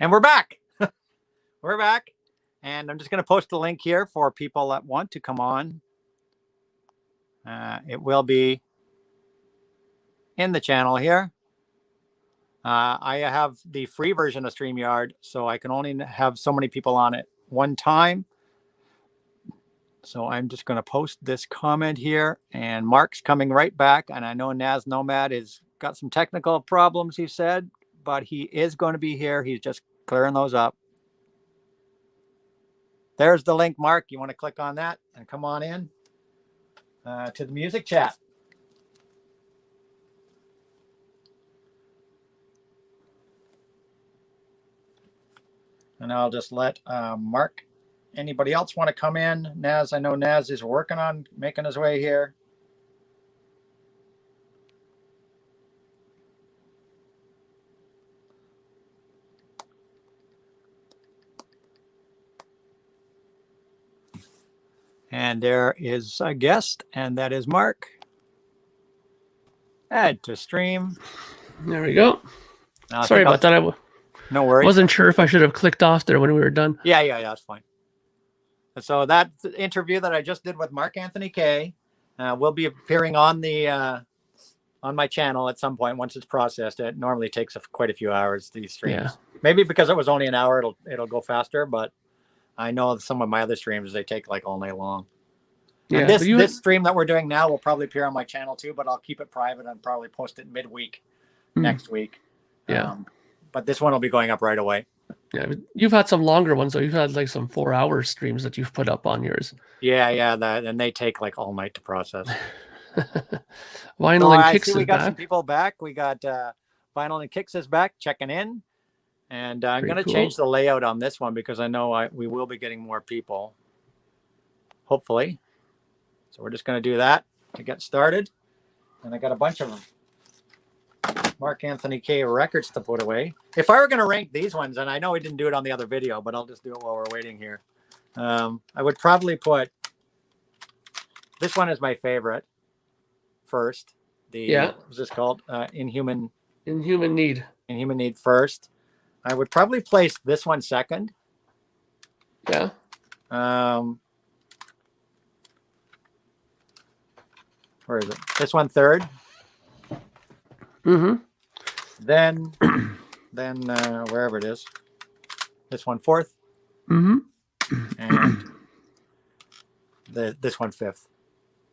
And we're back. We're back. And I'm just going to post the link here for people that want to come on. It will be in the channel here. I have the free version of StreamYard, so I can only have so many people on at one time. So I'm just going to post this comment here, and Mark's coming right back. And I know Nazz Nomad has got some technical problems, he said, but he is going to be here. He's just clearing those up. There's the link, Mark. You want to click on that and come on in to the music chat. And I'll just let Mark. Anybody else want to come in? Nazz, I know Nazz is working on making his way here. And there is a guest, and that is Mark. Add to stream. There we go. Sorry about that. No worries. Wasn't sure if I should have clicked off there when we were done. Yeah, that's fine. So that interview that I just did with Mark Anthony K will be appearing on the on my channel at some point once it's processed. It normally takes quite a few hours, these streams. Yeah. Maybe because it was only an hour, it'll go faster. But I know some of my other streams, they take like all night long. Yeah, and this stream that we're doing now will probably appear on my channel too, but I'll keep it private and probably post it midweek next week. Yeah. But this one will be going up right away. Yeah, you've had some longer ones, though. You've had like some 4-hour streams that you've put up on yours. Yeah, and they take like all night to process. Vinyl and Kicks is back. We got some people back. We got Vinyl and Kicks is back, checking in. And I'm going to change the layout on this one because I know we will be getting more people, hopefully. So we're just going to do that to get started. And I got a bunch of Mark Anthony K records to put away. If I were going to rank these ones, and I know we didn't do it on the other video, but I'll just do it while we're waiting here. I would probably put this one as my favorite first. What was this called? Inhuman Need. Inhuman Need first. I would probably place this one second. Yeah. Where is it? This one third. Mm-hmm. Then wherever it is. This one fourth. Mm-hmm. And this one fifth.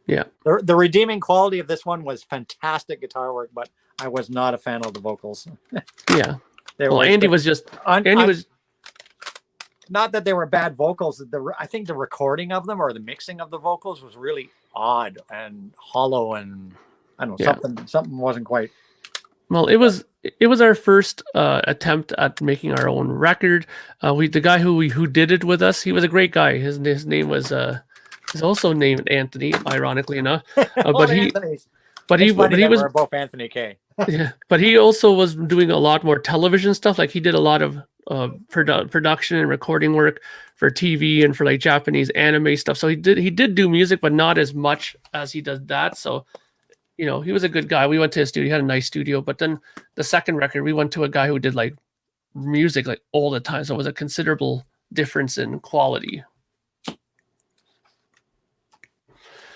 Yeah. The redeeming quality of this one was fantastic guitar work, but I was not a fan of the vocals. Yeah. Andy was not that they were bad vocals. I think the recording of them or the mixing of the vocals was really odd and hollow, and I don't know, something wasn't quite. Well, it was our first attempt at making our own record. The guy who did it with us, he was a great guy. His name was he's also named Anthony, ironically enough. But he was both Anthony K. Yeah, but he also was doing a lot more television stuff. Like he did a lot of production and recording work for TV and for like Japanese anime stuff. So he did do music, but not as much as he does that. So, you know, he was a good guy. We went to his studio. He had a nice studio. But then the second record, we went to a guy who did like music like all the time. So it was a considerable difference in quality.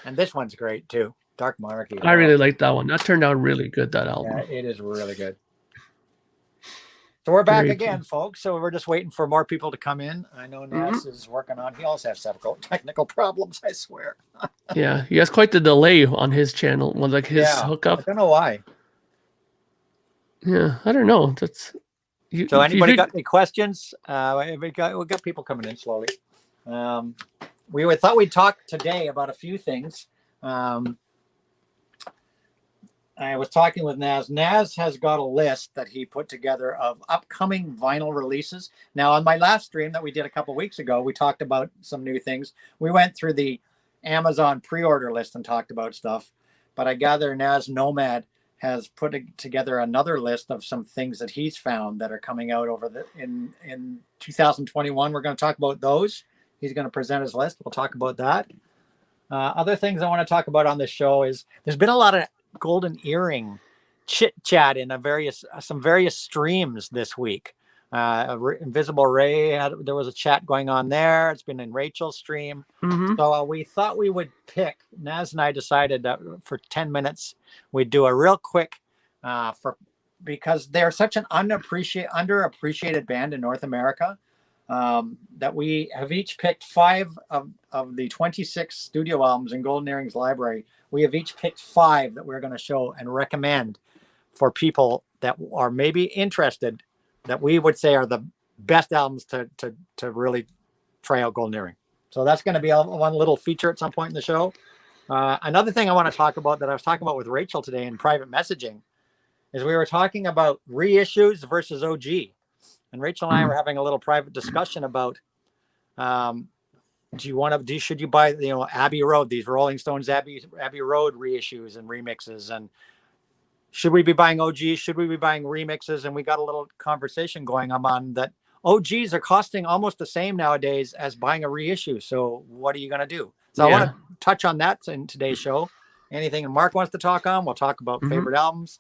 And this one's great too. Dark Monarchy. I really like that one. That turned out really good, that album. Yeah, it is really good. So we're back again, folks. So we're just waiting for more people to come in. I know Nazz is working on. He also has several technical problems, I swear. Yeah, he has quite the delay on his channel. Well, like his hookup. I don't know why. Yeah, I don't know. So anybody got any questions? We got people coming in slowly. We thought we'd talk today about a few things. I was talking with Nazz. Nazz has got a list that he put together of upcoming vinyl releases. Now, on my last stream that we did a couple weeks ago, we talked about some new things. We went through the Amazon pre-order list and talked about stuff. But I gather Nazz Nomad has put together another list of some things that he's found that are coming out in 2021. We're going to talk about those. He's going to present his list. We'll talk about that. Other things I want to talk about on this show is there's been a lot of golden earring chit chat in some various streams this week. Invisible Ray there was a chat going on there. It's been in Rachel's stream. Mm-hmm. So we thought we would pick. Nazz and I decided that for 10 minutes we'd do a real quick because they're such an underappreciated band in North America that we have each picked 5 of the 26 studio albums in Golden Earrings library. We have each picked 5 that we're going to show and recommend for people that are maybe interested, that we would say are the best albums to really try out Golden Earring. So that's going to be one little feature at some point in the show. Another thing I want to talk about that I was talking about with Rachel today in private messaging is we were talking about reissues versus OG. And Rachel and I were having a little private discussion about, should you buy, Abbey Road, these Rolling Stones Abbey Road reissues and remixes, and should we be buying OGs? Should we be buying remixes? And we got a little conversation going on that OGs are costing almost the same nowadays as buying a reissue. So what are you going to do? So I want to touch on that in today's show. Anything Mark wants to talk on, we'll talk about favorite albums,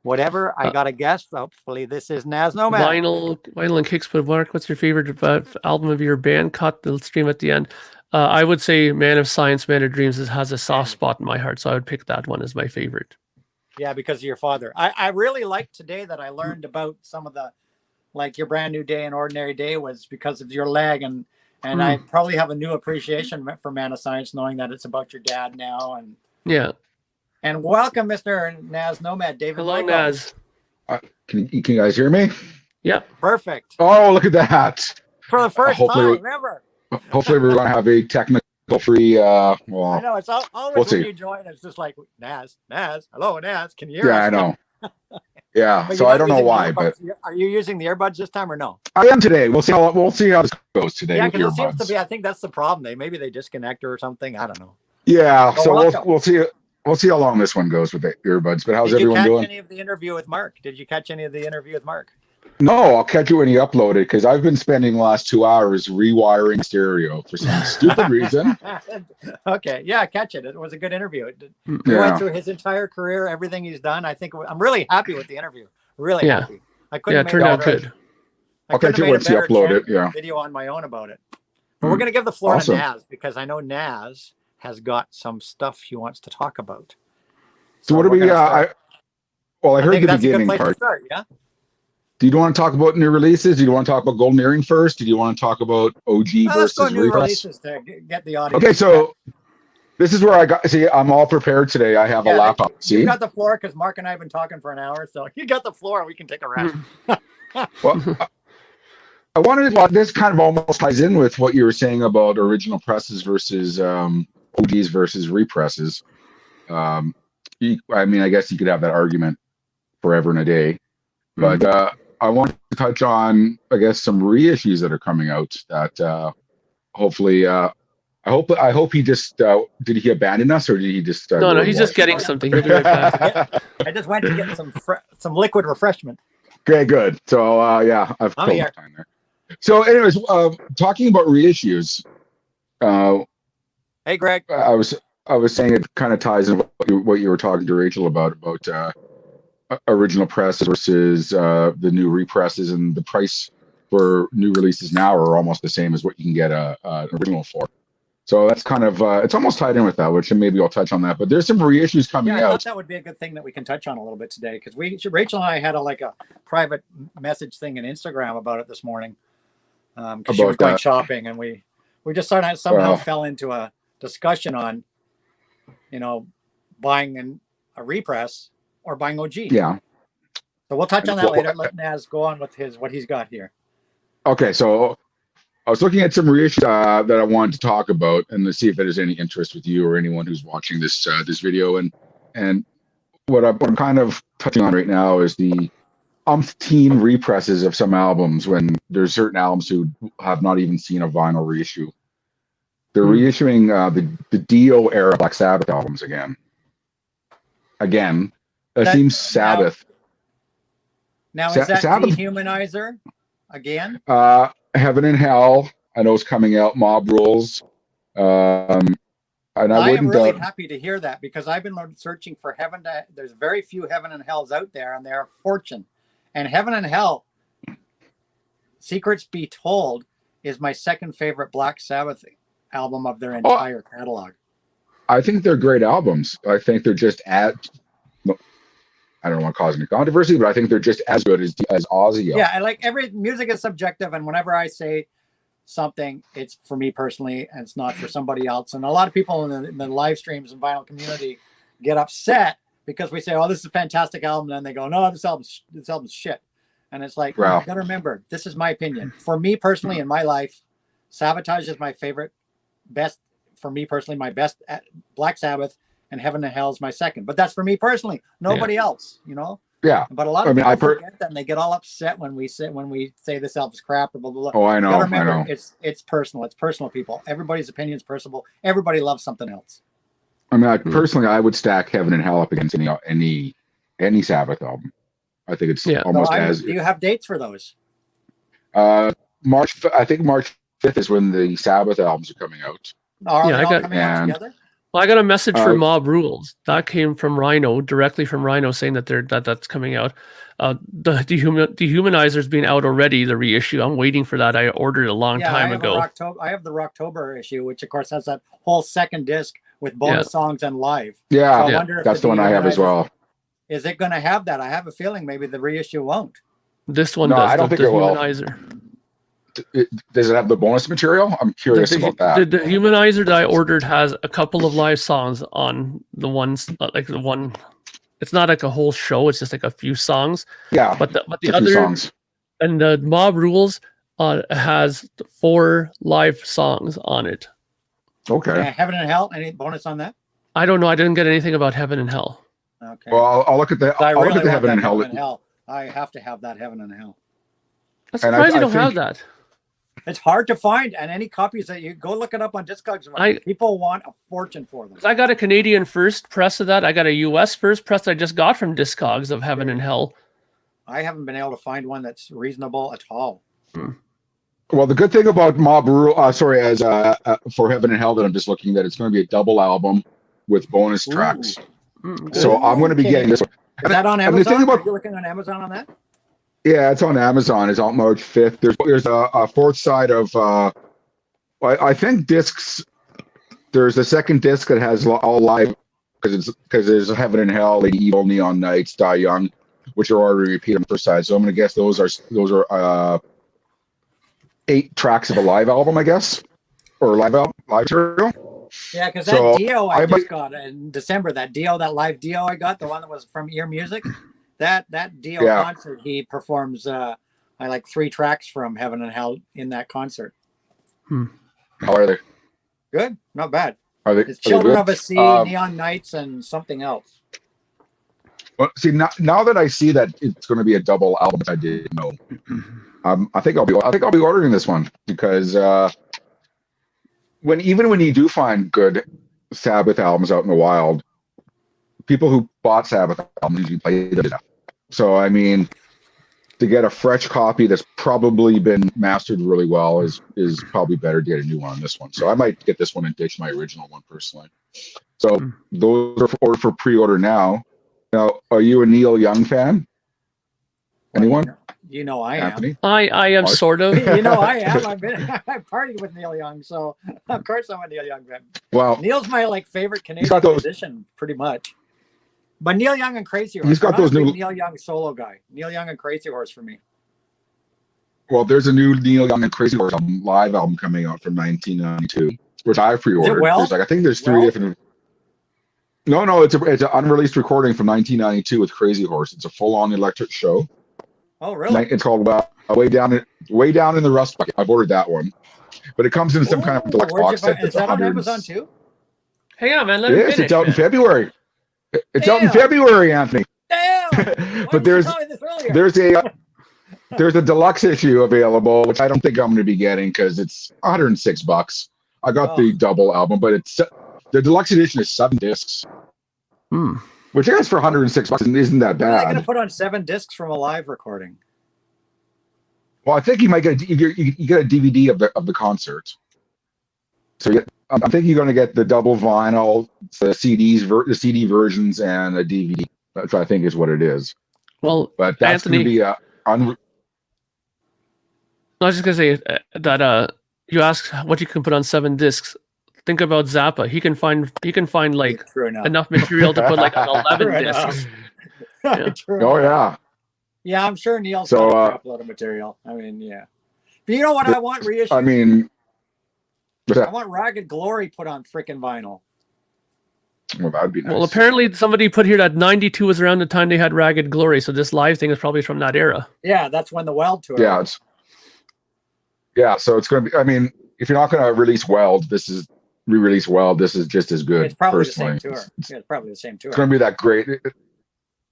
whatever. I got a guest. Hopefully this is Nazz Nomad. Vinyl and kicks. But Mark, what's your favorite album of your band? Cut the stream at the end. I would say Man of Science, Man of Dreams has a soft spot in my heart. So I would pick that one as my favorite. Yeah, because of your father. I really liked today that I learned about some of the, like your Brand New Day and Ordinary Day was because of your leg. And I probably have a new appreciation for Man of Science, knowing that it's about your dad now. And yeah. And welcome, Mr. Nazz Nomad, David. Hello, Nazz. Can you guys hear me? Yeah. Perfect. Oh, look at that. For the first time ever. Hopefully we're going to have a technical free, I know, it's always when you join, it's just like, Nazz, hello, Nazz, can you hear us? Yeah, I know. Yeah, so I don't know why, but are you using the earbuds this time or no? I am today. We'll see how this goes today. Yeah, because it seems to be. I think that's the problem. Maybe they disconnect or something. I don't know. Yeah, so we'll see. We'll see how long this one goes with the earbuds. But how's everyone doing? Did you catch any of the interview with Mark? No, I'll catch you when you upload it, because I've been spending the last 2 hours rewiring stereo for some stupid reason. Okay, yeah, catch it. It was a good interview. We went through his entire career, everything he's done. I think I'm really happy with the interview. Really happy. I couldn't. Yeah, it turned out good. I'll catch you once you upload it. Yeah. Video on my own about it. But we're going to give the floor to Nazz, because I know Nazz has got some stuff he wants to talk about. So what do we? I heard the beginning part. Start, yeah. Do you want to talk about new releases? Do you want to talk about Golden Earring first? Do you want to talk about OG versus new releases to get the audience? Okay, so this is where I'm all prepared today. I have a laptop. See? You got the floor, because Mark and I have been talking for an hour, so you got the floor. We can take a rest. Well, I wanted. Well, this kind of almost ties in with what you were saying about original presses versus OGs versus represses. I mean, I guess you could have that argument forever and a day, but I want to touch on, I guess, some reissues that are coming out that hopefully. I hope he just did he abandon us, or did he just? No, he's just getting something. He'll be right back. I just went to get some liquid refreshment. Okay, good. So I've killed my time there. So, anyways, talking about reissues. Hey, Greg. I was saying it kind of ties in what you were talking to Rachel about original press versus the new represses, and the price for new releases now are almost the same as what you can get an original for. So that's kind of it's almost tied in with that, which maybe I'll touch on that. But there's some reissues coming out. I thought that would be a good thing that we can touch on a little bit today, because Rachel and I had a private message thing in Instagram about it this morning, because she was going shopping, and we just somehow fell into a discussion on, buying a repress or buying OG. Yeah. So we'll touch on that later. Let Nazz go on with what he's got here. Okay, so I was looking at some reissues that I wanted to talk about, and to see if there's any interest with you or anyone who's watching this video. And what I'm kind of touching on right now is the umpteen represses of some albums, when there's certain albums who have not even seen a vinyl reissue. They're reissuing the Dio era Black Sabbath albums again. That seems Sabbath. Now is that Sabbath Dehumanizer again? Heaven and Hell, I know, is coming out. Mob Rules. And I am really happy to hear that, because I've been searching for there's very few Heaven and Hells out there, and they're a fortune. And Heaven and Hell Secrets Be Told is my second favorite Black Sabbath album of their entire catalog. I think they're great albums. I think they're just I don't want to cause any controversy, but I think they're just as good as Ozzy. Yeah, I like every music is subjective, and whenever I say something, it's for me personally, and it's not for somebody else. And a lot of people in the live streams and vinyl community get upset because we say, "Oh, this is a fantastic album," and they go, "No, this album's shit." And it's like, Wow. You got to remember, this is my opinion. For me personally, in my life, Sabotage is my favorite, best. For me personally, my best. Black Sabbath and Heaven and Hell is my second. But that's for me personally. Nobody else, you know. Yeah. But a lot of people forget that, and they get all upset when we say this album's crap or blah blah blah. Oh, I know. You gotta remember, I know. it's personal. It's personal, people. Everybody's opinion is personal. Everybody loves something else. I mean, personally, I would stack Heaven and Hell up against any Sabbath album. I think it's almost as. Do you have dates for those? March. I think March 5th is when the Sabbath albums are coming out. Are they all coming out together? Well, I got a message from Mob Rules that came from Rhino, directly from Rhino, saying that that's coming out. The Dehumanizer's been out already, the reissue. I'm waiting for that. I ordered it a long time ago. I have the Rocktober issue, which of course has that whole second disc with bonus songs and live. Yeah, so I wonder if that's the one I have as well. Is it going to have that? I have a feeling maybe the reissue won't. This one does. I don't think it will. Does it have the bonus material? I'm curious about that. The Humanizer that I ordered has a couple of live songs on the ones, like the one. It's not like a whole show. It's just like a few songs. Yeah, but the other songs. And the Mob Rules has 4 live songs on it. Okay. Yeah, Heaven and Hell. Any bonus on that? I don't know. I didn't get anything about Heaven and Hell. Okay. Well, I'll look at the. I'll look at the Heaven and Hell. I have to have that Heaven and Hell. I'm surprised you don't have that. It's hard to find, and any copies that you go look it up on Discogs. People want a fortune for them. I got a Canadian first press of that. I got a US first press that I just got from Discogs of Heaven and Hell. I haven't been able to find one that's reasonable at all. Well, the good thing about for Heaven and Hell that I'm just looking at, it's going to be a double album with bonus tracks. So I'm going to be getting this one. Is that on Amazon? Are you looking on Amazon on that? Yeah, it's on Amazon. It's out March 5th. There's a fourth side of I think discs. There's a second disc that has all live because there's Heaven and Hell, Lady Evil, Neon Knights, Die Young, which are already repeated on the first side. So I'm gonna guess those are 8 tracks of a live album, I guess, or live material. Yeah, because that Dio I just got in December, that live Dio I got, the one that was from Ear Music. That Dio concert, he performs I like 3 tracks from Heaven and Hell in that concert. How are they? Good, not bad. It's Children of a Sea, Neon Knights, and something else. Well, see now that I see that it's going to be a double album, I didn't know. I think I'll be ordering this one because when you do find good Sabbath albums out in the wild, people who bought Sabbath albums usually play them. So I mean, to get a fresh copy that's probably been mastered really well is probably better to get a new one on this one. So I might get this one and ditch my original one personally. So those are for pre-order now. Now, are you a Neil Young fan? Anyone? You know I Anthony? am. I am sort of. You know I am. I partied with Neil Young, so of course I'm a Neil Young fan. Well, Neil's my favorite Canadian musician, pretty much. But Neil Young and Crazy Horse. He's got those new Neil Young solo guy. Neil Young and Crazy Horse for me. Well, there's a new Neil Young and Crazy Horse live album coming out from 1992, which I pre-ordered. I think there's 3 different. No, it's an unreleased recording from 1992 with Crazy Horse. It's a full-on electric show. Oh, really? It's called Way Down in the Rust Bucket. I've ordered that one, but it comes in some kind of deluxe box set. Is that on Amazon too? Hang on, man. Let me finish. It's out in February. It's out in February, Anthony. Damn! But there's a deluxe issue available, which I don't think I'm going to be getting because it's $106. I got the double album, but the deluxe edition is 7 discs. Which I guess for $106 isn't that bad. What are they going to put on 7 discs from a live recording? Well, I think you might get you get a DVD of the concert. So I think you're going to get the double vinyl, the CDs, the CD versions, and a DVD. Which I think is what it is. Well, but that's going to be I was just gonna say that you asked what you can put on 7 discs. Think about Zappa. He can find like True enough. enough material to put like on 11 True discs. enough. Yeah. True Oh enough. yeah. Yeah, I'm sure Neil's So, got a crap load of material. I mean, yeah. But you know what I want reissued? I mean, I want Ragged Glory put on freaking vinyl. well, that'd be nice. Well, apparently somebody put here that 92 was around the time they had Ragged Glory, so this live thing is probably from that era. Yeah, that's when the Weld tour. Yeah, so it's going to be. I mean, if you're not going to release Weld, this is re-release Weld. This is just as good. It's probably personally. the same tour. Yeah, it's probably the same tour. It's going to be that great.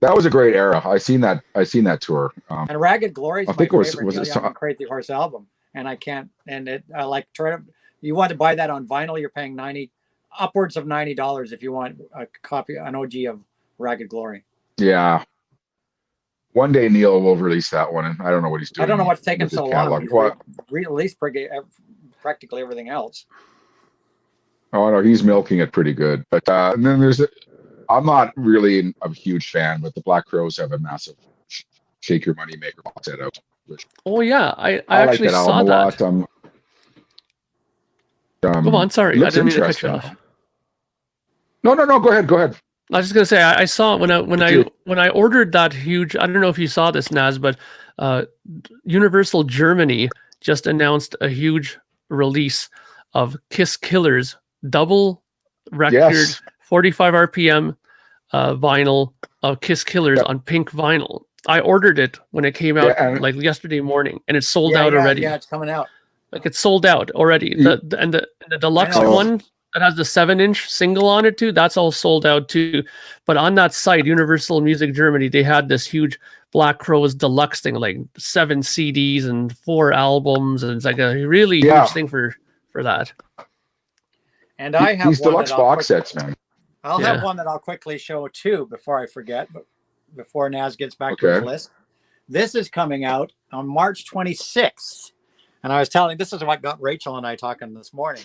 That was a great era. I seen that tour. And Ragged Glory is my think it was- favorite was it Neil Young and Crazy Horse album, and I can't. And it, I like try to. You want to buy that on vinyl? You're paying upwards of $90 if you want a copy, an OG of Ragged Glory. Yeah. One day Neil will release that one, and I don't know what he's doing. I don't know what's taking with his so long. catalog. He's Well, released practically everything else. oh no, he's milking it pretty good. But and then I'm not really a huge fan, but the Black Crowes have a massive Shake Your Money Maker box set out. Oh yeah, I like actually that saw album that. a lot. Go on, sorry, I looks didn't mean to cut you interesting. off. No, go ahead. I was just gonna say I saw it when I ordered that huge. I don't know if you saw this, Nazz, but Universal Germany just announced a huge release of Kiss Killers double record, Yes. 45 RPM vinyl of Kiss Killers on pink vinyl. I ordered it when it came out Yeah, and- like yesterday morning, and it's sold out already. Yeah, it's coming out. Like it's sold out already. The deluxe I know. one that has the 7-inch single on it too, that's all sold out too. But on that site, Universal Music Germany, they had this huge Black Crowes deluxe thing, like 7 CDs and 4 albums, and it's like a really huge thing for that. And I have these one deluxe that I'll box quick- sets, man. I'll Yeah. have one that I'll quickly show too before I forget, but before Naz gets back to his Okay. list. This is coming out on March 26th. And I was telling, this is what got Rachel and I talking this morning.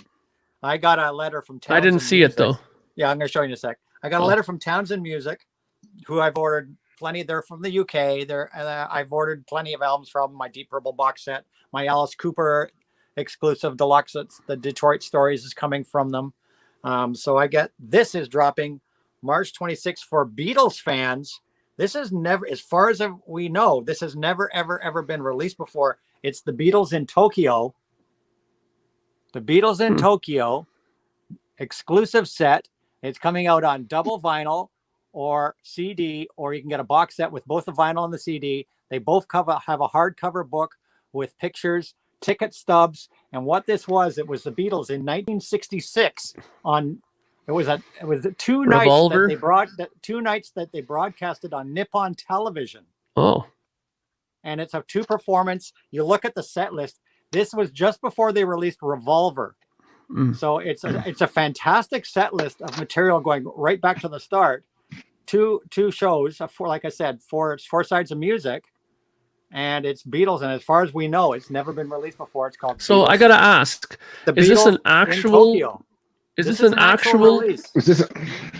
I got a letter from Townsend I didn't see Music. it though. Yeah, I'm going to show you in a sec. I got a letter from Townsend Music, who I've ordered plenty. They're from the UK. I've ordered plenty of albums from my Deep Purple box set. My Alice Cooper exclusive deluxe, the Detroit Stories, is coming from them. So this is dropping March 26th for Beatles fans. This is never, as far as we know, this has never, ever been released before. It's the Beatles in Tokyo. The Beatles in Tokyo exclusive set. It's coming out on double vinyl or CD, or you can get a box set with both the vinyl and the CD. They both have a hardcover book with pictures, ticket stubs, and what this was, it was the Beatles in 1966 on. It was the two Revolver? nights that they broadcasted on Nippon television. Oh, And it's a 2 performance. You look at the set list. This was just before they released Revolver. So it's a fantastic set list of material going right back to the start. Two shows, like I said, four sides of music, and it's Beatles. And as far as we know, it's never been released before. It's called. so Beatles. I gotta ask: The is this Beatles an in actual? Tokyo. Is this an actual? release? Is this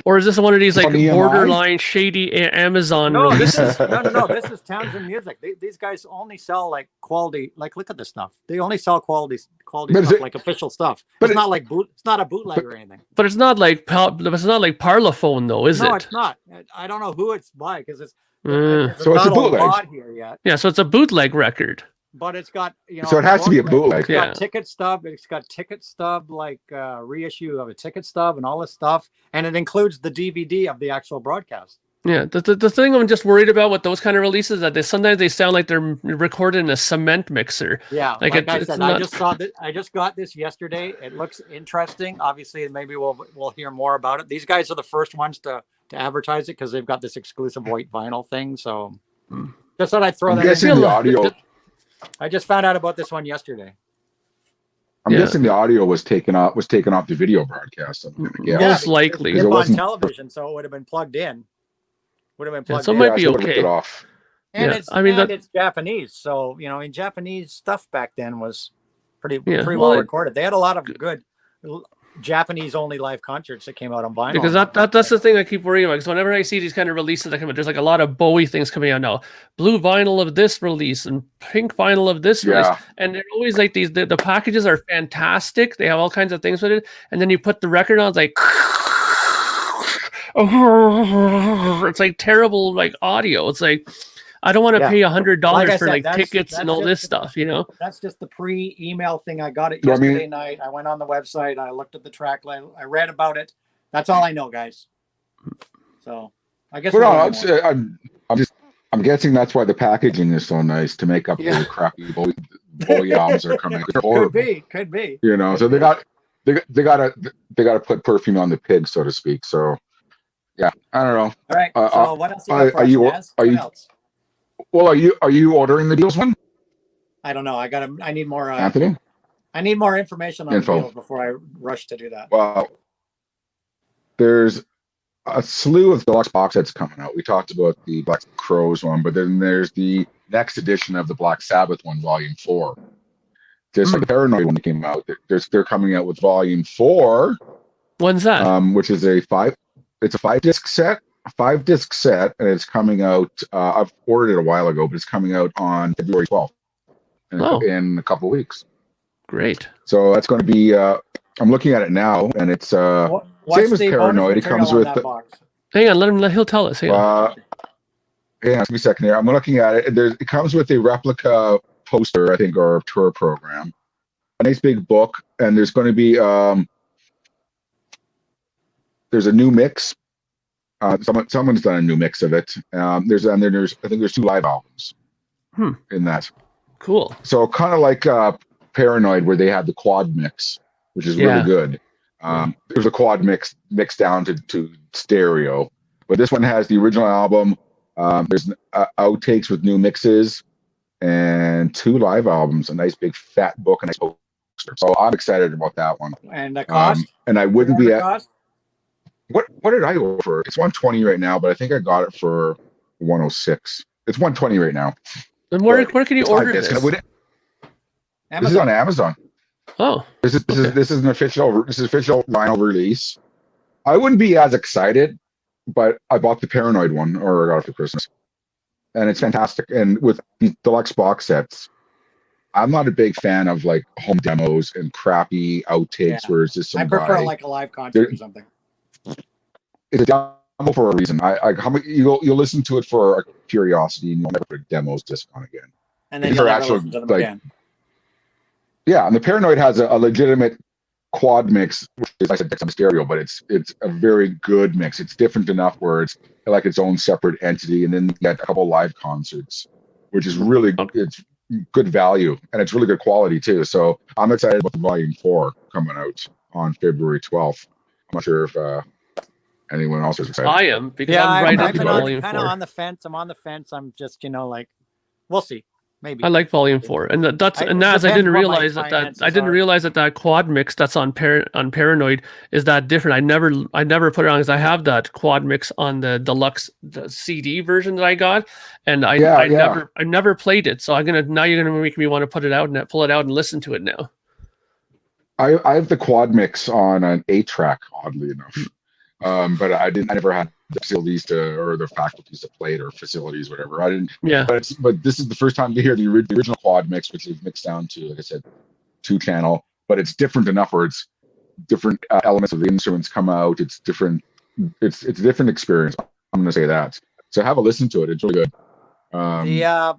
Or is this one of these like On EMI? borderline shady Amazon No, this releases? is no. This is Townsend Music. These guys only sell like quality. Like, look at this stuff. They only sell quality But is stuff, it- like official stuff. but It's not like it's not a bootleg or anything. But it's not like Parlophone though, is No, it? it's not. I don't know who it's by because it's. Mm. There's So it's a not bootleg. lot here yet, Yeah, so it's a bootleg record. but it's got So it has to be a bootleg. It's got Yeah. ticket stub. It's got ticket stub, like reissue of a ticket stub and all this stuff, and it includes the DVD of the actual broadcast. Yeah, the thing I'm just worried about with those kind of releases that sometimes they sound like they're recorded in a cement mixer. Yeah, Like, like I it's said, not- I just saw that. I just got this yesterday. It looks interesting. Obviously, maybe we'll hear more about it. These guys are the first ones to advertise it because they've got this exclusive white vinyl thing. So just thought I'd throw I'm that. in. guessing the audio. I just found out about this one yesterday. I'm Yeah. guessing the audio was taken off the video broadcast. Yeah. Most because likely. it's Because it on wasn't- television, so it would have been plugged in. Would have been plugged so in. it might be so they ripped okay. it off. And Yeah, it's I mean, and that- it's Japanese, so Japanese stuff back then was pretty Yeah, well well, recorded. They had a lot of good. Japanese only live concerts that came out on vinyl. Because that's the thing I keep worrying about. Because whenever I see these kind of releases that come out, there's like a lot of Bowie things coming out now. Blue vinyl of this release and pink vinyl of this release. And they're always like these, the packages are fantastic. They have all kinds of things with it. And then you put the record on, it's like, it's like terrible like audio. It's like, I don't want to pay $100 for like tickets and all this stuff, you know? That's just the pre-email thing. I got it yesterday night. I went on the website. I looked at the track list. I read about it. That's all I know, guys. So I guess. I'm guessing that's why the packaging is so nice to make up for the crappy Bowie albums that are coming. Could be. You know, so they gotta put perfume on the pig, so to speak. So yeah, I don't know. All right. So what else? Are you ordering the Beatles one? I don't know. I need more. Anthony? I need more information on the Beatles before I rush to do that. Well, there's a slew of deluxe box sets coming out. We talked about the Black Crowes one, but then there's the next edition of the Black Sabbath one, Volume 4. Just like the Paranoid one that came out. They're coming out with Volume 4. When's that? Which is a 5-disc set. A 5-disc set, and it's coming out. I've ordered it a while ago, but it's coming out on February 12th in a couple of weeks. Great. So that's going to be. I'm looking at it now, and it's same as Paranoid. It comes with. Hang on, he'll tell us. Hang on. Hang on, give me a second here. I'm looking at it. It comes with a replica poster, I think, or a tour program. A nice big book, and there's going to be. There's a new mix. Someone's done a new mix of it. I think there's 2 live albums in that. Cool. So kind of like Paranoid, where they had the quad mix, which is really good. There's a quad mix mixed down to stereo, but this one has the original album. There's outtakes with new mixes and 2 live albums. A nice big fat book and a nice poster. So I'm excited about that one. And the cost? And I wouldn't be at. Cost? What did I go for? It's $120 right now, but I think I got it for $106. It's $120 right now. And where can you order this? This is on Amazon. Oh, this is an official vinyl release. I wouldn't be as excited, but I bought the Paranoid one, or I got it for Christmas, and it's fantastic. And with the deluxe box sets, I'm not a big fan of like home demos and crappy outtakes where it's just some. I prefer like a live concert or something. It's a demo for a reason. You'll listen to it for a curiosity, and you'll never put a demos disc on again. And then you'll never listen to them again. Yeah, and the Paranoid has a legitimate quad mix, which is, like I said, it's on stereo, but it's a very good mix. It's different enough where it's like its own separate entity, and then you get a couple live concerts, which is really it's good value, and it's really good quality too. So I'm excited about the Volume 4 coming out on February 12th. I'm not sure if anyone else is excited. I am, because I'm right up to Volume 4. Kind of on the fence. I'm on the fence. I'm just, like, we'll see. Maybe. I like Volume 4, and Nazz, I didn't realize that quad mix that's on Paranoid is that different. I never put it on because I have that quad mix on the deluxe CD version that I got, and I never played it. So now you're gonna make me want to pull it out and listen to it now. I have the quad mix on an 8-track, oddly enough, but I never had the facilities or the faculties to play it, or facilities, whatever. I didn't. Yeah. But this is the first time to hear the original quad mix, which is mixed down to, like I said, 2-channel. But it's different enough where it's different elements of the instruments come out. It's different. It's a different experience. I'm going to say that. So have a listen to it. It's really good. I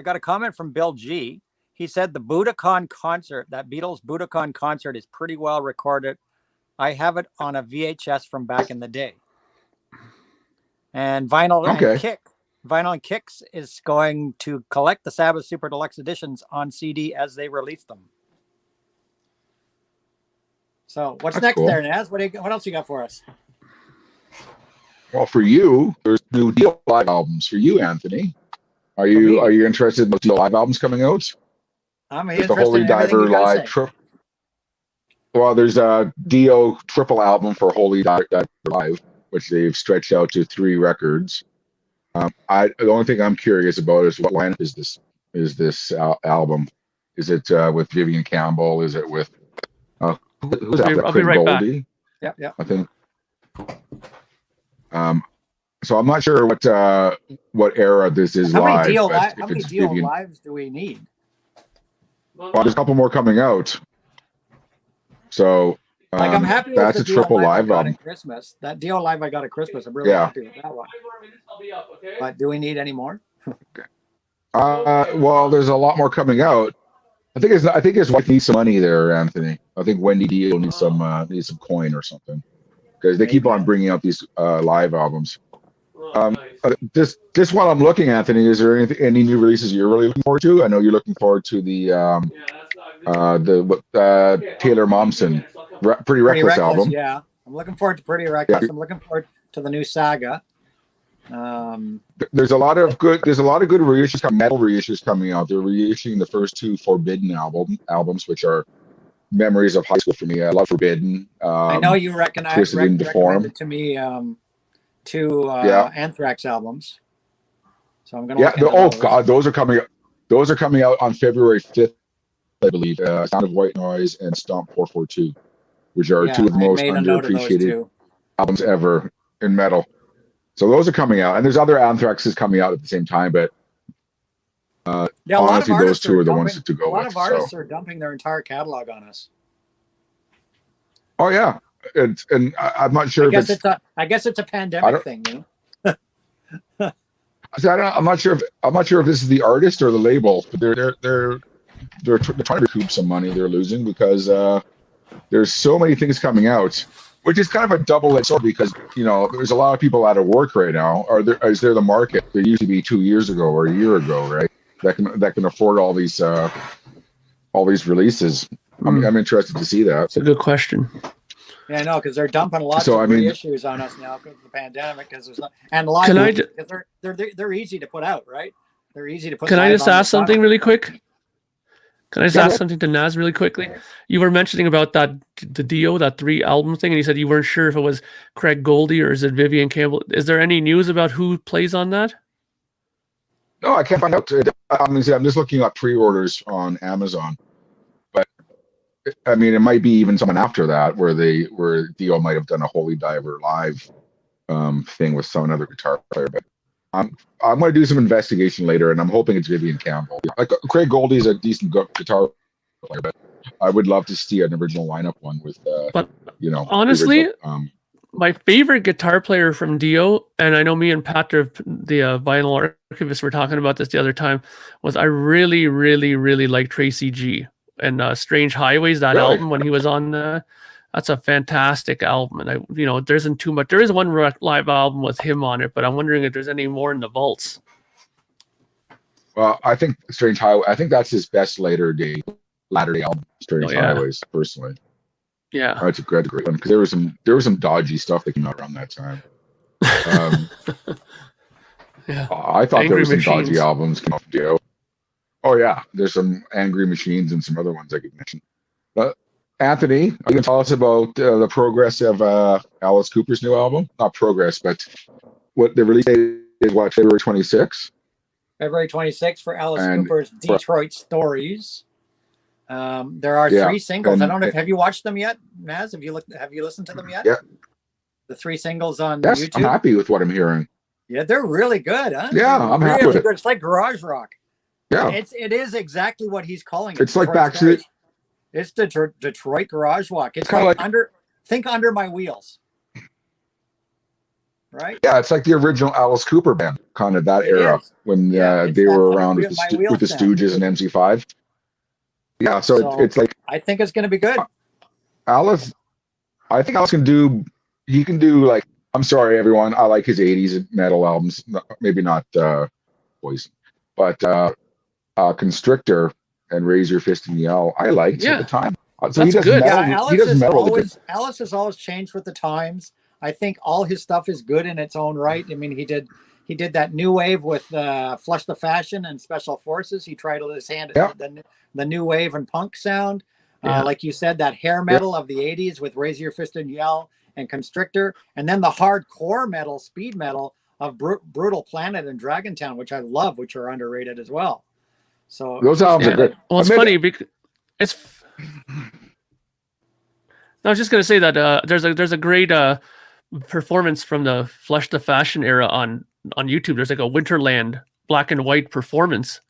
got a comment from Bill G. He said the Budokan concert, that Beatles Budokan concert, is pretty well recorded. I have it on a VHS from back in the day. And Vinyl and Kicks is going to collect the Sabbath Super Deluxe editions on CD as they release them. So what's next there, Nazz? What else you got for us? Well, for you, there's new Dio live albums for you, Anthony. Are you interested in those Dio live albums coming out? I'm interested the Holy Diver live trip. Well, there's a Dio triple album for Holy Diver Live, which they've stretched out to 3 records. The only thing I'm curious about is what lineup is this album? Is it with Vivian Campbell? Is it with Who's that? I'll be right back. Goldie, Yeah. I think. So I'm not sure what era this is How live. many deal, but how if many it's deal Vivian- lives do we need? Well, there's a couple more coming out. So Like I'm happy with that's the a deal triple live I live got album. at Christmas. That deal live I got at Christmas. I'm really Yeah. happy with that one. But do we need any more? Well, there's a lot more coming out. I think his wife needs some money there, Anthony. I think Wendy Deal needs some coin or something, because they keep on bringing out these live albums. Just while I'm looking, Anthony, is there any new releases you're really looking forward to? I know you're looking forward to the Taylor Momsen Pretty Reckless album. Yeah, I'm looking forward to Pretty Reckless. Yeah. I'm looking forward to the new Saga. There's a lot of good reissues, metal reissues coming out. They're reissuing the first two Forbidden albums, which are memories of high school for me. I love Forbidden. I know you recommended to me two Anthrax albums, so I'm gonna. Yeah. Look into those. God, those are coming out. Those are coming out on February 5th, I believe. Sound of White Noise and Stomp 442, which are two of the most underappreciated albums ever in metal. So those are coming out, and there's other Anthraxes coming out at the same time, but honestly, those two are the ones to go with. A lot of artists are dumping their entire catalog on us. Oh yeah, and I'm not sure. I guess it's a pandemic thing, you know. I'm not sure if this is the artist or the label, but they're trying to recoup some money they're losing because there's so many things coming out. Which is kind of a double-edged sword because, you know, there's a lot of people out of work right now. Is there the market? There used to be 2 years ago or a year ago, right? That can afford all these releases. I'm interested to see that. That's a good question. Yeah, I know, because they're dumping lots of reissues on us now because of the pandemic. Because there's and live because they're easy to put out, right? They're easy to put. Can I just ask something really quick? Can I just ask something to Nazz really quickly? You were mentioning about the Dio, that 3 album thing, and you said you weren't sure if it was Craig Goldie or is it Vivian Campbell. Is there any news about who plays on that? No, I can't find out. I'm just looking at pre-orders on Amazon, but I mean, it might be even someone after that where Dio might have done a Holy Diver live thing with some other guitar player, but. I'm going to do some investigation later, and I'm hoping it's Vivian Campbell. Like Craig Goldie is a decent guitar player, but I would love to see an original lineup one with, honestly, my favorite guitar player from Dio, and I know me and Pat, the vinyl archivist, were talking about this the other time, was I really, really, really like Tracy G and Strange Highways, that album when he was on. That's a fantastic album, and there isn't too much. There is one live album with him on it, but I'm wondering if there's any more in the vaults. Well, I think Strange Highway. I think that's his best latter day album, Strange Highways. Personally, yeah, that's a great one because there was some dodgy stuff that came out around that time. Yeah, I thought there were some dodgy albums coming off Dio. Oh yeah, there's some Angry Machines and some other ones I could mention. But Anthony, are you going to tell us about the progress of Alice Cooper's new album? Not progress, but what the release date is, February 26th? February 26th for Alice Cooper's Detroit Stories. There are 3 singles. I don't know have you watched them yet, Nazz? Have you listened to them yet? Yeah. The 3 singles on YouTube? I'm happy with what I'm hearing. Yeah, they're really good, huh? Yeah, I'm happy with it. It's like garage rock. Yeah. It is exactly what he's calling it. It's like Backstreet. It's the Detroit garage rock. It's like Under My Wheels. Right? Yeah, it's like the original Alice Cooper band, kind of that era when they were around with the Stooges and MC5. Yeah, so it's like I think it's going to be good. I think Alice can do like, I'm sorry everyone, I like his 80s metal albums, maybe not Poison, but Constrictor and Raise Your Fist and Yell, I liked at the time. So that's good. Alice has always changed with the times. I think all his stuff is good in its own right. I mean, he did that new wave with Flush the Fashion and Special Forces. He tried his hand at the new wave and punk sound. Like you said, that hair metal of the 80s with Raise Your Fist and Yell and Constrictor. And then the hardcore metal, speed metal of Brutal Planet and Dragontown, which I love, which are underrated as well. So those albums are good. Well, it's funny because I was just gonna say that there's a great performance from the Flush the Fashion era on YouTube. There's like a Winterland black and white performance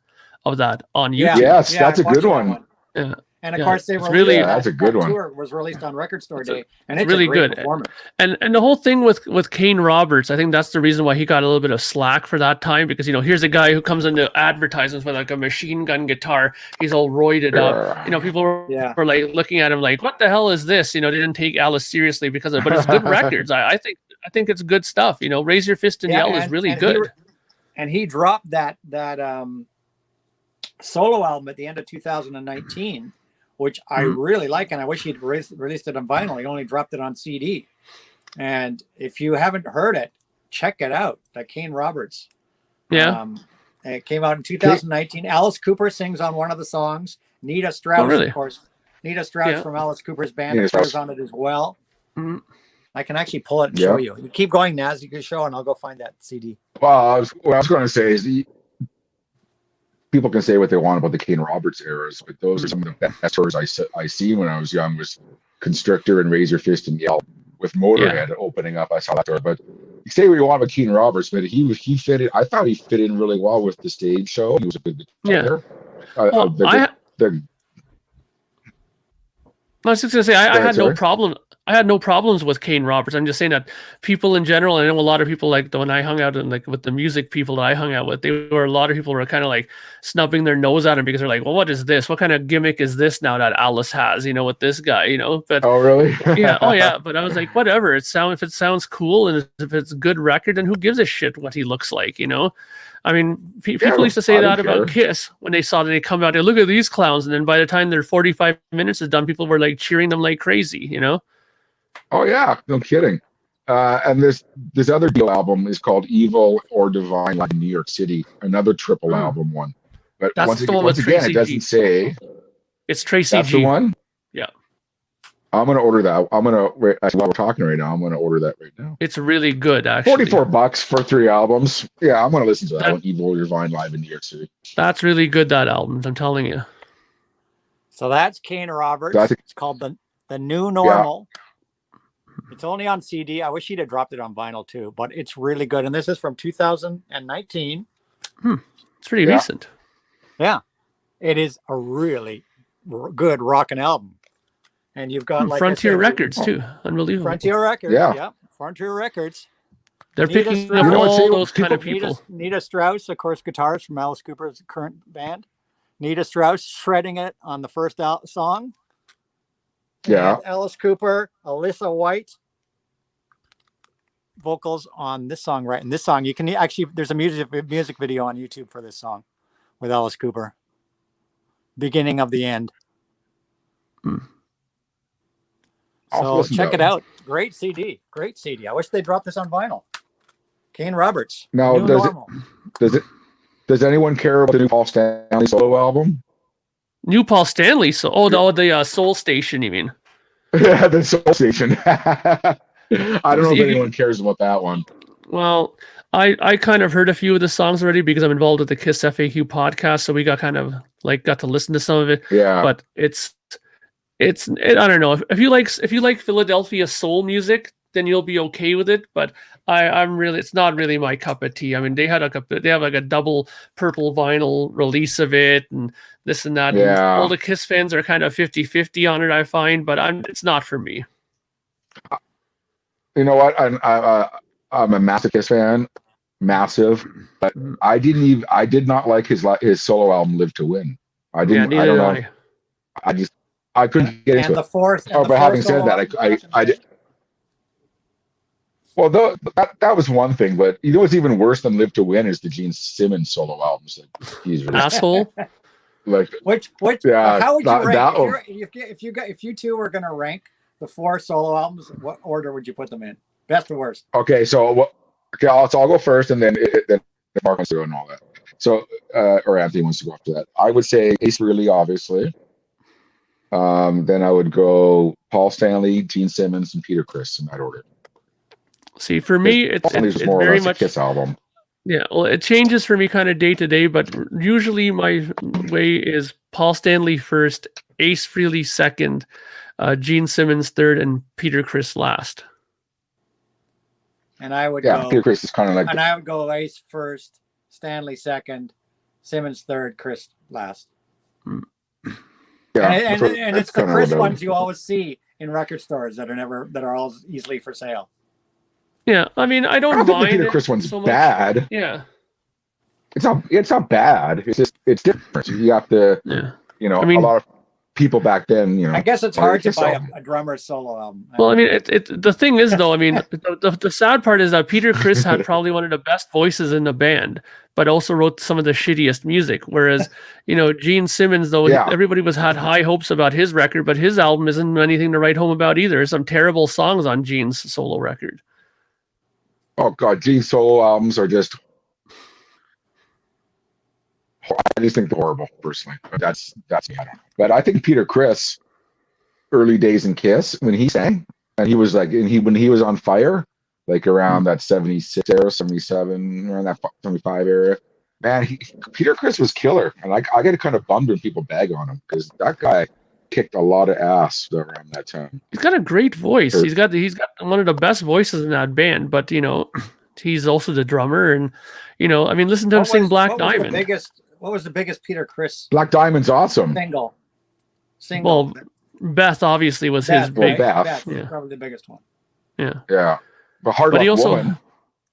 of that on YouTube. Yes, that's I a good watched that one. Yeah. And of Yeah, course, they it's released really- Yeah, that's a good that one. tour was released on Record Store It's a- Day, and it's it's really a great good. performance. And the whole thing with Kane Roberts, I think that's the reason why he got a little bit of slack for that time, because here's a guy who comes into advertisements with like a machine gun guitar. He's all roided up. People were like looking at him like, what the hell is this? They didn't take Alice seriously because of it, but it's good records. I think it's good stuff. Raise Your Fist and Yell is really good. He dropped that solo album at the end of 2019, which I really like, and I wish he'd released it on vinyl. He only dropped it on CD. And if you haven't heard it, check it out. That Kane Roberts. Yeah. It came out in 2019. Alice Cooper sings on one of the songs. Nita Strauss, really? of course. Nita Strauss from Alice Cooper's band Nita appears Strauss. on it as well. Mhm. I can actually pull it and show you. You keep going, Nazz. You can show, and I'll go find that CD. Well, what I was going to say is people can say what they want about the Kane Roberts eras, but those are some of the best tours I seen when I was young. Was Constrictor and Raise Your Fist and Yell with Motorhead opening up. I saw that tour. But you say what you want about Kane Roberts, but he fit in. I thought he fit in really well with the stage show. He was a good player. I was just gonna say I had no problem. I had no problems with Kane Roberts. I'm just saying that people in general, I know a lot of people like when I hung out and like with the music people that I hung out with, a lot of people were kind of like snubbing their nose at him because they're like, well, what is this? What kind of gimmick is this now that Alice has, with this guy, But oh, really? yeah, oh yeah. But I was like, whatever. If it sounds cool and if it's a good record, then who gives a shit what he looks like, I mean, people used to say that about Kiss when they saw that they come out and look at these clowns, and then by the time their 45 minutes is done, people were like cheering them like crazy, Oh yeah, no kidding. And this other deal album is called Evil or Divine in New York City, another triple album one. But that's once the again, it doesn't say. It's Tracy That's G. the one. Yeah. I'm gonna order that. While we're talking right now, I'm gonna order that right now. It's really good, actually. $44 for 3 albums. Yeah, I'm gonna listen to that one. Evil or Divine live in New York City. That's really good. That album, I'm telling you. So that's Kane Roberts. It's called the New Normal. Yeah. It's only on CD. I wish he'd have dropped it on vinyl too, but it's really good. And this is from 2019. It's pretty recent. Yeah, it is a really good rockin' album. And you've got like Frontier Records too. Unbelievable. Frontier Records. Yeah. Frontier Records. They're picking up all those kind of people. Nita Strauss, of course, guitarist from Alice Cooper's current band. Nita Strauss shredding it on the first song. Yeah. And Alice Cooper, Alyssa White, vocals on this song, right? And this song, you can actually, there's a music video on YouTube for this song with Alice Cooper. Beginning of the end. So check it out. Great CD. Great CD. I wish they dropped this on vinyl. Kane Roberts. Now, does anyone care about the new Paul Stanley solo album? New Paul Stanley? The Soul Station, you mean? Yeah, the Soul Station. I don't know if anyone cares about that one. Well, I kind of heard a few of the songs already because I'm involved with the Kiss FAQ podcast, so we got to listen to some of it. Yeah. But it's I don't know. If you like Philadelphia soul music, then you'll be okay with it. But it's not really my cup of tea. I mean, they have like a double purple vinyl release of it and this and that. Yeah. And all the Kiss fans are kind of 50-50 on it, I find, but it's not for me. You know what? I'm a massive Kiss fan, massive, but I did not like his solo album Live to Win. I don't know. I couldn't get into it. But having said that, I did. Well, that was one thing, but what's even worse than Live to Win is the Gene Simmons solo albums that he's released. Asshole. Which yeah, how would you rank if you two were going to rank the 4 solo albums? What order would you put them in? Best to worst. Okay, so I'll go first, and then Mark wants to go and all that. So or Anthony wants to go after that. I would say Ace Frehley, obviously. Then I would go Paul Stanley, Gene Simmons, and Peter Criss in that order. See, for me, it's more very or less much a Kiss album. Yeah, well, it changes for me kind of day to day, but usually my way is Paul Stanley first, Ace Frehley second, Gene Simmons third, and Peter Criss last. And I would Yeah, go. Peter Criss is kind of like. And I would go Ace first, Stanley second, Simmons third, Criss last. Yeah, and it's the Criss ones you always see in record stores that are all easily for sale. Yeah, I mean, I don't think mind the Peter it Criss one's so much. bad. Yeah, It's not bad. It's just different. You have to, you know, I mean, a lot of people back then, you know. I guess it's hard to buy a drummer's solo album. Well, I mean, the thing is, though, I mean, the sad part is that Peter Criss had probably one of the best voices in the band, but also wrote some of the shittiest music. Whereas, you know, Gene Simmons, though, everybody had high hopes about his record, but his album isn't anything to write home about either. There's some terrible songs on Gene's solo record. Oh God, Gene's solo albums are just. I just think they're horrible, personally. That's me. I don't know. But I think Peter Criss, early days in Kiss, when he sang, and he was like, when he was on fire, like around that 76 era, 77, around that 75 era, man, Peter Criss was killer. And I get kind of bummed when people bag on him, because that guy kicked a lot of ass around that time. He's got a great voice. He's got one of the best voices in that band, but you know, he's also the drummer, and you know, I mean, listen to him sing Black Diamond. What was the biggest Peter Criss? Black Diamond's awesome. Single. Well, Beth obviously was his big. Beth. Yeah, probably the biggest one. Yeah. Yeah. But Hard Luck Woman.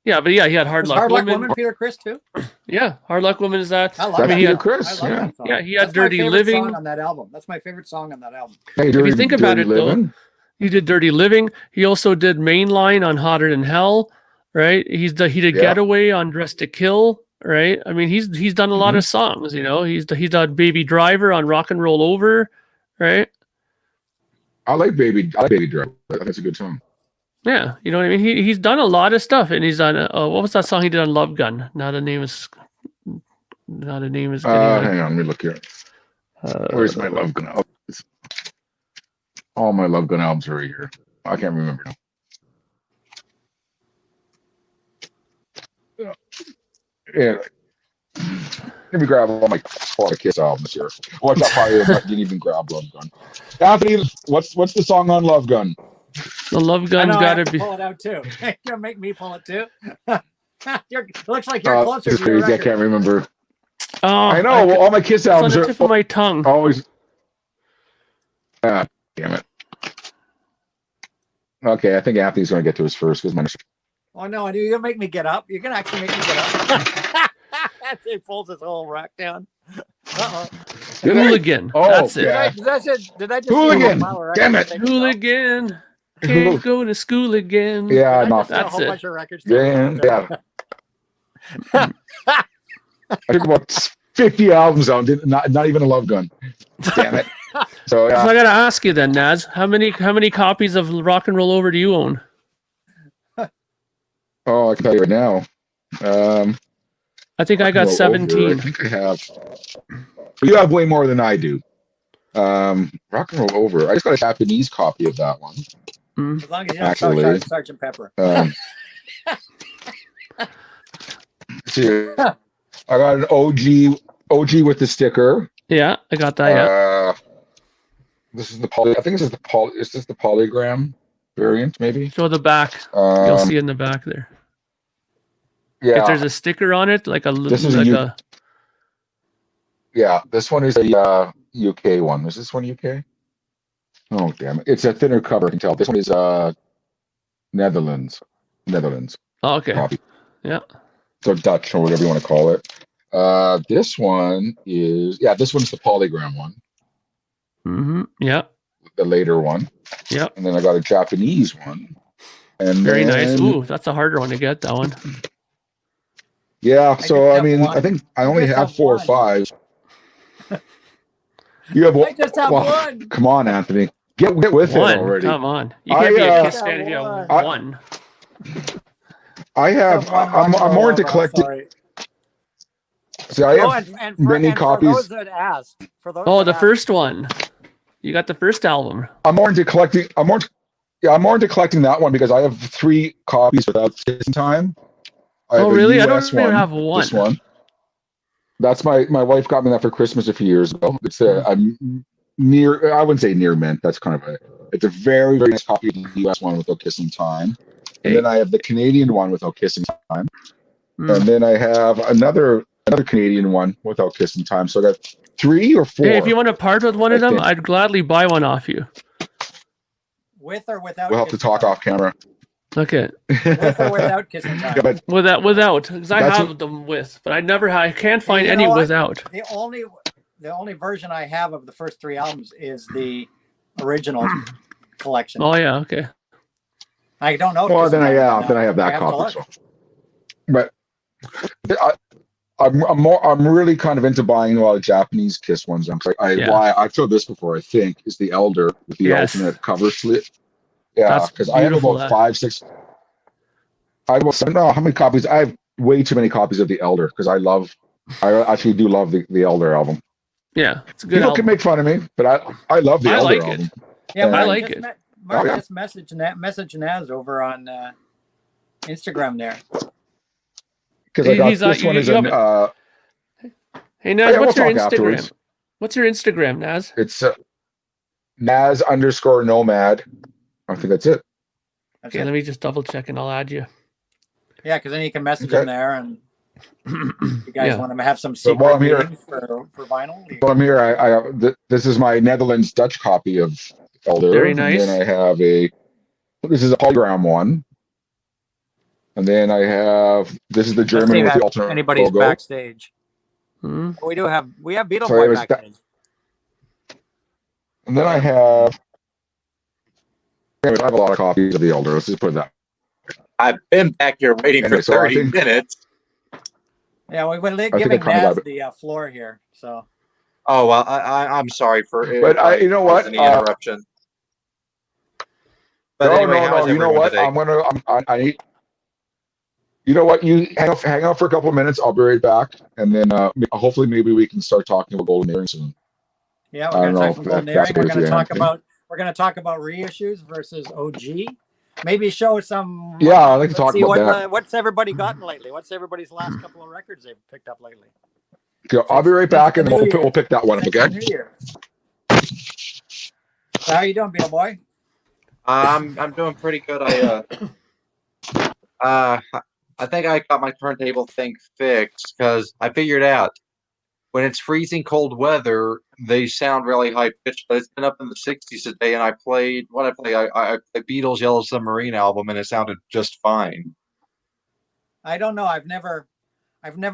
Yeah, but he had Hard Luck Woman. Peter Criss too. Yeah, Hard Luck Woman is that. I love Peter Criss. Yeah, he had Dirty Living song on that album. That's my favorite song on that album. Hey, if you think about it, though, he did Dirty Living. He also did Mainline on Hotter Than Hell, right? He did Getaway on Dress to Kill, right? I mean, he's done a lot of songs. You know, he's done Baby Driver on Rock and Roll Over, right? I like Baby Driver. That's a good song. Yeah, you know what I mean. He's done a lot of stuff, and he's done. What was that song he did on Love Gun? Now the name is. Hang on, let me look here. Where's my Love Gun? All my Love Gun albums are right here. I can't remember now. Yeah. Let me grab all my Kiss albums here. Watch out, I didn't even grab Love Gun. Anthony, what's the song on Love Gun? The Love Gun's got to be. Pull it out too. You're gonna make me pull it too. Looks like you're closer. This is crazy. I can't remember. Oh, I know. Well, all my Kiss albums on the tip of my tongue. Always. Damn it. Okay, I think Anthony's going to get to his first. Oh no! You're gonna make me get up. You're gonna actually make me get up. He pulls his whole rack down. Uh-oh. Hooligan. Oh, that's it. Did I just Hooligan. Damn it. Hooligan. Can't go to school again. Yeah, that's it. Bunch of records yeah. I took about 50 albums out, not even a Love Gun. Damn it. So yeah. So I gotta ask you then, Nazz, how many copies of Rock and Roll Over do you own? Oh, I can tell you right now. I think I got 17. I think I have. You have way more than I do. Rock and Roll Over. I just got a Japanese copy of that one. As long as you don't talk Sergeant Pepper. See, I got an OG with the sticker. Yeah, I got that. Yeah. This is the poly. I think this is the Is this the polygram variant? Maybe. Show the back. You'll see in the back there. Yeah. If there's a sticker on it, like a. Yeah, this one is a UK one. Is this one UK? Oh damn it! It's a thinner cover. I can tell. This one is Netherlands. Oh, okay. Copy. Yeah. So Dutch or whatever you want to call it. This one is this one's the polygram one. Mm-hmm. Yeah. The later one. Yeah. And then I got a Japanese one. And very nice. Ooh, that's a harder one to get. That one. Yeah. So I mean, I think I only have 4 or 5. You have one. I just have one. Come on, Anthony. Get with it already. Come on. You can't be a Kiss fan if you have one. I have. I'm more into collecting. See, I have many copies. For those that asked, the first one. You got the first album. I'm more into collecting. I'm more into collecting that one because I have 3 copies without Kissing Time. Really? I don't even have one. This one. That's my wife got me that for Christmas a few years ago. It's a near. I wouldn't say near mint. That's kind of a. It's a very very nice copy of the U.S. one without kissing time, and then I have the Canadian one without kissing time, and then I have another Canadian one without kissing time. So I got 3 or 4. Hey, if you want to part with one of them, I'd gladly buy one off you. With or without? We'll have to talk off camera. Okay. With or without kissing time? Without, because I have them with, but I can't find any without. The only version I have of the first 3 albums is the original collection. Oh yeah, okay. I don't know. Well, then I have that copy. So. But I'm really kind of into buying a lot of Japanese Kiss ones. Why I've showed this before. I think is the Elder with the alternate cover slip. Yeah, because I have about 5, 6. I don't know how many copies. I have way too many copies of the Elder because I actually do love the Elder album. Yeah, it's a good. People album. can make fun of me, but I love the Elder album. Yeah, I like it. Mark just message Nazz over on Instagram there. Because I got this one is an. Hey Nazz, what's your Instagram? Afterwards. What's your Instagram, Nazz? It's Nazz_Nomad. I think that's it. Okay, let me just double check and I'll add you. Yeah, because then you can message him there, and you guys want to have some secret meetings for vinyl. While I'm here, I have this is my Netherlands Dutch copy of Elder. Very nice. And then I have this is a polygram one. And then I have this is the German with the alternate anybody's logo. Backstage. We have Beetle So Boy backstage. And then I have a lot of copies of the Elder. Let's just put that. I've been back here waiting for 30 minutes. Yeah, we've been giving Nazz the floor here. So. Oh well, I'm sorry for. But you know what? The interruption. But no. You know what? Today? I need. You know what? You hang out for a couple of minutes. I'll be right back, and then hopefully maybe we can start talking about Golden Earring soon. Yeah, we're going to talk about Golden Earring. We're going to talk about reissues versus OG. Maybe show some. Yeah, I'd like to talk about that. What's everybody gotten lately? What's everybody's last couple of records they've picked up lately? Okay, I'll be right back, and we'll pick that one up again. How are you doing, Beetle Boy? I'm doing pretty good. I think I got my turntable thing fixed because I figured out when it's freezing cold weather, they sound really high pitched. But it's been up in the 60s today, and I played I played Beatles' Yellow Submarine album, and it sounded just fine. I don't know. I've never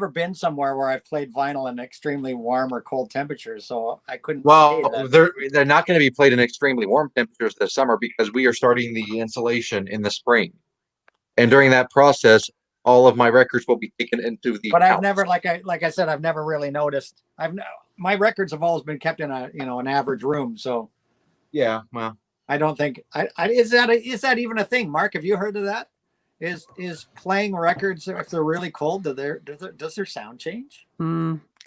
been somewhere where I've played vinyl in extremely warm or cold temperatures, so I couldn't. Well, they're not going to be played in extremely warm temperatures this summer because we are starting the installation in the spring, and during that process, all of my records will be taken into the. But I've never, like I said, I've never really noticed. My records have always been kept in an average room, so. Yeah, well, I don't think is that even a thing, Mark? Have you heard of that? Is playing records if they're really cold? Does their sound change?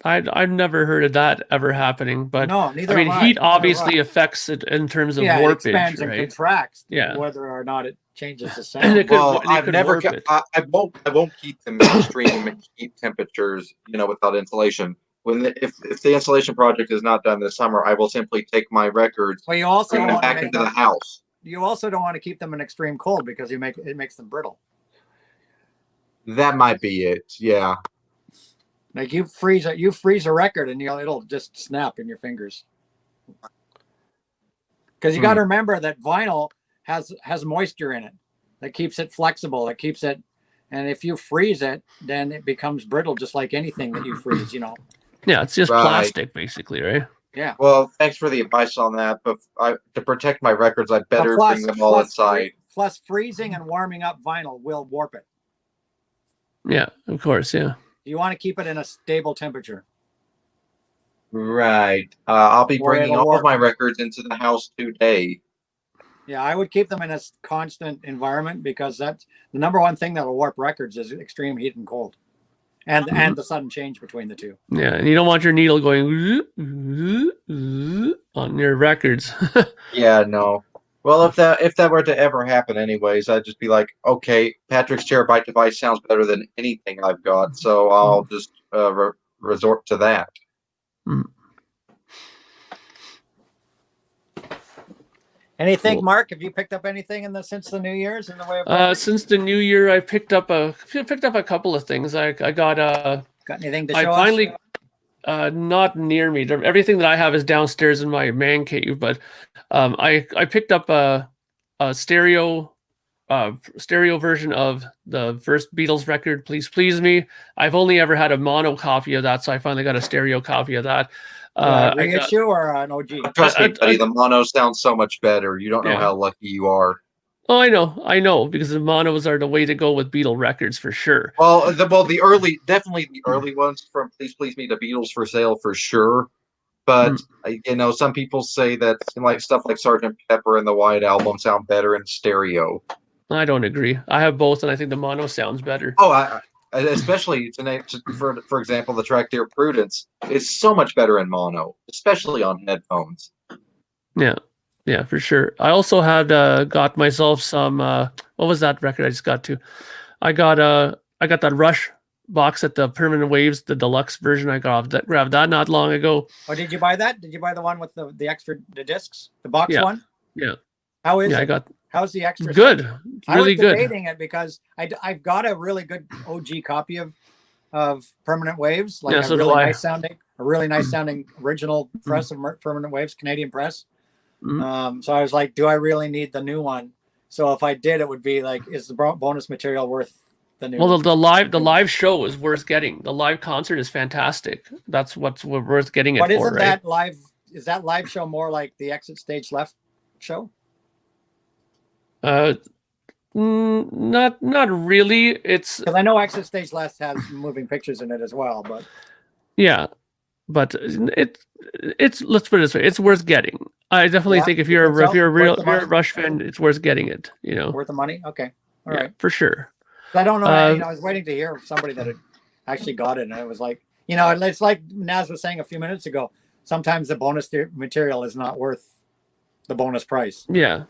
I've never heard of that ever happening, but no, neither. I mean, heat obviously affects it in terms of warpage, it expands right? and contracts. Yeah, whether or not it changes the sound. I won't keep them in extreme heat temperatures, without insulation. If the installation project is not done this summer, I will simply take my records. Well, you also bring them back into the house. You also don't want to keep them in extreme cold because it makes them brittle. That might be it. Yeah. Like you freeze a record and it'll just snap in your fingers. Because you got to remember that vinyl has moisture in it that keeps it flexible. It keeps it, and if you freeze it, then it becomes brittle, just like anything that you freeze. Yeah, it's just plastic, basically, right? Yeah. Well, thanks for the advice on that. But to protect my records, I better bring them all inside. Plus, freezing and warming up vinyl will warp it. Yeah, of course. Yeah. You want to keep it in a stable temperature. Right. I'll be bringing all of my records into the house today. Yeah, I would keep them in a constant environment because that's the number one thing that will warp records is extreme heat and cold. And the sudden change between the two. Yeah, and you don't want your needle going on your records. Yeah, no. Well, if that were to ever happen, anyways, I'd just be like, okay, Patrick's terabyte device sounds better than anything I've got, so I'll just resort to that. Anything, Cool. Mark? Have you picked up anything since the New Year's in the way of Since the new year, I picked up a couple of things. I got got anything to I show finally us? not near me. Everything that I have is downstairs in my man cave. But I picked up a stereo version of the first Beatles record, "Please Please Me." I've only ever had a mono copy of that, so I finally got a stereo copy of that. Reissue or an OG? Trust me, buddy, the mono sounds so much better. You don't know how lucky you are. Oh, I know, because the monos are the way to go with Beatle records for sure. Well, definitely the early ones from "Please Please Me" to "Beatles for Sale" for sure. But some people say that like stuff like Sgt. Pepper and the White Album sound better in stereo. I don't agree. I have both, and I think the mono sounds better. Oh, especially for example, the track "Dear Prudence" is so much better in mono, especially on headphones. Yeah, for sure. I also had got myself some. What was that record I just got to? I got that Rush box at the Permanent Waves, the deluxe version. I grabbed that not long ago. Oh, did you buy that? Did you buy the one with the extra discs, the box one? Yeah. How is it? How's the extra? Good. It's really good. I was debating it because I've got a really good OG copy of Permanent Waves, like a really nice sounding original press of Permanent Waves, Canadian press. So I was like, do I really need the new one? So if I did, it would be like, is the bonus material worth the new? Well, the live show is worth getting. The live concert is fantastic. That's what's worth getting it for. But isn't right? that live? Is that live show more like the Exit Stage Left show? Not really. It's because I know Exit Stage Left has moving pictures in it as well, but yeah, but it's let's put it this way, it's worth getting. I definitely think if you're a Rush fan, it's worth getting it. Worth the money. Okay, all right, for sure. I don't know. I was waiting to hear somebody that had actually got it, and it was like, it's like Nazz was saying a few minutes ago. Sometimes the bonus material is not worth the bonus price. Yeah.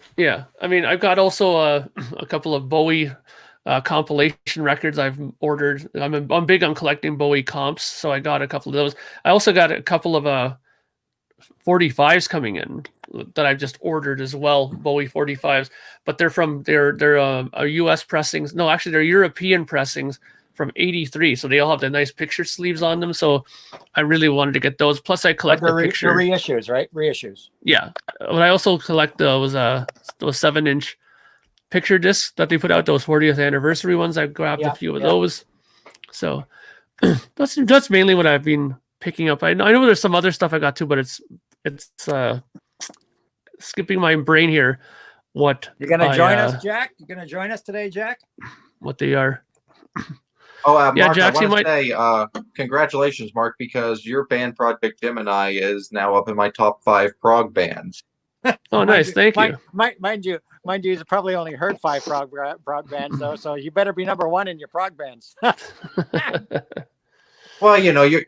I mean, I've got also a couple of Bowie compilation records I've ordered. I'm big on collecting Bowie comps, so I got a couple of those. I also got a couple of 45s coming in that I've just ordered as well, Bowie 45s, but they're a US pressings. No, actually they're European pressings from '83, so they all have the nice picture sleeves on them. So I really wanted to get those. Plus, I collect the picture reissues, right? Reissues. Yeah, but I also collect those 7-inch picture discs that they put out. Those 40th anniversary ones. I grabbed a few of those. So that's mainly what I've been picking up. I know there's some other stuff I got too, but it's skipping my brain here. What you're gonna join us, Jack? You're gonna join us today, Jack? What they are? Oh, Mark, Jack, I want to say congratulations, Mark, because your band Project Gemini is now up in my top 5 prog bands. Oh, nice. Thank you. Mind you, you've probably only heard 5 prog bands, though, so you better be number 1 in your prog bands. Well, you're...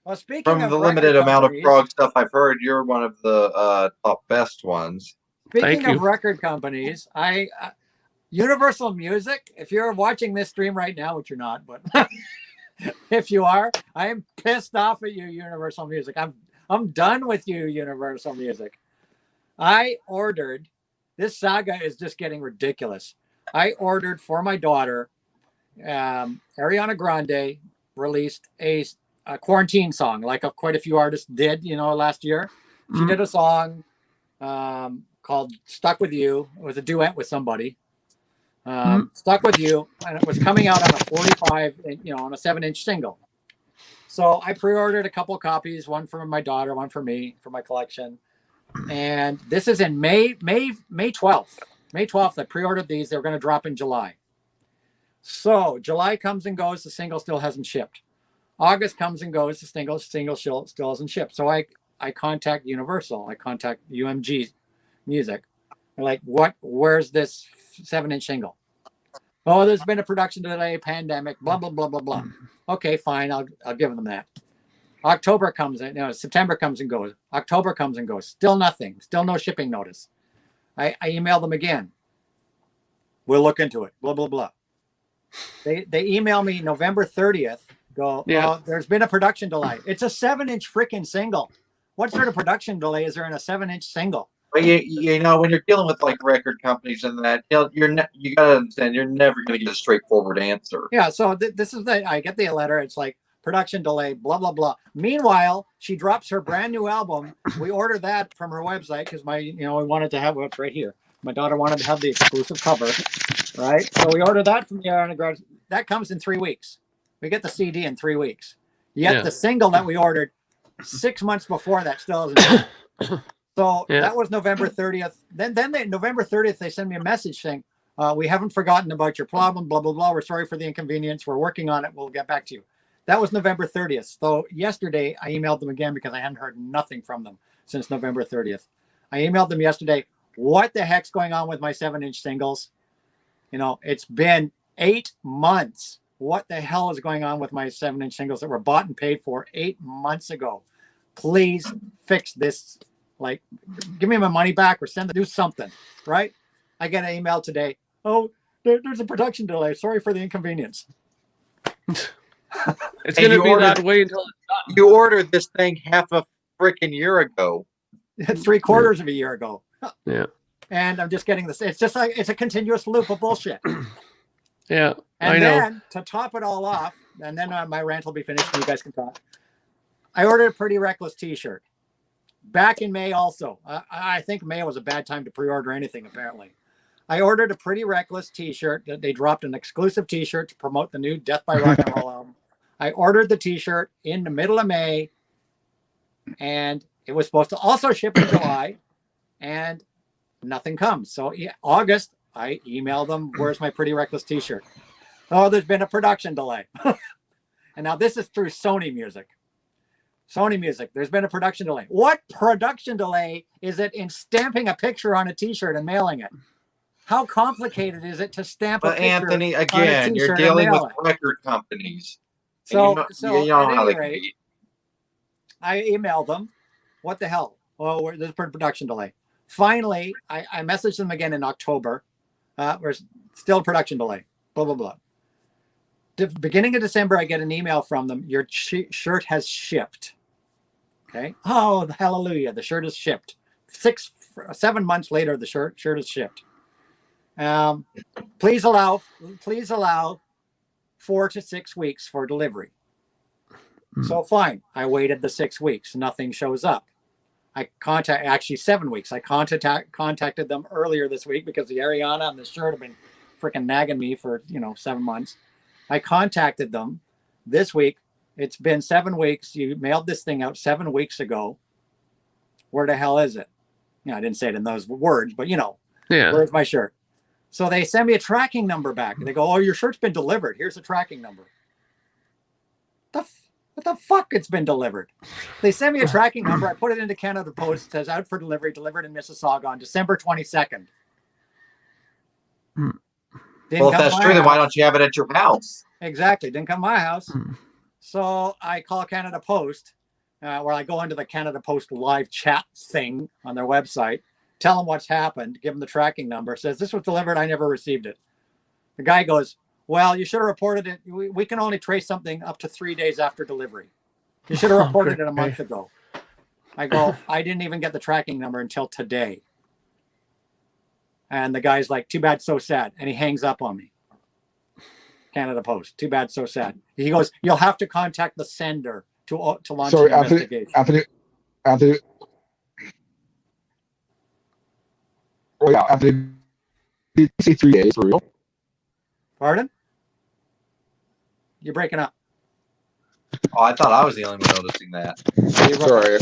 Well, speaking from the limited amount of prog stuff I've heard, you're one of the top best ones. Speaking of record companies, Universal Music, if you're watching this stream right now, which you're not, but if you are, I am pissed off at you, Universal Music. I'm done with you, Universal Music. I ordered, this saga is just getting ridiculous. I ordered for my daughter, Ariana Grande released a quarantine song, like quite a few artists did, last year. She did a song called Stuck With You. It was a duet with somebody. Stuck With You, and it was coming out on a 45, on a 7-inch single. So I pre-ordered a couple copies, one for my daughter, one for me, for my collection. And this is in May 12th. May 12th, I pre-ordered these. They were going to drop in July. So July comes and goes. The single still hasn't shipped. August comes and goes. The single still hasn't shipped. So I contact Universal. I contact UMG Music. They're like, where's this 7-inch single? Oh, there's been a production delay, pandemic, blah, blah, blah, blah, blah. Okay, fine. I'll give them that. October comes in, September comes and goes. October comes and goes. Still nothing. Still no shipping notice. I email them again. We'll look into it. Blah, blah, blah. They email me November 30th. Go, there's been a production delay. It's a 7-inch freaking single. What sort of production delay is there in a 7-inch single? But you know, when you're dealing with like record companies and that, you know, you gotta understand you're never gonna get a straightforward answer. Yeah. So this is I get the letter. It's like production delay, blah blah blah. Meanwhile, she drops her brand new album. We ordered that from her website because we wanted to have what's right here. My daughter wanted to have the exclusive cover, right? So we ordered that from the Ariana Grande. That comes in 3 weeks. We get the CD in 3 weeks. Yet the single that we ordered 6 months before that still isn't. So that was November 30th. Then November 30th, they send me a message saying, we haven't forgotten about your problem, blah, blah, blah. We're sorry for the inconvenience. We're working on it. We'll get back to you. That was November 30th. So yesterday, I emailed them again because I hadn't heard nothing from them since November 30th. I emailed them yesterday. What the heck's going on with my 7-inch singles? You know, it's been 8 months. What the hell is going on with my 7-inch singles that were bought and paid for 8 months ago? Please fix this. Like, give me my money back or do something, right? I get an email today. Oh, there's a production delay. Sorry for the inconvenience. It's going to be that way until it's done. You ordered this thing half a freaking year ago. 3/4 of a year ago. Yeah. And I'm just getting this. It's just like it's a continuous loop of bullshit. Yeah. And I then know. to top it all off, and then my rant will be finished and you guys can talk. I ordered a Pretty Reckless t-shirt back in May also. I think May was a bad time to pre-order anything, apparently. I ordered a Pretty Reckless t-shirt. They dropped an exclusive t-shirt to promote the new Death by Rock and Roll album. I ordered the t-shirt in the middle of May, and it was supposed to also ship in July, and nothing comes. So August, I emailed them, where's my Pretty Reckless t-shirt? Oh, there's been a production delay. And now this is through Sony Music. Sony Music, there's been a production delay. What production delay is it in stamping a picture on a t-shirt and mailing it? How complicated is it to stamp a picture Anthony, on a again, you're t-shirt dealing and with mail it? record companies. So at any rate, I emailed them. What the hell? Oh, there's a production delay. Finally, I messaged them again in October. There's still a production delay. Blah, blah, blah. The beginning of December, I get an email from them. Your shirt has shipped. Okay. Oh, hallelujah. The shirt is shipped. 7 months later, the shirt is shipped. Please allow 4 to 6 weeks for delivery. So fine. I waited the 6 weeks. Nothing shows up. Actually 7 weeks. I contacted them earlier this week because the Ariana and the shirt have been freaking nagging me for 7 months. I contacted them this week. It's been 7 weeks. You mailed this thing out 7 weeks ago. Where the hell is it? I didn't say it in those words, but where's my shirt? So they send me a tracking number back. They go, oh, your shirt's been delivered. Here's the tracking number. What the fuck? It's been delivered. They send me a tracking number. I put it into Canada Post. It says out for delivery, delivered in Mississauga on December 22nd. Well, if that's true, then why don't you have it at your house? Exactly. Didn't come to my house. So I call Canada Post, where I go into the Canada Post live chat thing on their website, tell them what's happened, give them the tracking number, says this was delivered. I never received it. The guy goes, well, you should have reported it. We can only trace something up to 3 days after delivery. You should have reported it a month ago. I go, I didn't even get the tracking number until today. And the guy's like, too bad, so sad. And he hangs up on me. Canada Post, too bad, so sad. He goes, you'll have to contact the sender to launch an investigation. Anthony. Oh yeah, Anthony. Did you say 3 days for real? Pardon? You're breaking up. Oh, I thought I was the only one noticing that. Sorry.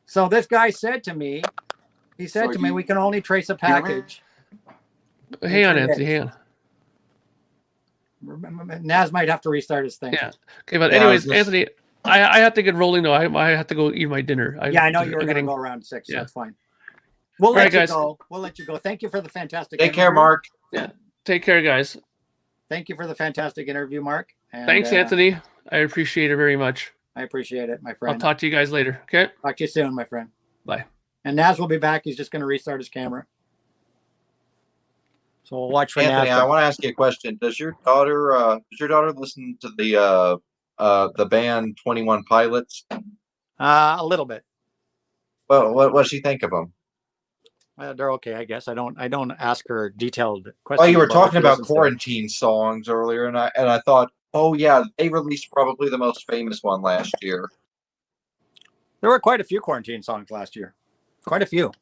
So this guy said to me, we can only trace a package. Hang on, Anthony, hang on. Nazz might have to restart his thing. Yeah. Okay, but anyways, Anthony, I have to get rolling though. I have to go eat my dinner. I know you were going to go around 6. So that's fine. We'll let you go. We'll let you go. Thank you for the fantastic interview. Take care, Mark. Yeah. Take care, guys. Thank you for the fantastic interview, Mark. And, thanks, Anthony. I appreciate it very much. I appreciate it, my friend. I'll talk to you guys later. Okay. Talk to you soon, my friend. Bye. And Nazz will be back. He's just going to restart his camera. So we'll watch for Anthony, Nazz. I want to ask you a question. Does your daughter listen to the band 21 Pilots? A little bit. what does she think of them? They're okay, I guess. I don't ask her detailed questions. Well, you were about what talking she about listens to. quarantine songs earlier, and I thought, oh yeah, they released probably the most famous one last year. There were quite a few quarantine songs last year. Quite a few.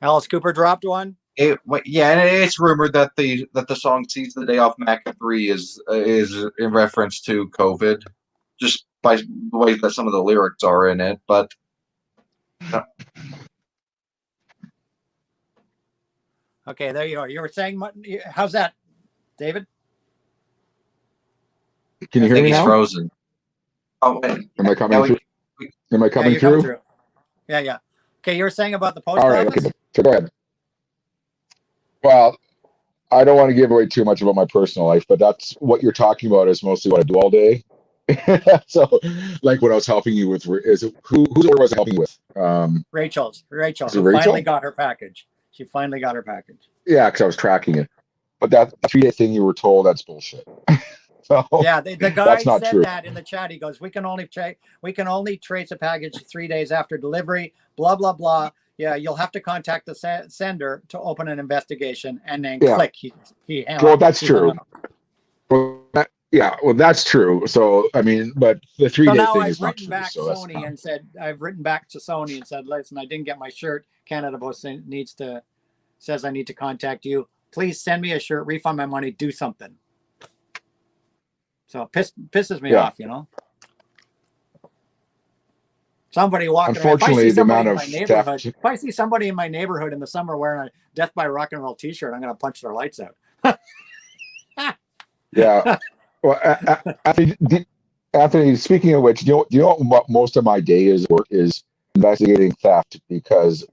Alice Cooper dropped one. Yeah, and it's rumored that the song "Seize the Day Off Mac 3" is in reference to COVID, just by the way that some of the lyrics are in it. But Okay, there you are. You were saying, how's that, David? Can you I hear think me he's now? frozen. Oh, Am I coming through? Am I Yeah, coming you're coming through? through. Yeah. Okay, you were saying about the post All right. office? Okay. So go ahead. Well, I don't want to give away too much about my personal life, but that's what you're talking about is mostly what I do all day. So, like what I was helping you with is whose order was I helping you with? Rachel, Is it who Rachel? finally got her package. She finally got her package. Yeah, because I was tracking it. But that 3-day thing you were told, that's bullshit. So Yeah, the guy that's not said true. that in the chat. He goes, we can only trace a package 3 days after delivery, blah, blah, blah. Yeah, you'll have to contact the sender to open an investigation, and then click. Well, that's true. Well, that's true. So, I mean, but the 3-day thing is not true. So I've written back to Sony and said, listen, I didn't get my shirt. Canada Post says I need to contact you. Please send me a shirt, refund my money, do something. So it pisses me off, you know. Somebody walking around. Unfortunately, the amount of theft. If I see somebody in my neighborhood in the summer wearing a Death by Rock and Roll T-shirt, I'm going to punch their lights out. Yeah. Well, Anthony, speaking of which, do you know what most of my day is investigating theft, because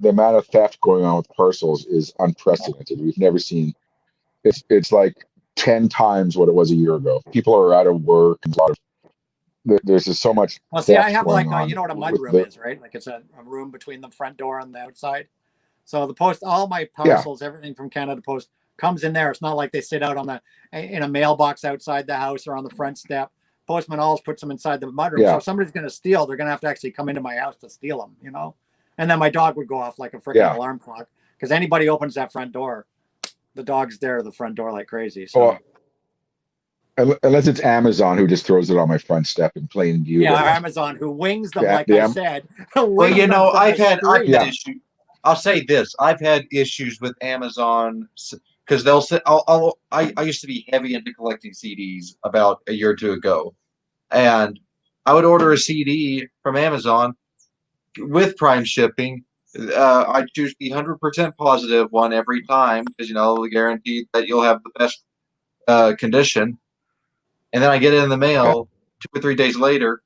the amount of theft going on with parcels is unprecedented. We've never seen. It's like 10 times what it was a year ago. People are out of work, and there's just so much. Well, see, I have like you know what a mud room is, right? Like it's a room between the front door and the outside. So the post, all my parcels, everything from Canada Post comes in there. It's not like they sit out in a mailbox outside the house or on the front step. Postman always puts them inside the mud room. So if somebody's going to steal, they're going to have to actually come into my house to steal them, you know? And then my dog would go off like a freaking alarm clock, because anybody opens that front door, the dog's there at the front door like crazy. So. Unless it's Amazon, who just throws it on my front step in plain view. Yeah, Amazon, who wings them, like I said. Well, you know, I've had issues. I'll say this: I've had issues with Amazon because they'll say, I used to be heavy into collecting CDs about a year or two ago, and I would order a CD from Amazon with Prime shipping. I choose the 100% positive one every time because, you know, guaranteed that you'll have the best condition. And then I get it in the mail 2 or 3 days later,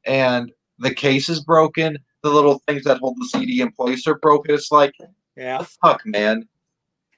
and the case is broken. The little things that hold the CD in place are broken. It's like, the fuck, man.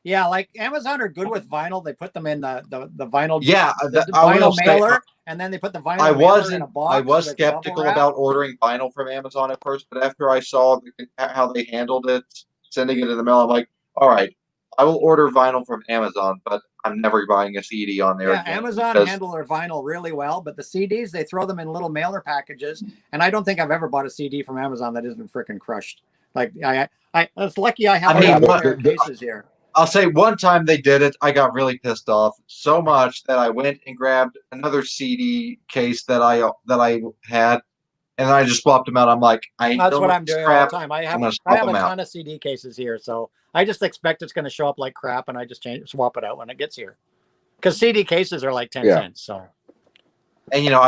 Yeah, like Amazon are good with vinyl. They put them in the vinyl. Yeah, the vinyl mailer, and then they put the vinyl mailer in a box. I was skeptical about ordering vinyl from Amazon at first, but after I saw how they handled it, sending it in the mail, I'm like, all right, I will order vinyl from Amazon, but I'm never buying a CD on there. Yeah, Amazon handle their vinyl really well, but the CDs, they throw them in little mailer packages, and I don't think I've ever bought a CD from Amazon that isn't freaking crushed. Like it's lucky I have a pair of cases here. I'll say one time they did it, I got really pissed off so much that I went and grabbed another CD case that I had, and I just swapped them out. I'm like, that's what I'm doing all the time. I have a ton of CD cases here, so I just expect it's going to show up like crap, and I just swap it out when it gets here. Because CD cases are like 10 cents. So, and you know,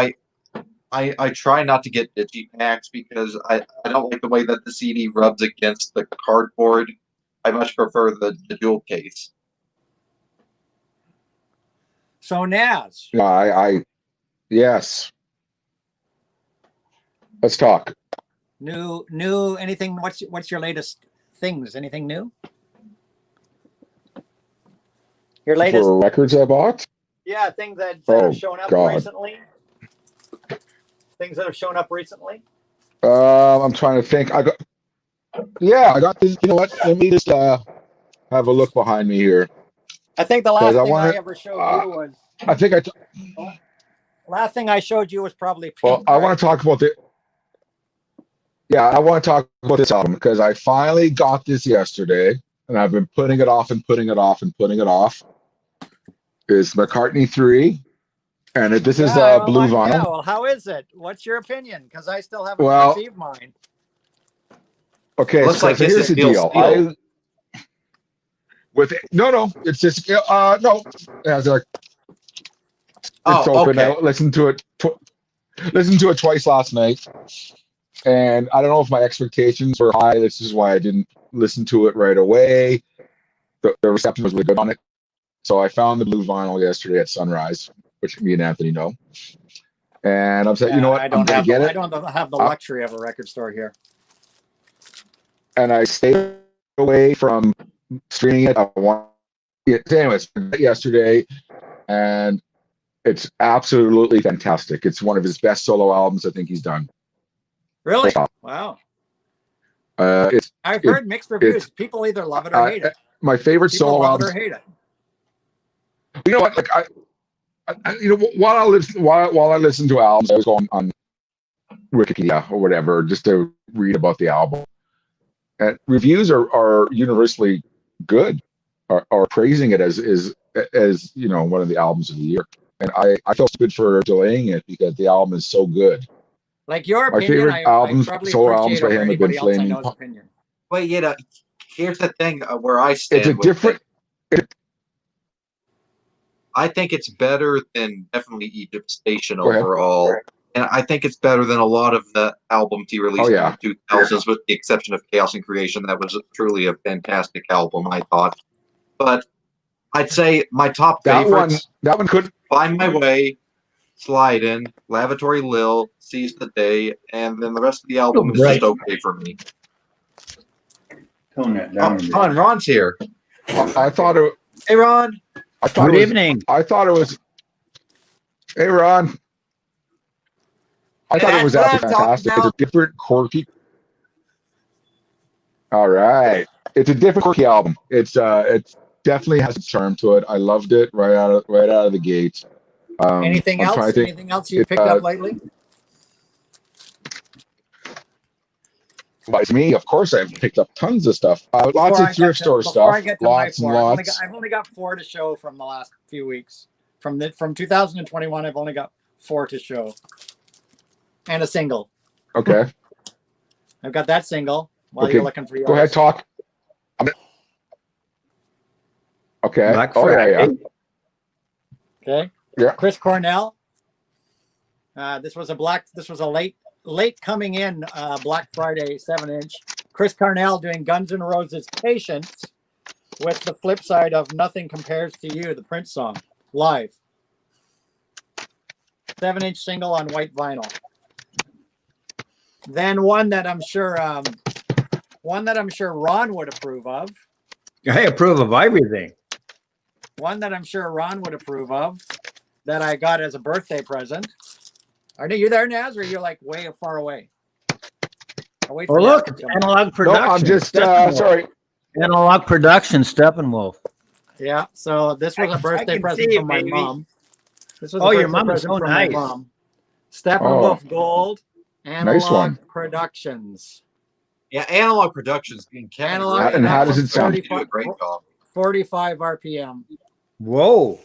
I try not to get digipacks because I don't like the way that the CD rubs against the cardboard. I much prefer the dual case. So Nazz. Yes. Let's talk. New anything? What's your latest things? Anything new? Your latest for records I bought? Yeah, things that have shown up recently. Things that have shown up recently. I'm trying to think. I got this. You know what? Let me just have a look behind me here. I think the last thing I ever showed you was. I think last thing I showed you was probably. Well, I want to talk about the. Yeah, I want to talk about this album because I finally got this yesterday, and I've been putting it off and putting it off and putting it off. It's McCartney 3, and this is blue vinyl. Yeah, well, how is it? What's your opinion? Because I still haven't Well, received mine. Okay, Looks like so this here's is the deal. steel. No, it's just no. It's like it's open. Okay. I listened to it. Listened to it twice last night, and I don't know if my expectations were high. This is why I didn't listen to it right away. The reception was really good on it, so I found the blue vinyl yesterday at Sunrise, which me and Anthony know. And I'm saying, you know what? I don't have the luxury of a record store here. And I stayed away from streaming it. I want it anyways yesterday, and it's absolutely fantastic. It's one of his best solo albums I think he's done. Really? Wow. I've heard mixed reviews. People either love it or hate it. My favorite People solo love album. it or hate it. You know what? Like while I listen to albums, I was going on Wikipedia or whatever just to read about the album. And reviews are universally good, are praising it as you know, one of the albums of the year. And I feel stupid for delaying it because the album is so good. Like your My opinion, favorite albums, solo albums by him have been I Flaming. know's opinion. Well, you know, here's the thing where I stand. It's a different. I think it's better than definitely Egypt Station Go ahead. overall. And I think it's better than a lot of the albums he released in the 2000s, with the exception of Chaos and Creation. That was truly a fantastic album, I thought. But I'd say my top favorites: that one could Find My Way, Slide In, Lavatory Lil, Seize the Day, and then the rest of the album is just okay for me. Tone that down. Ron's here. I thought it. Hey, Ron. Good evening. I thought it was. Hey, Ron. I thought it was absolutely fantastic. It's a different, quirky. All right, it's a different, quirky album. It definitely has a charm to it. I loved it right out of the gate. Anything else? Anything else you picked up lately? Like me, of course, I've picked up tons of stuff. Lots of thrift store stuff. Lots and lots. I've only got 4 to show from the last few weeks. From 2021, I've only got 4 to show. And a single. Okay. I've got that single while you're looking for yours. Go ahead, talk. Okay. Black Friday. Okay. Yeah. Chris Cornell. This was a late coming in Black Friday 7-inch. Chris Cornell doing Guns N' Roses' Patience with the flip side of Nothing Compares to You, the Prince song, live. 7-inch single on white vinyl. Then one that I'm sure Ron would approve of. I approve of everything. One that I'm sure Ron would approve of that I got as a birthday present. Are you there, Nazz, or you're like way far away? Oh, look, it's Analog Production. No, I'm just sorry. Analog Production, Steppenwolf. Yeah, so this was a birthday present from my mom. This was your mom is so nice. Steppenwolf Gold. Analog Nice one. Productions. Yeah, Analog Productions in Canada. Analog, and how does it sound? They do a great job. 45 RPM. Whoa.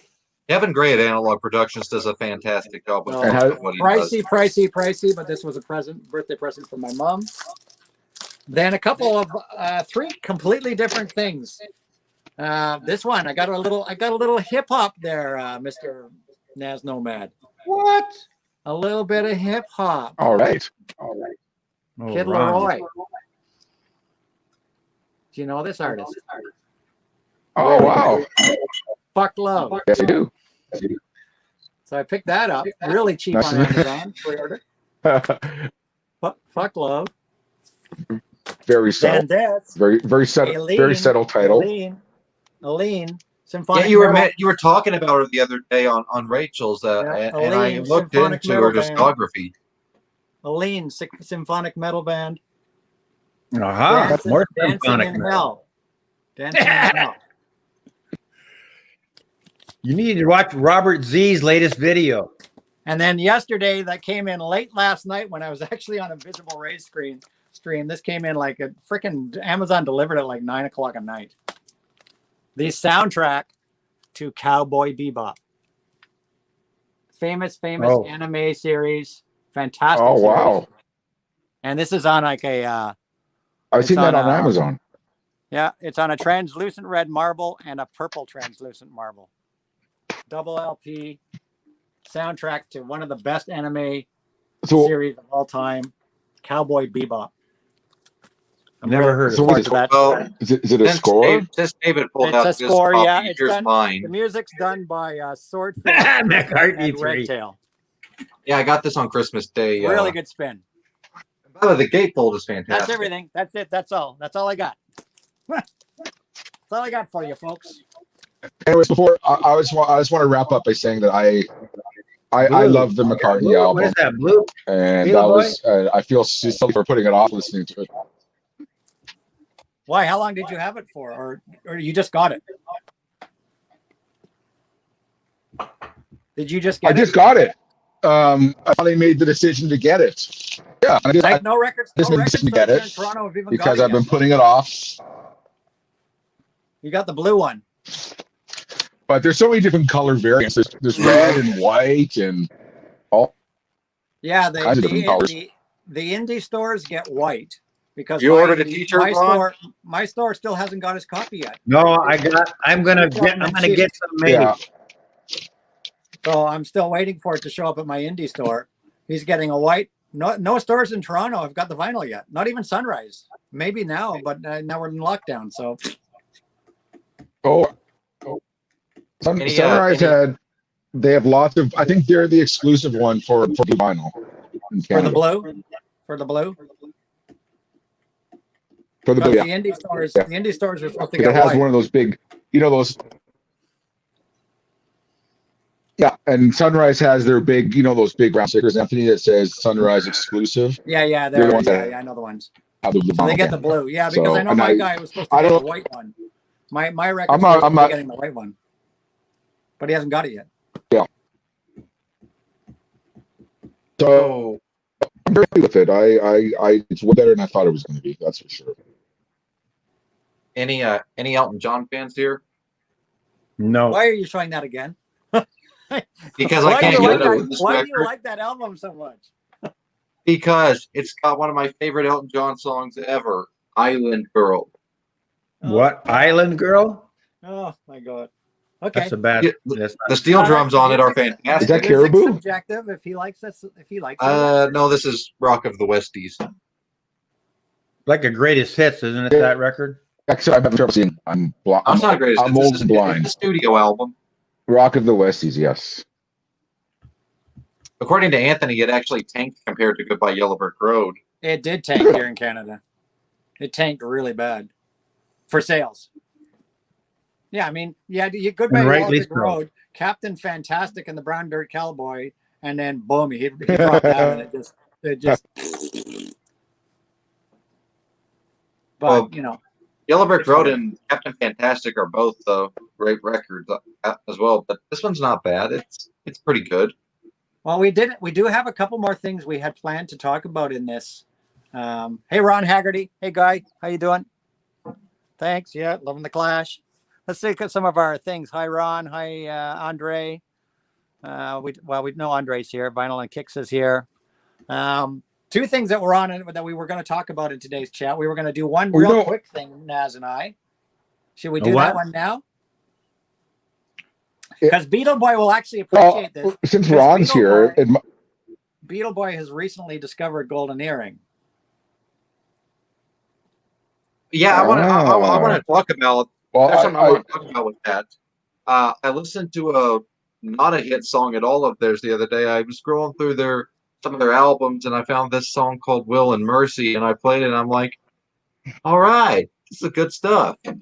Kevin Gray at Analog Productions does a fantastic job with what he does. Pricey, but this was a birthday present from my mom. Then a couple of 3 completely different things. This one, I got a little hip hop there, Mr. Nazz Nomad. What? A little bit of hip hop. All right. Kid Leroy. Do you know this artist? Oh, wow. Fuck Love. Yes, I do. So I picked that up. Really cheap on Amazon. Pre-order. Fuck Love. Very subtle. Very subtle. Very subtle title. Aline. Symphonic. Yeah, you were talking about her the other day on Rachel's, and I looked into her discography. Aline, symphonic metal band. More Dancing symphonic in Hell. Dancing in Hell. You need to watch Robert Z's latest video. And then yesterday, that came in late last night when I was actually on a visible raise screen. stream. This came in like a freaking Amazon delivered at like 9 o'clock at night. The soundtrack to Cowboy Bebop. Famous anime series. Fantastic Oh, series. wow. And this is on like a... I've seen that on Amazon. Yeah, it's on a translucent red marble and a purple translucent marble. Double LP soundtrack to one of the best anime series of all time, Cowboy Bebop. Never heard of So it. That. Well, is it a score? Since David pulled It's out a this score, copy, yeah. It's here's done. mine. The music's done by Swordfish McCartney and 3. Redtail. Yeah, I got this on Christmas Day. Really good spin. By the way, the gatefold is fantastic. That's everything. That's it. That's all. That's all I got. That's all I got for you, folks. Anyways, before I just want to wrap up by saying that I love the McCartney album. What is that, Blue? And Halo that was I feel silly for putting it off listening to it. Why? How long did you have it for, or you just got it? Did you just get it? I just got it. I finally made the decision to get it. Yeah, Like no records. just No made the records decision to get stores it in Toronto have even because got it I've been yet. putting it off. You got the blue one. But there's so many different color variants. There's red and white and all Yeah, kinds of different colors. the indie stores get white because You ordered a t-shirt, Ron? my store still hasn't got his copy yet. No, I'm gonna get some made. Yeah. So I'm still waiting for it to show up at my indie store. He's getting a white. No stores in Toronto have got the vinyl yet. Not even Sunrise. Maybe now, but now we're in lockdown. So Sunrise they have lots of. I think they're the exclusive one for blue vinyl in for the Canada. blue, for the blue. For the But blue, yeah. the indie stores, Yeah. the indie stores are supposed to It get has white. one of those big, those. Yeah, and Sunrise has their big, those big round stickers, Anthony, that says Sunrise exclusive. Yeah, They're the ones that I know the ones. Have the blue So they vinyl. get the blue, yeah, because So, I know and my I- guy was supposed I to get don't- the white one. My record I'm not- getting the white one, but he hasn't got it yet. So I'm very happy with it. It's way better than I thought it was going to be. That's for sure. Any Elton John fans here? No. Why are you showing that again? Because Why I do can't you get like enough that? of this Why do you record. like that album so much? Because it's got one of my favorite Elton John songs ever, "Island Girl." What? Island Girl? Oh my god. Okay. That's a bad. Yeah, That's The steel drums on it are fantastic. Is that Music's Caribou? subjective. If he likes this, if he likes it. No, this is Rock of the Westies. like a greatest hits, isn't it? That record. Actually, I've never seen. I'm blind. I'm not great. I'm old and blind. It's a studio album. Rock of the Westies, yes. According to Anthony, it actually tanked compared to Goodbye Yellow Brick Road. It did tank here in Canada. It tanked really bad for sales. Yeah, I mean, yeah, you Goodbye And Yellow rightly Brick so. Road, Captain Fantastic and the Brown Dirt Cowboy, and then boom, he dropped down, and it just. But Well, Yellow Brick Road and Captain Fantastic are both great records as well. But this one's not bad. It's pretty good. well, we do have a couple more things we had planned to talk about in this. Hey, Ron Haggerty. Hey, Guy. How you doing? Thanks. Yeah, loving the Clash. Let's look at some of our things. Hi, Ron. Hi, Andre. We know Andre's here. Vinyl and Kicks is here. Two things that were on it that we were going to talk about in today's chat. We were going to do one real quick thing, Nazz and I. Should we do that one now? Because Beetle Boy will actually appreciate this. Since Ron's here, Beetle Boy has recently discovered Golden Earring. Yeah, I want to talk about. well, There's something I want to talk about with that. I listened to a not a hit song at all of theirs the other day. I was scrolling through some of their albums, and I found this song called "Will and Mercy," and I played it, and I'm like, "All right, this is good stuff." all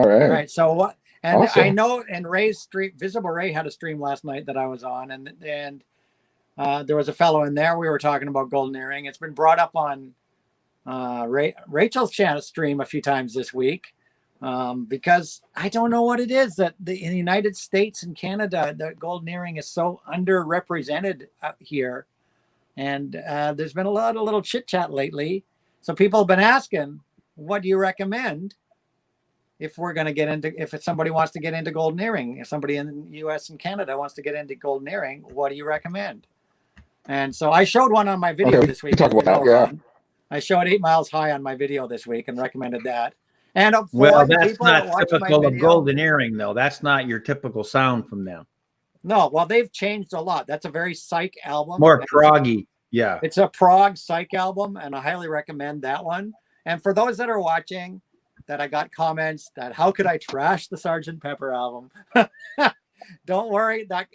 right. All right. So what? And Awesome. I know, and Ray's stream, Visible Ray had a stream last night that I was on, and there was a fellow in there. We were talking about Golden Earring. It's been brought up on Rachel's channel stream a few times this week, because I don't know what it is that in the United States and Canada, the Golden Earring is so underrepresented here. And there's been a lot of little chit chat lately. So people have been asking, what do you recommend if we're going to get into, if somebody wants to get into golden earring, if somebody in the US and Canada wants to get into golden earring, what do you recommend? And so I showed one on my video Okay, this we week. can talk about that, yeah. I showed 8 Miles High on my video this week and recommended that. And Well, that's people that not watch my typical of video- golden earring, though. That's not your typical sound from them. No, well, they've changed a lot. That's a very psych album. More proggy. Yeah. It's a prog psych album, and I highly recommend that one. And for those that are watching, that I got comments that how could I trash the Sgt. Pepper album? Don't worry, that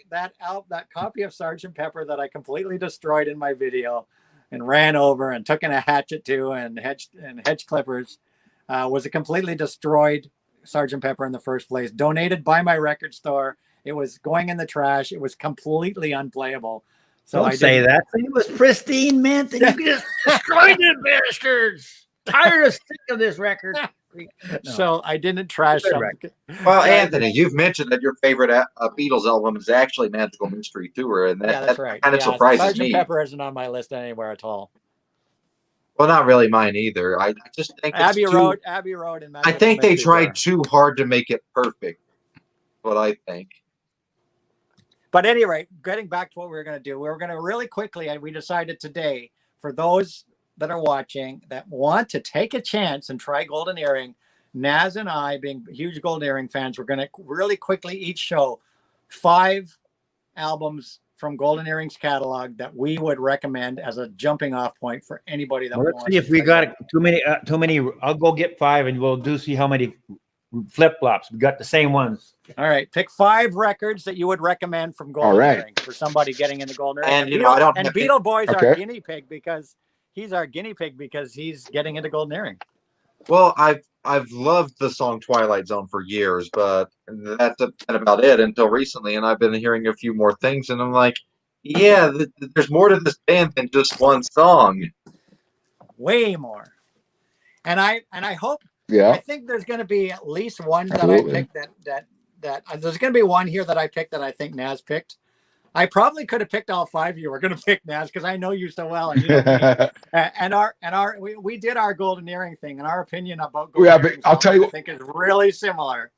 copy of Sgt. Pepper that I completely destroyed in my video and ran over and took in a hatchet to and hedge clippers was a completely destroyed Sgt. Pepper in the first place. Donated by my record store. It was going in the trash. It was completely unplayable. So Don't say that. It was pristine mint, and you just destroyed it, bastards. Tired of sick of this record. No. So I didn't trash them. Well, Anthony, you've mentioned that your favorite Beatles album is actually Magical Mystery Tour, and that's right. kind of surprises Sgt. me. Pepper isn't on my list anywhere at all. Well, not really mine either. I just think Abbey it's Road, and I think they tried too hard to make it perfect. What I think. But at any rate, getting back to what we were going to do, we were going to really quickly, and we decided today, for those that are watching that want to take a chance and try golden earring, Nazz and I, being huge golden earring fans, we're going to really quickly each show 5 albums from Golden Earring's catalog that we would recommend as a jumping off point for anybody that Let's wants see if we got too many. I'll go get 5, and we'll see how many flip flops we got. The same ones. All right, pick 5 records that you would recommend from Golden Earring for somebody getting into Golden Earring. And you know, I don't. And Beetle Boy's our guinea pig because he's getting into Golden Earring. Well, I've loved the song Twilight Zone for years, but that's been about it until recently. And I've been hearing a few more things, and I'm like, yeah, there's more to this band than just one song. Way more. And I hope. Yeah. I think there's going to be at least one that I picked that there's going to be one here that I picked that I think Nazz picked. I probably could have picked all 5 of you were going to pick Nazz because I know you so well, and you know me. we did our golden earring thing, and our opinion about golden earring, I'll tell you, I think is really similar.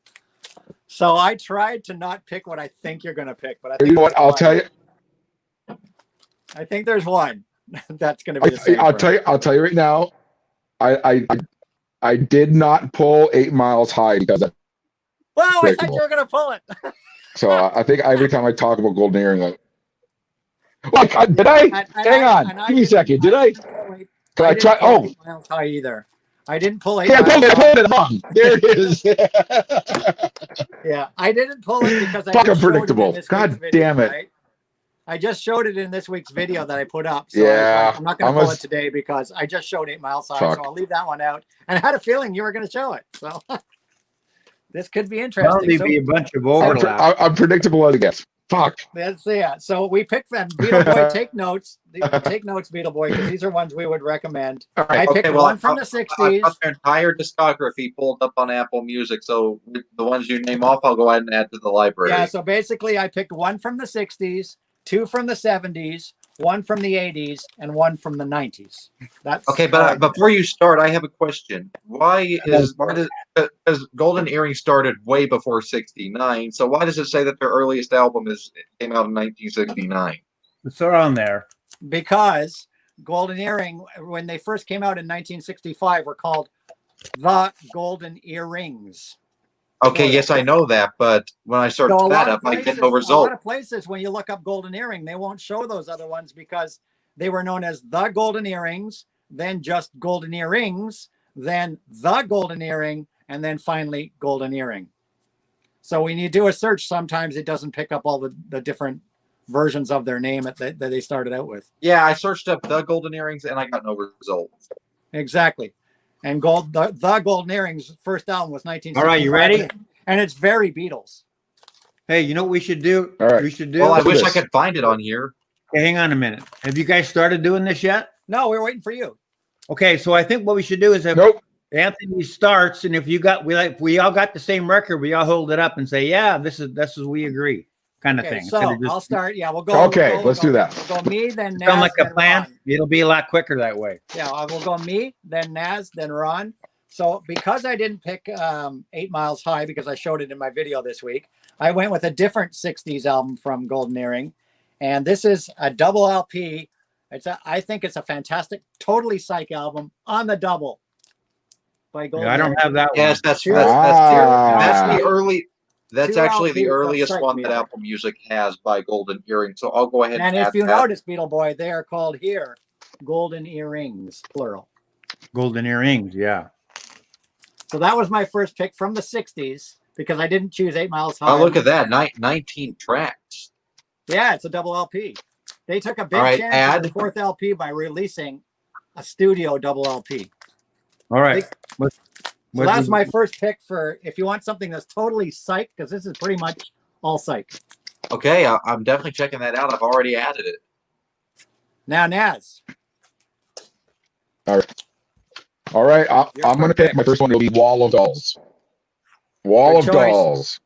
So I tried to not pick what I think you're going to pick, but I think you know what? I'll tell you. I think there's one that's going to be the same. I'll tell you right now. I did not pull 8 Miles High because of. Well, I thought you were going to pull it. So I think every time I talk about golden earring, did I? Hang on, give me a second. Did I? Can I try? Oh, 8 Miles High either. I didn't pull 8 yeah, Miles I pulled it on. There it is. Yeah, I didn't pull it because I fucking just showed predictable. it in this God week's video, damn it. right? I just showed it in this week's video that I put up. So Yeah, I'm not going to pull it today because I just showed 8 Miles High. So I'll leave that one out. And I had a feeling you were going to show it. So this could be interesting. Probably be a bunch of overlap. I'm predictable as it gets. Fuck. That's So we picked them. Beetle Boy, take notes. Take notes, Beetle Boy, because these are ones we would recommend. All right. I picked one from the 60s. I've got their entire discography pulled up on Apple Music, so the ones you name off, I'll go ahead and add to the library. Yeah, so basically I picked one from the 60s, 2 from the 70s, 1 from the 80s, and 1 from the 90s. That's okay, but before you start, I have a question. Why does because Golden Earring started way before '69? So why does it say that their earliest album came out in 1969? It's around there. Because Golden Earring, when they first came out in 1965, were called the Golden Earrings. Okay, yes, I know that, but when I search that up, I get no result. A lot of places, when you look up Golden Earring, they won't show those other ones because they were known as the Golden Earrings, then just Golden Earrings, then the Golden Earring, and then finally Golden Earring. So when you do a search, sometimes it doesn't pick up all the different versions of their name that they started out with. Yeah, I searched up the Golden Earrings and I got no results. Exactly. And the Golden Earrings first album was 1965. All right, you ready? And it's very Beatles. Hey, you know what we should do? All right. We should do. Well, I wish I could find it on here. Hey, hang on a minute. Have you guys started doing this yet? No, we're waiting for you. Okay, so I think what we should do is have Anthony starts, and if we all got the same record, we all hold it up and say, yeah, this is we agree. kind of Okay, thing. so Instead of just I'll start. Yeah, we'll go. Okay, we'll let's go, do that. We'll go me, then Nazz, sound like a then plan. Ron. It'll be a lot quicker that way. Yeah, I will go me, then Nazz, then Ron. So because I didn't pick 8 Miles High because I showed it in my video this week, I went with a different 60s album from Golden Earring. And this is a double LP. I think it's a fantastic, totally psych album on the double by Golden Yeah, I don't Earring. have that one. Yes, that's Ah. the early. That's Two actually the LPs of earliest psych one music. that Apple Music has by Golden Earring. So I'll go ahead And and if add you that. notice, Beetle Boy, they are called here Golden Earrings, plural. Golden Earrings, yeah. So that was my first pick from the 60s because I didn't choose 8 Miles High. Oh, look at that! 19 tracks. Yeah, it's a double LP. They took a big All right, chance add. on the fourth LP by releasing a studio double LP. All right. So that's my first pick for if you want something that's totally psych, because this is pretty much all psych. Okay, I'm definitely checking that out. I've already added it. Now, Nazz. All right, I'm going to pick my first one. It'll be Wall of Dolls. Wall of Good choice. Dolls,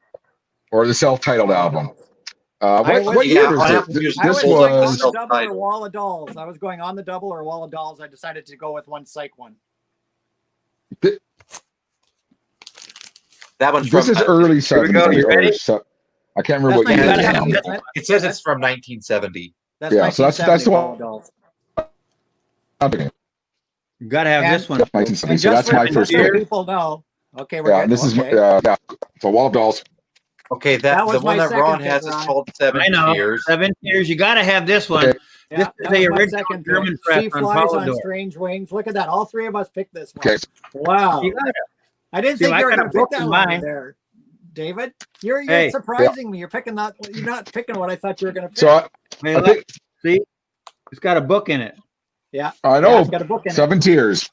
or the self-titled album. What yeah, year I'll is have it? to use I was This going on was the double or Wall of Dolls. I was going on the double or Wall of Dolls. I decided to go with one psych one. That one's this from. is early Here we go. 70s. You ready? I can't remember what That's year gotta it have is. this now. It says it's from 1970. That's Yeah, so that's 1970 the Wall one. of Dolls. You got to have And- this one. 1970. And So just that's my just first so pick. people know. Okay, we're Yeah, good. this is Okay. yeah. So Wall of Dolls. Okay, That was the one my that second Ron pick, has is Ron. called Seven I know. Years. 7 years. You got to have this one. Okay. Yeah, This is that the was my original second German pick. press She on flies on Polydor. strange wings. Look at that. All three of us picked this one. Okay. Wow. You got it. I didn't See, think I you were got a going to pick book that in one mine. there, David. You're Hey. surprising me. You're picking that. You're not picking what I thought you were going to pick. So Hey, I look, think see, it's got a book in it. yeah. I Yeah, know it's got a book in it. 7 Tears.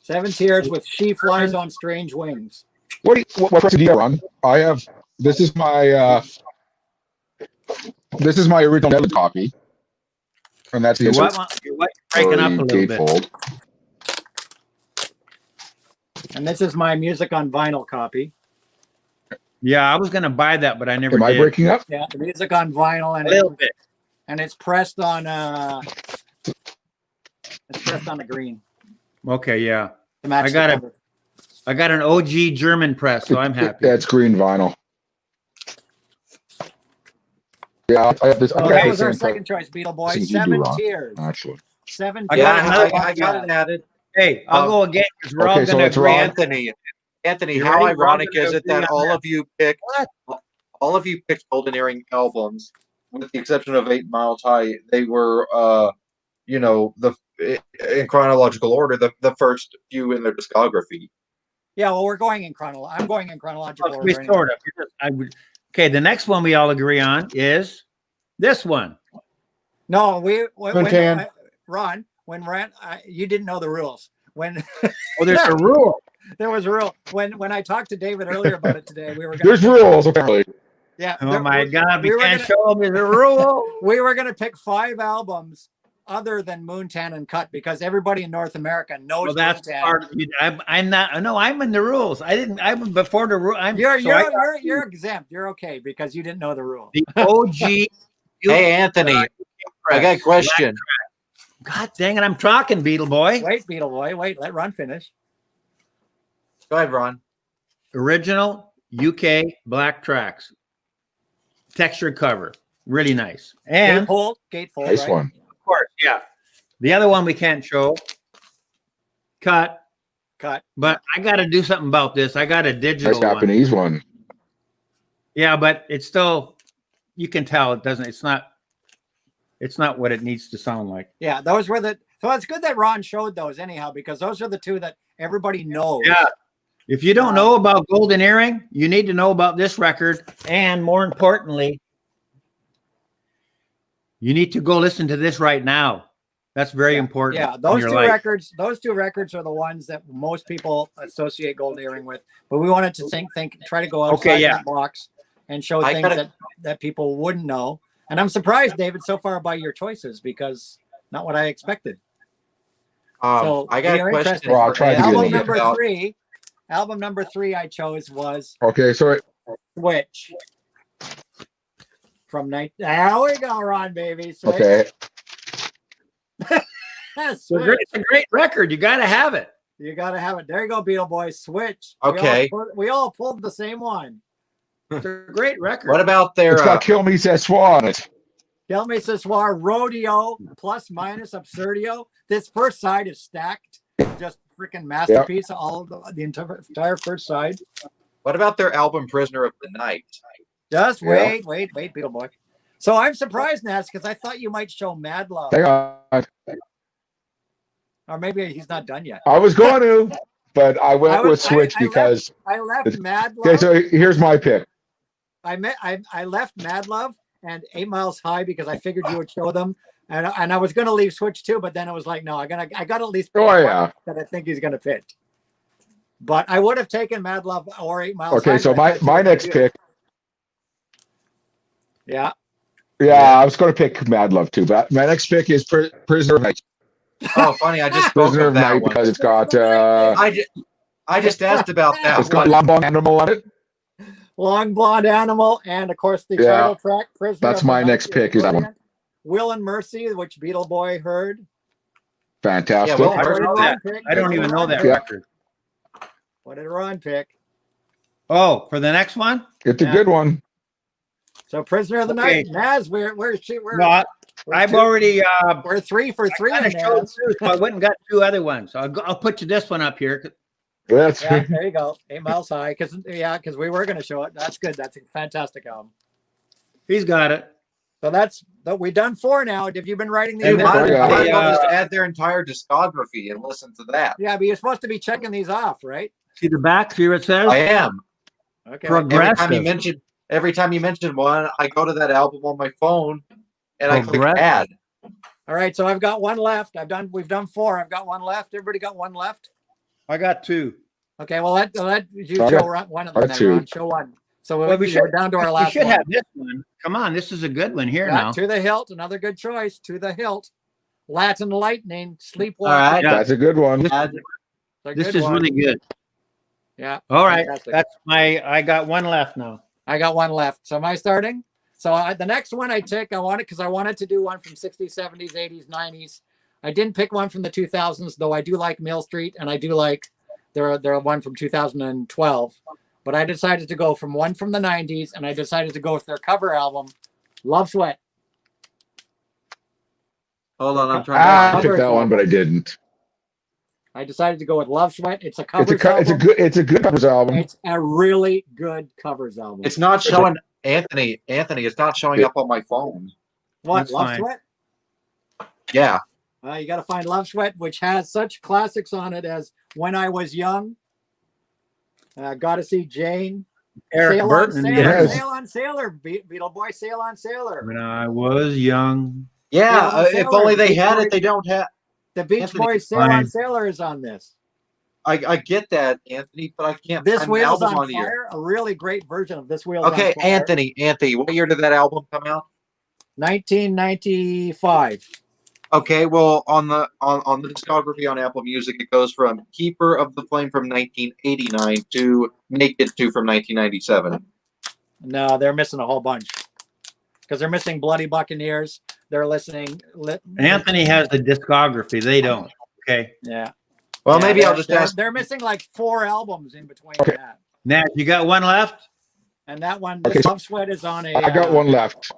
7 Tears with She Flies on Strange Wings. What press do you run? I have. This is my original Nomad copy, and that's the You're insert what, you're breaking up a little bit. gatefold. And this is my music on vinyl copy. Yeah, I was going to buy that, but I never Am I did. breaking up? Yeah, the music on vinyl, A and little bit. it's pressed on the green. Okay, yeah. To match I got the it. cover. I got an OG German press, so I'm happy. That's green vinyl. Yeah, I have this. So I got that the was our same second choice, Beetle Boy. Since you do, 7 Ron. Tears. actually. 7 I Tears. got another I got it added. Hey, I'll go again because we're all Okay, so going to it's agree. Ron. Anthony, You how ready? ironic Ron, is it that agree all on of you picked What? all of you picked Golden Earring albums, with the exception of 8 Miles High. They were in chronological order, the first few in their discography. Yeah, well, we're going in chronological. I'm going in chronological Oh, order. we anyway. sort of. Okay, the next one we all agree on is this one. No, Mountain. Ron, you didn't know the rules. When Oh, there's a rule. there was a rule. When I talked to David earlier about it today, we were going. There's rules apparently. Yeah. Oh my God, we were can't gonna- show them there's a rule. We were going to pick 5 albums other than Moontan and Cut because everybody in North America knows Well, that's Moontan. part of you. I'm not. No, I'm in the rules. I'm before the rule. You're exempt. You're okay because you didn't know the rule. the OG. Hey, Anthony, I got a question. God dang it! I'm talking, Beetle Boy. Wait, Beetle Boy. Wait, let Ron finish. Go ahead, Ron. Original UK black tracks, textured cover, really nice. And Gatefold, Nice right? one. of course, yeah. The other one we can't show. Cut. But I got to do something about this. I got a digital Nice one. Japanese one. Yeah, but it's still. You can tell it doesn't. It's not what it needs to sound like. Yeah, those were the. So it's good that Ron showed those anyhow because those are the 2 that everybody knows. Yeah. If you don't know about Golden Earring, you need to know about this record, and more importantly, you need to go listen to this right now. That's very important. Yeah, in those your 2 life. records. Those 2 records are the ones that most people associate Golden Earring with. But we wanted to try to go outside that box and show things that people wouldn't know. And I'm surprised, David, so far by your choices because not what I expected. So I got we a are question. interested. Well, I'll try to Album get it. number 3. Album number 3 I chose was Okay, so Switch. from night. There we go, Ron, baby. Switch. Okay. Switch. It's a great record. You got to have it. You got to have it. There you go, Beetle Boy. Switch. Okay. We all pulled the same one. It's a great record. What about their? It's got Kill Me Ce Soit on it. Kill Me Ce Soir, Rodeo, plus minus Absurdio. This first side is stacked. Just freaking masterpiece. All of the entire first side. What about their album Prisoner of the Night? Just wait, Beetle Boy. So I'm surprised, Nazz, because I thought you might show Mad Love. Hang on. Or maybe he's not done yet. I was going to, but I went with Switch because I left Mad Love. Okay, so here's my pick. I left Mad Love and 8 Miles High because I figured you would show them, and I was going to leave Switch too, but then I was like, no, I got at least pick one that I think he's going to fit. But I would have taken Mad Love or 8 Miles High. Okay, so my next pick. Yeah. Yeah, I was going to pick Mad Love too, but my next pick is Prisoner of Night. Oh, funny! I just spoke Prisoner of of that Night one. because it's got I just asked about that. it's got Long Blonde Animal on it. Long Blonde Animal, and of course the title track. Prisoner That's of my the next Night pick. Is that one? Will and Mercy, which Beetle Boy heard. Fantastic. Yeah, well, I don't know that. I don't even know that record. What did Ron pick? Oh, for the next one? It's a good one. So Prisoner of the Night. Nazz, where's she? No, I've already we're 3 for 3 on showed Nazz. two, so I went and got 2 other ones. So I'll put you this one up here. That's Yeah, there you go. 8 Miles High. Because we were going to show it. That's good. That's a fantastic album. He's got it. So we've done 4 now. Have you been writing these? And Yeah. might Yeah. as well just add their entire discography and listen to that. Yeah, but you're supposed to be checking these off, right? See the back? See what it says? I am. Okay. Every time you mention one, I go to that album on my phone and I click add. All right. So I've got 1 left. We've done 4. I've got 1 left. Everybody got 1 left. I got 2. Okay. Well, let you Okay. show one of them. Then, Ron. Show one. So Well, we're down to our last We should one. have this one. Come on, this is a good one here Yeah, now. To the Hilt. Another good choice. To the Hilt. Latin Lightning. Sleepwalking. All right. Yeah. That's a good one. Add. This is really good. Yeah. All right, Fantastic. I got 1 left now. I got 1 left. So am I starting? So the next one I took, I wanted to do one from 60s, 70s, 80s, 90s. I didn't pick one from the 2000s, though I do like Mill Street, and I do like their one from 2012. But I decided to go from one from the 90s, and I decided to go with their cover album, Love Sweat. Hold on, I'm trying I took that one, but I didn't. I decided to go with Love Sweat. It's a covers It's a album. good covers album. It's a really good covers album. It's not showing Anthony. It's not showing up on my phone. What, That's Love fine. Sweat? Yeah. You got to find Love Sweat, which has such classics on it as When I Was Young, Gotta See Jane, Eric Sail Burton. on Sailor, Yes. Sail on Sailor, Beetle Boy, Sail on Sailor. When I was young. Yeah. Yeah, If only they had it, they don't have. The Beach Anthony, Boys Sail on fine. Sailor is on this. I get that, Anthony, but I can't This find the Wheels album on here. Fire, a really great version of This Wheels Okay, on Fire. Anthony, what year did that album come out? 1995. Okay, well, on the discography on Apple Music, it goes from Keeper of the Flame from 1989 to Naked 2 from 1997. No, they're missing a whole bunch. Because they're missing Bloody Buccaneers. They're listening. Anthony has the discography. They don't. Okay. Yeah. Well, Yeah, maybe I'll just they're- ask. They're missing like 4 albums in between that. Nat, you got 1 left? And that one, Okay, Love Sweat is on a. I got 1 left.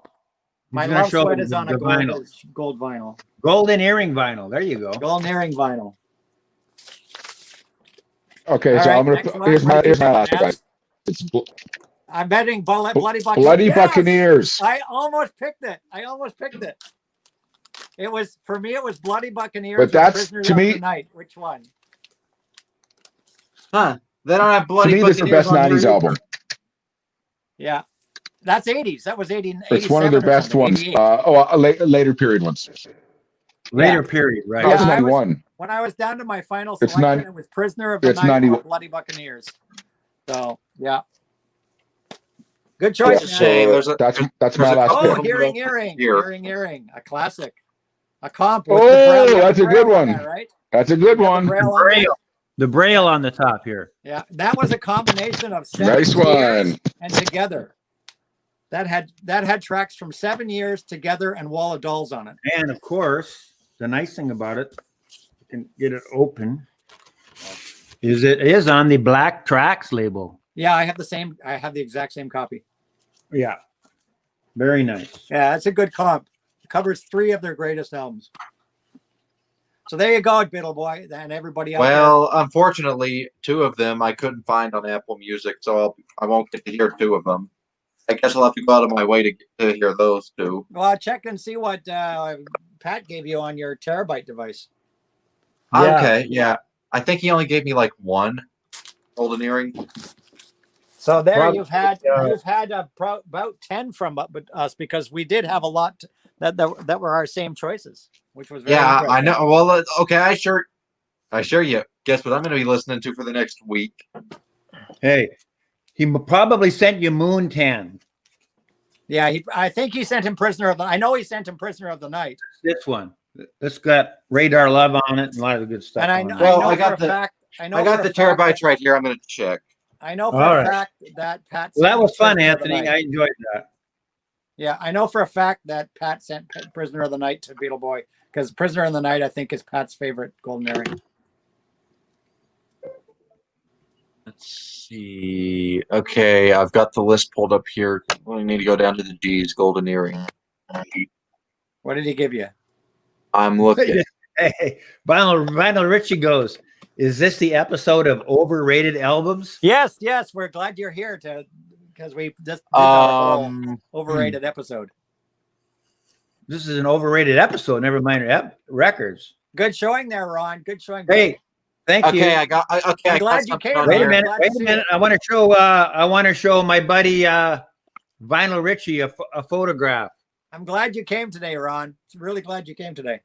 My He's gonna Love show Sweat the- is on a the vinyl. gold vinyl. Golden earring vinyl. There you go. Golden earring vinyl. Okay, All so right, I'm next gonna one. here's my last Yes. one, guys. It's I'm betting Bloody Buccaneers. Bloody Yes! Buccaneers. I almost picked it. It was, for me, it was Bloody Buccaneers. But or that's, Prisoners to of me- the Night. Which one? Huh? They don't have To Bloody me, this is the Buccaneers best on here 90s either. album. Yeah. That's 80s. That was 80. It's one of their 87 or best something, ones. 88. Later period ones. Later period, right? No, it's Yeah, I was- 91. When I was down to my final It's selection, 90 it was Prisoner of the it's Night 90 or Bloody Buccaneers. So, yeah. Good It's choice. a man. shame. There's That's my there's last a couple pick. Oh, of them Hearing real Earring. here. Hearing Earring. A classic. A comp. with Oh, the Braille- with the that's a good Braille on one. there, right? That's a good Got the one. Braille on there. Braille. The braille on the top here. Yeah, that was a combination of 7 Nice years one. and Together. That had tracks from 7 years, Together, and Wall of Dolls on it. And of course, the nice thing about it, you can get it open, is it is on the Black Tracks label. Yeah, I have the exact same copy. Yeah. Very nice. Yeah, that's a good comp. It covers 3 of their greatest albums. So there you go, Biddle Boy, and everybody out Well, unfortunately, 2 of them I couldn't find on Apple Music, so I won't get to hear 2 of them. I guess I'll have to go out of my way to hear those 2. there. Well, check and see what Pat gave you on your terabyte device. Yeah. Okay, yeah. I think he only gave me like 1 golden earring. So there Probably, you've had about 10 from us because we did have a lot that were our same choices, which was very Yeah, I interesting. know. Well, okay, I assure you. Guess what I'm going to be listening to for the next week? Hey, he probably sent you Moontan. Yeah, I think he sent him Prisoner of the. I know he sent him Prisoner of the Night. This one. This got Radar Love on it and a lot of good stuff. And I on know, it. Well, I I know got for a the- fact. I know I got for the a fact terabytes right here. I'm going to check. I know for All a right. fact that Pat. Well, that sent was fun, Prisoner of the Anthony. Night. I enjoyed that. Yeah, I know for a fact that Pat sent Prisoner of the Night to Beetle Boy because Prisoner of the Night, I think, is Pat's favorite golden earring. Let's see. Okay, I've got the list pulled up here. We need to go down to the G's golden earring. What did he give you? I'm looking. Hey, Vinyl Richie goes, is this the episode of Overrated Albums? Yes, we're glad you're here because we just did our whole Um, overrated episode. This is an overrated episode, never mind records. Good showing there, Ron. Good showing. Hey, thank you. okay, I got I'm I glad got you something came. on Wait a here. minute. Glad to Wait a see minute. it. I want to show my buddy Vinyl Richie a photograph. I'm glad you came today, Ron. Really glad you came today.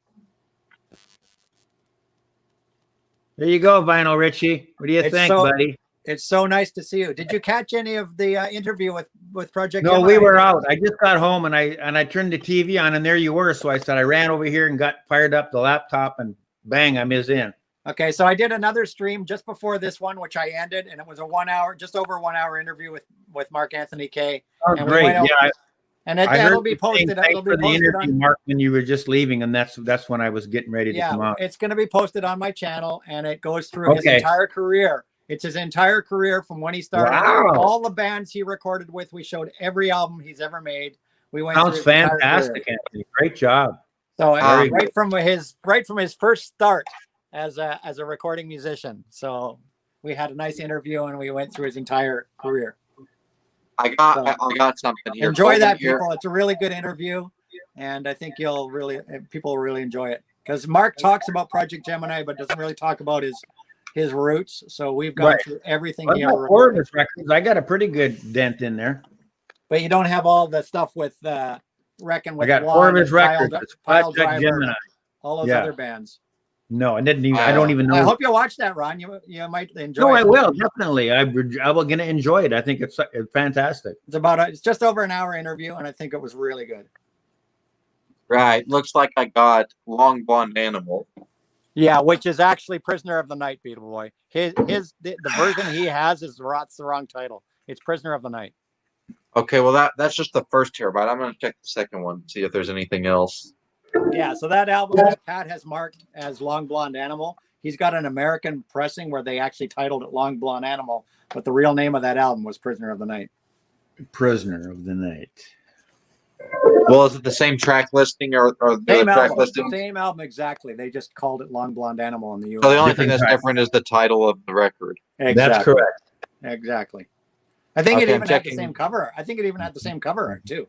There you go, Vinyl Richie. What do you It's think, so- buddy? It's so nice to see you. Did you catch any of the interview with Project? No, Gemini? we were out. I just got home and I turned the TV on and there you were. So I said I ran over here and got fired up the laptop and bang, I'm in. Okay, so I did another stream just before this one, which I ended, and it was a 1 hour, just over 1 hour interview with Mark Anthony K. Oh, And we great. went out- Yeah, And I that'll heard be you saying posted. thanks It'll be for the posted interview, on. Mark, when you were just leaving, and that's when I was getting ready to come Yeah, out. it's going to be posted on my channel, and it goes through his Okay. entire career. It's his entire career from when he started. Wow. All the bands he recorded with. We showed every album he's ever made. We went Sounds through his entire fantastic, career. Anthony. Great job. So Very right from his first start as a recording musician. So we had a nice interview, and we went through his entire career. I got something here. Enjoy that, Golden ear- people. It's a really good interview, and I think people will really enjoy it because Mark talks about Project Gemini, but doesn't really talk about his roots. So we've gone Right. through everything What he about ever recorded. Orvis records? I got a pretty good dent in there. But you don't have all the stuff with Reckon I with got Juan Orvis and Pile- records. It's Pile Project Driver, Gemini. all those Yeah. other bands. No, I didn't even. I don't even know. I hope you watch that, Ron. You might enjoy No, it. I will definitely. I will gonna enjoy it. I think it's fantastic. It's just over an hour interview, and I think it was really good. Right. Looks like I got Long Blonde Animal. Yeah, which is actually Prisoner of the Night, Beetle Boy. The version he has is the wrong title. It's Prisoner of the Night. Okay, well that's just the first terabyte. I'm gonna check the second one, see if there's anything else. Yeah, so that album that Pat has marked as Long Blonde Animal, he's got an American pressing where they actually titled it Long Blonde Animal, but the real name of that album was Prisoner of the Night. Prisoner of the Night. Well, is it the same track listing or the other track listing? Same album exactly. They just called it Long Blonde Animal in the US. So the only thing Different that's track. different is the title of the record. That's correct. Exactly. I think it Okay, I'm even had the checking. same cover. I think it even had the same cover art too.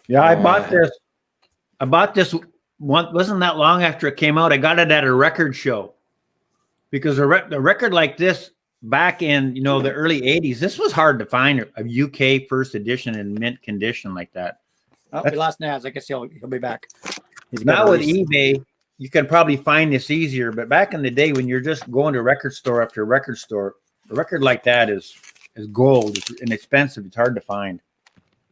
Yeah, I bought this. I bought this one. Wasn't that long after it came out? I got it at a record show because a record like this back in the early '80s, this was hard to find a UK first edition in mint condition like that. Oh, we lost Nazz. I guess he'll be back. Now with eBay, you can probably find this easier. But back in the day, when you're just going to record store after record store, a record like that is gold. It's inexpensive. It's hard to find.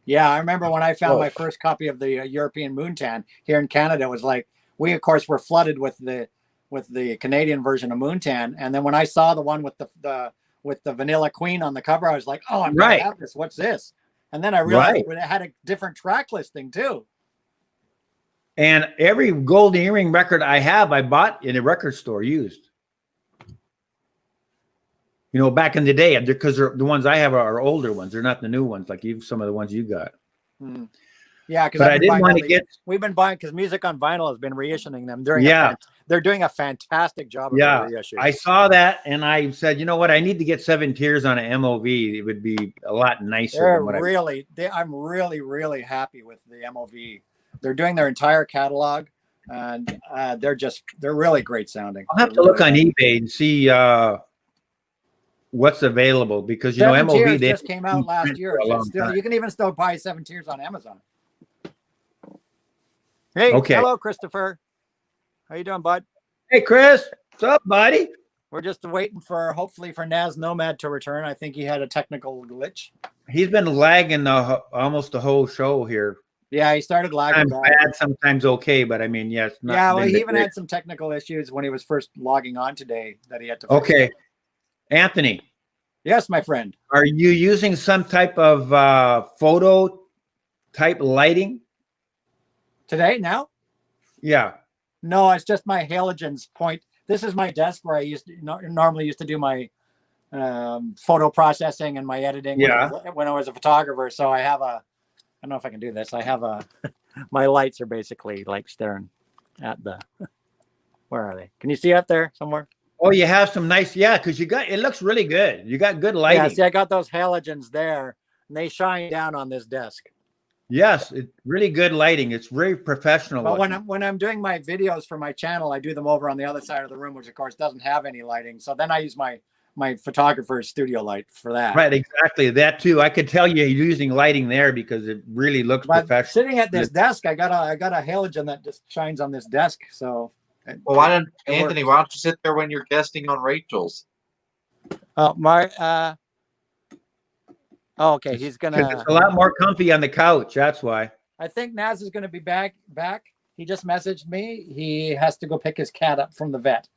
Yeah, I remember when I found my first copy of the European Moontan here in Canada. It was like we, of course, were flooded with the Canadian version of Moontan, and then when I saw the one with the with the Vanilla Queen on the cover. I was like, oh, I'm Right. gonna have this. What's this? And then I realized Right. it had a different track listing too. And every gold earring record I have, I bought in a record store used. You know, back in the day, because the ones I have are older ones. They're not the new ones, like some of the ones you got. Hmm. Yeah, because But I didn't want to get. We've been buying because Music on Vinyl has been reissuing them. They're doing a fantastic job of Yeah, reissues. I saw that and I said, you know what? I need to get 7 Tears on an MOV. It would be a lot nicer. I'm really happy with the MOV. They're doing their entire catalog, and they're really great sounding. I'll have to look on eBay and see what's available, because you know Seven MOV Tears they just came out last year. You can even still buy 7 Tears on Amazon. Hey, Okay. Hello, Christopher. How you doing, bud? Hey, Chris, what's up, buddy? We're just waiting hopefully for Nazz Nomad to return. I think he had a technical glitch. He's been lagging almost the whole show here. Yeah, he started lagging. Sometimes bad, sometimes okay, but I mean, yes. Yeah, well, he even had some technical issues when he was first logging on today that he had to fix. Okay, Anthony. Yes, my friend. Are you using some type of photo type lighting? Today, now? Yeah. No, it's just my halogens point. This is my desk where I normally used to do my photo processing and my editing when I was a photographer. So I have I don't know if I can do this. I have my lights are basically like staring at where are they? Can you see up there somewhere? Oh, you have some nice, because it looks really good. You got good lighting. Yeah, see, I got those halogens there and they shine down on this desk. Yes, it's really good lighting. It's very professional. But when I'm doing my videos for my channel, I do them over on the other side of the room, which of course doesn't have any lighting. So then I use my photographer's studio light for that. Right, exactly. That too. I could tell you're using lighting there because it really looks professional. Sitting at this desk, I got a halogen that just shines on this desk. So well, why don't you sit there when you're guesting on Rachel's? Oh, okay, he's gonna. It's a lot more comfy on the couch. That's why. I think Nazz is gonna be back. He just messaged me. He has to go pick his cat up from the vet,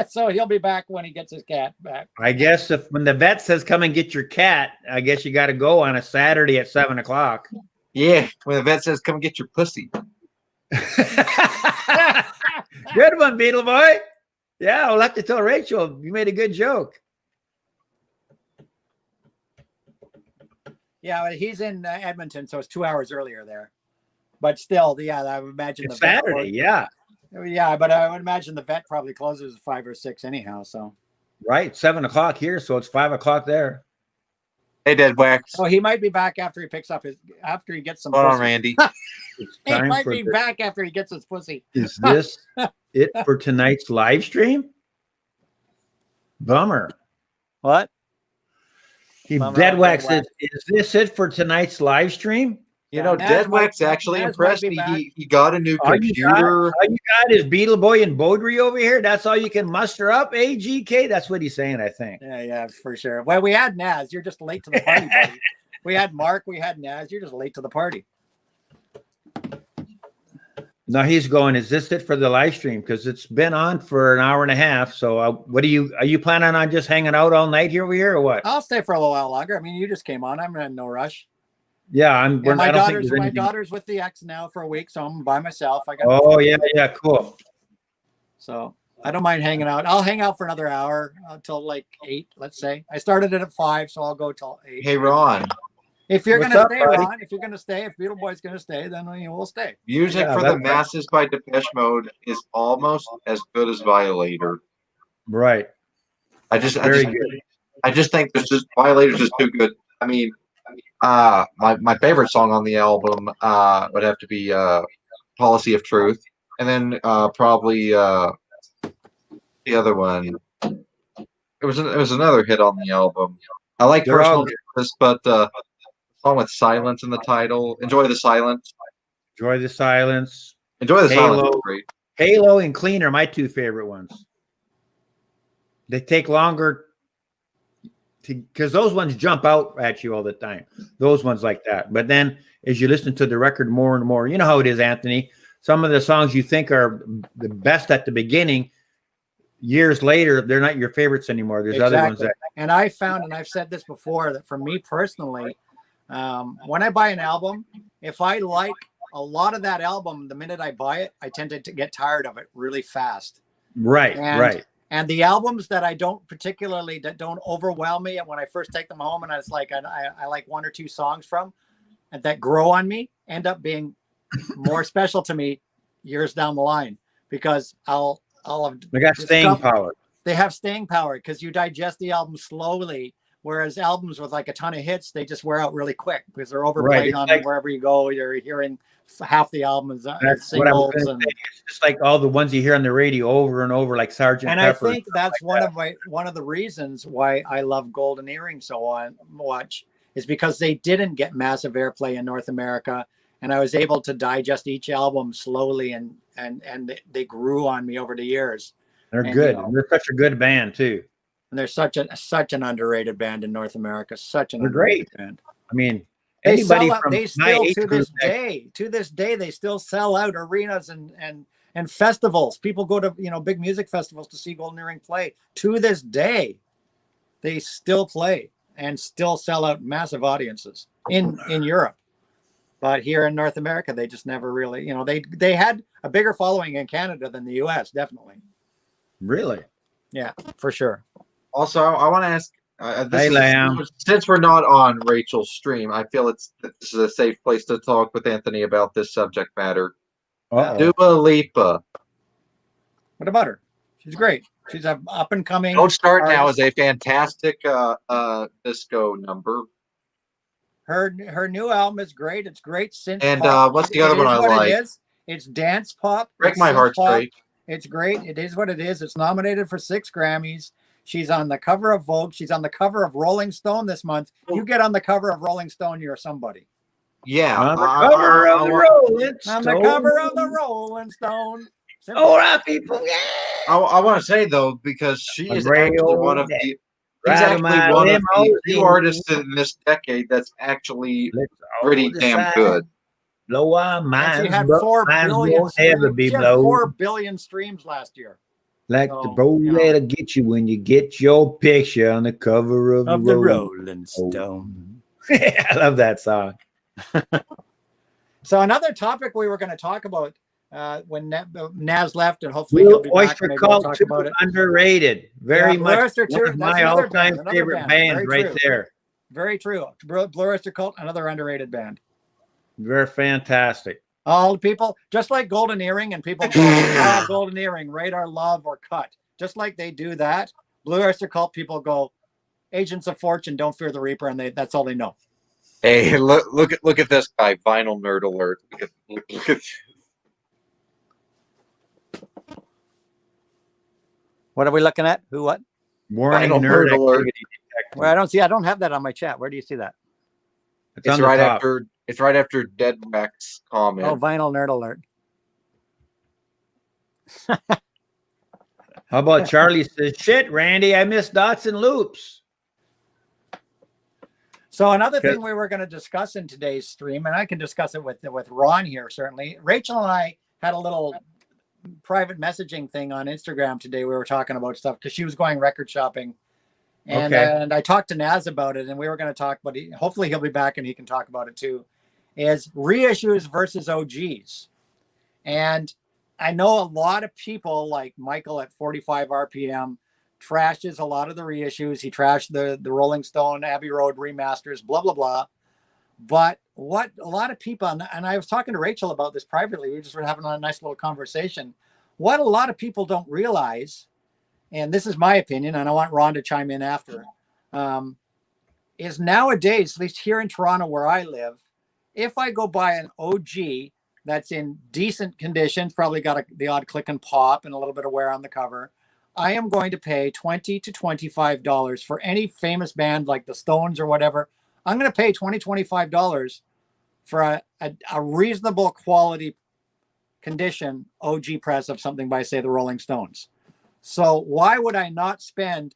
so he'll be back when he gets his cat back. I guess when the vet says come and get your cat, I guess you got to go on a Saturday at 7 o'clock. Yeah, when the vet says come and get your pussy. Good one, Beetle Boy. Yeah, I'll have to tell Rachel you made a good joke. Yeah, he's in Edmonton, so it's 2 hours earlier there. But still, I would imagine it's Saturday. Yeah, but I would imagine the vet probably closes at 5 or 6 anyhow. So right, 7 o'clock here, so it's 5 o'clock there. Hey, Dead Wax. Oh, he might be back after he gets some. Hold on, Randy. He might be back after he gets his pussy. Is this it for tonight's live stream? Bummer. What? Dead Wax says, is this it for tonight's live stream? You know, Dead Wax actually impressed me. He got a new computer. All you got is Beetle Boy and Beaudry over here. That's all you can muster up, AGK? That's what he's saying, I think. Yeah, for sure. Well, we had Nazz. You're just late to the party, buddy. We had Mark. We had Nazz. You're just late to the party. No, he's going, is this it for the live stream? Because it's been on for an hour and a half. So are you planning on just hanging out all night here over here or what? I'll stay for a little while longer. I mean, you just came on. I'm in no rush. Yeah, my daughter's with the ex now for a week, so I'm by myself. Yeah, cool. So I don't mind hanging out. I'll hang out for another hour until like 8, let's say. I started it at 5, so I'll go till 8. Hey, Ron. If you're gonna stay, Ron, if you're gonna stay, if Beetle Boy's gonna stay, then we'll stay. Music for the Masses by Depeche Mode is almost as good as Violator. Right. I just think Violator's just too good. I mean, my favorite song on the album would have to be Policy of Truth, and then probably the other one. It was another hit on the album. I like Personal Justice, but song with silence in the title. Enjoy the Silence. Enjoy the Silence. Enjoy the Silence. Great. Halo and Clean are my 2 favorite ones. They take longer because those ones jump out at you all the time. Those ones like that. But then as you listen to the record more and more, you know how it is, Anthony. Some of the songs you think are the best at the beginning, years later, they're not your favorites anymore. There's other ones that. And I found, and I've said this before, that for me personally, when I buy an album, if I like a lot of that album, the minute I buy it, I tend to get tired of it really fast. Right, right. And the albums that I don't particularly, that don't overwhelm me, and when I first take them home and it's like I like one or two songs from, and that grow on me, end up being more special to me years down the line, because I'll have, they got staying power. They have staying power because you digest the album slowly, whereas albums with like a ton of hits, they just wear out really quick because they're overplayed on like, wherever you go. You're hearing half the album is singles. And it's just like all the ones you hear on the radio over and over, like Sgt. And Pepper. I think that's one of the reasons why I love Golden Earring so much, is because they didn't get massive airplay in North America, and I was able to digest each album slowly, and they grew on me over the years. They're good. They're such a good band too. And they're such an underrated band in North America. Such an underrated band. I mean, they anybody still, from they still to this day, they still sell out arenas and festivals. People go to big music festivals to see Golden Earring play. To this day, they still play and still sell out massive audiences in Europe. But here in North America, they just never really, they had a bigger following in Canada than the US, definitely. Really? Yeah, for sure. Also, I want to ask, since we're not on Rachel's stream, I feel this is a safe place to talk with Anthony about this subject matter. Dua Lipa. What about her? She's great. She's an up and coming. Don't Start Now is a fantastic disco number. Her new album is great. It's great synth and pop. What's the other one I like? It's dance pop. Break My Heart Straight. It's great. It is what it is. It's nominated for 6 Grammys. She's on the cover of Vogue. She's on the cover of Rolling Stone this month. You get on the cover of Rolling Stone, you're somebody. Yeah. On the cover of the Rolling Stone. On the cover of the Rolling Stone. All right, people. Yeah. I want to say, though, because she is actually one of the few artists in this decade that's actually pretty damn good. Blow our minds, she had 4 billion streams last year. Like the roll to get you when you get your picture on the cover of the Rolling Stone. I love that song. So another topic we were going to talk about when Nazz left, and hopefully he'll be back. Oyster Cult, underrated. Very much one of my all-time favorite bands right there. Very true. Blue Oyster Cult, another underrated band. They're fantastic. All the people, just like Golden Earring, and people go, Golden Earring, Radar Love, or Cut. Just like they do that, Blue Oyster Cult people go, Agents of Fortune, Don't Fear the Reaper, and that's all they know. Hey, look at this guy, Vinyl Nerd Alert. Look at What are we looking at? Who? What? Warning Nerd Alert. Well, I don't have that on my chat. Where do you see that? It's right after. It's right after Dead Rex comment. Oh, Vinyl Nerd Alert. How about Charlie says, "Shit, Randy, I miss dots and loops." So another thing we were going to discuss in today's stream, and I can discuss it with Ron here, certainly. Rachel and I had a little private messaging thing on Instagram today. We were talking about stuff because she was going record shopping. And I talked to Nazz about it, and we were going to talk, but hopefully he'll be back and he can talk about it too, is reissues versus OGs. And I know a lot of people like Michael at 45 RPM trashes a lot of the reissues. He trashed the Rolling Stone Abbey Road remasters, blah, blah, blah. But what a lot of people, and I was talking to Rachel about this privately, we just were having a nice little conversation. What a lot of people don't realize, and this is my opinion, and I want Ron to chime in after, is nowadays, at least here in Toronto where I live, if I go buy an OG that's in decent conditions, probably got the odd click and pop and a little bit of wear on the cover, I am going to pay $20 to $25 for any famous band like the Stones or whatever. I'm going to pay $20, $25 for a reasonable quality condition OG press of something by, say, the Rolling Stones. So why would I not spend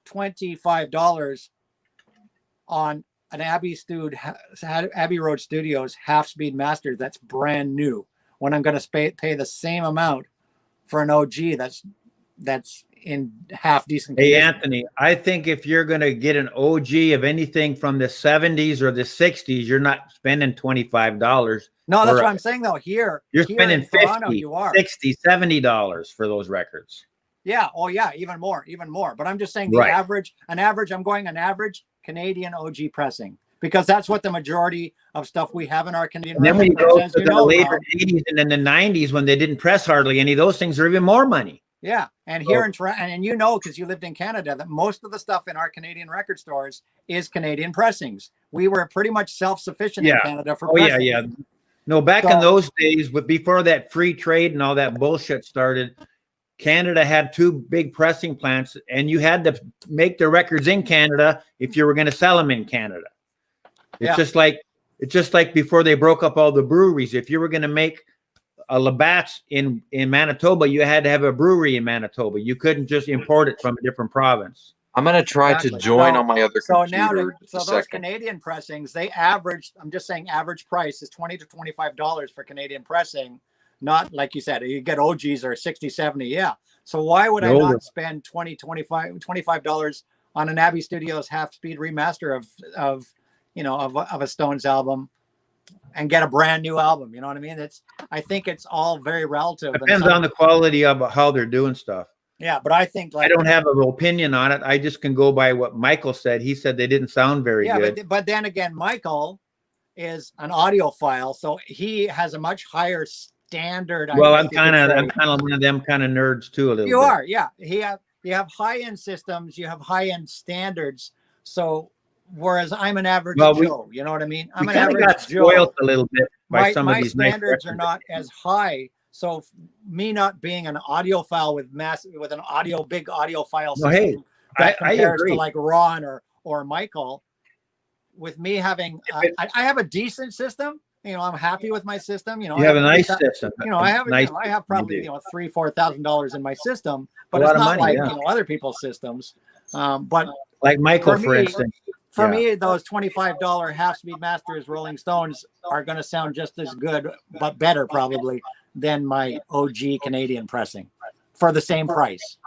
$25 on an Abbey Road Studios half-speed master that's brand new when I'm going to pay the same amount for an OG that's in half decent Hey, condition. Anthony, I think if you're going to get an OG of anything from the 70s or the 60s, you're not spending $25. No, that's Or what I'm saying though. Here you're in spending Toronto, 50, you are. 60, $70 for those records. Yeah. Oh, yeah. Even more. Even more. But I'm just saying Right. an average Canadian OG pressing, because that's what the majority of stuff we have in our Canadian And then when you record go stores, to as the you know, later Rob. 80s and then the 90s when they didn't press hardly any, those things are even more money. Yeah. And here in Toronto, and you know, because you lived in Canada, that most of the stuff in our Canadian record stores is Canadian pressings. We were pretty much self-sufficient in Yeah. Canada for Oh, yeah, pressing. yeah. No, back in those days, but before that free trade and all that bullshit started, Canada had 2 big pressing plants, and you had to make the records in Canada if you were going to sell them in Canada. It's just like before they broke up all the breweries. If you were going to make a Labatt's in Manitoba, you had to have a brewery in Manitoba. You couldn't just import it from a different province. I'm gonna try to join on my other computer. So those Canadian pressings, they average, I'm just saying average price is $20 to $25 for Canadian pressing. Not like you said, you get OGs or 60, 70. Yeah. So why would I not spend $20, $25 on an Abbey Studios half-speed remaster of a Stones album and get a brand new album? You know what I mean? I think it's all very relative. Depends on the quality of how they're doing stuff. Yeah, but I think I don't have an opinion on it. I just can go by what Michael said. He said they didn't sound very good. But then again, Michael is an audiophile, so he has a much higher standard. Well, I'm kind of one of them kind of nerds too, a little bit. You are, yeah. You have high-end systems, you have high-end standards. So whereas I'm an average Joe, you know what I mean? I'm an average got spoiled a little bit by some of these standards are not as high. So me not being an audiophile with an big audiophile system that compares to like Ron or Michael, with me having I have a decent system. You know, I'm happy with my system. You know, you have a nice system. You know, I have probably $3,000-$4,000 in my system, but it's not like other people's systems. But like Michael, for instance. For me, those $25 half-speed masters Rolling Stones are going to sound just as good, but better probably than my OG Canadian pressing for the same price.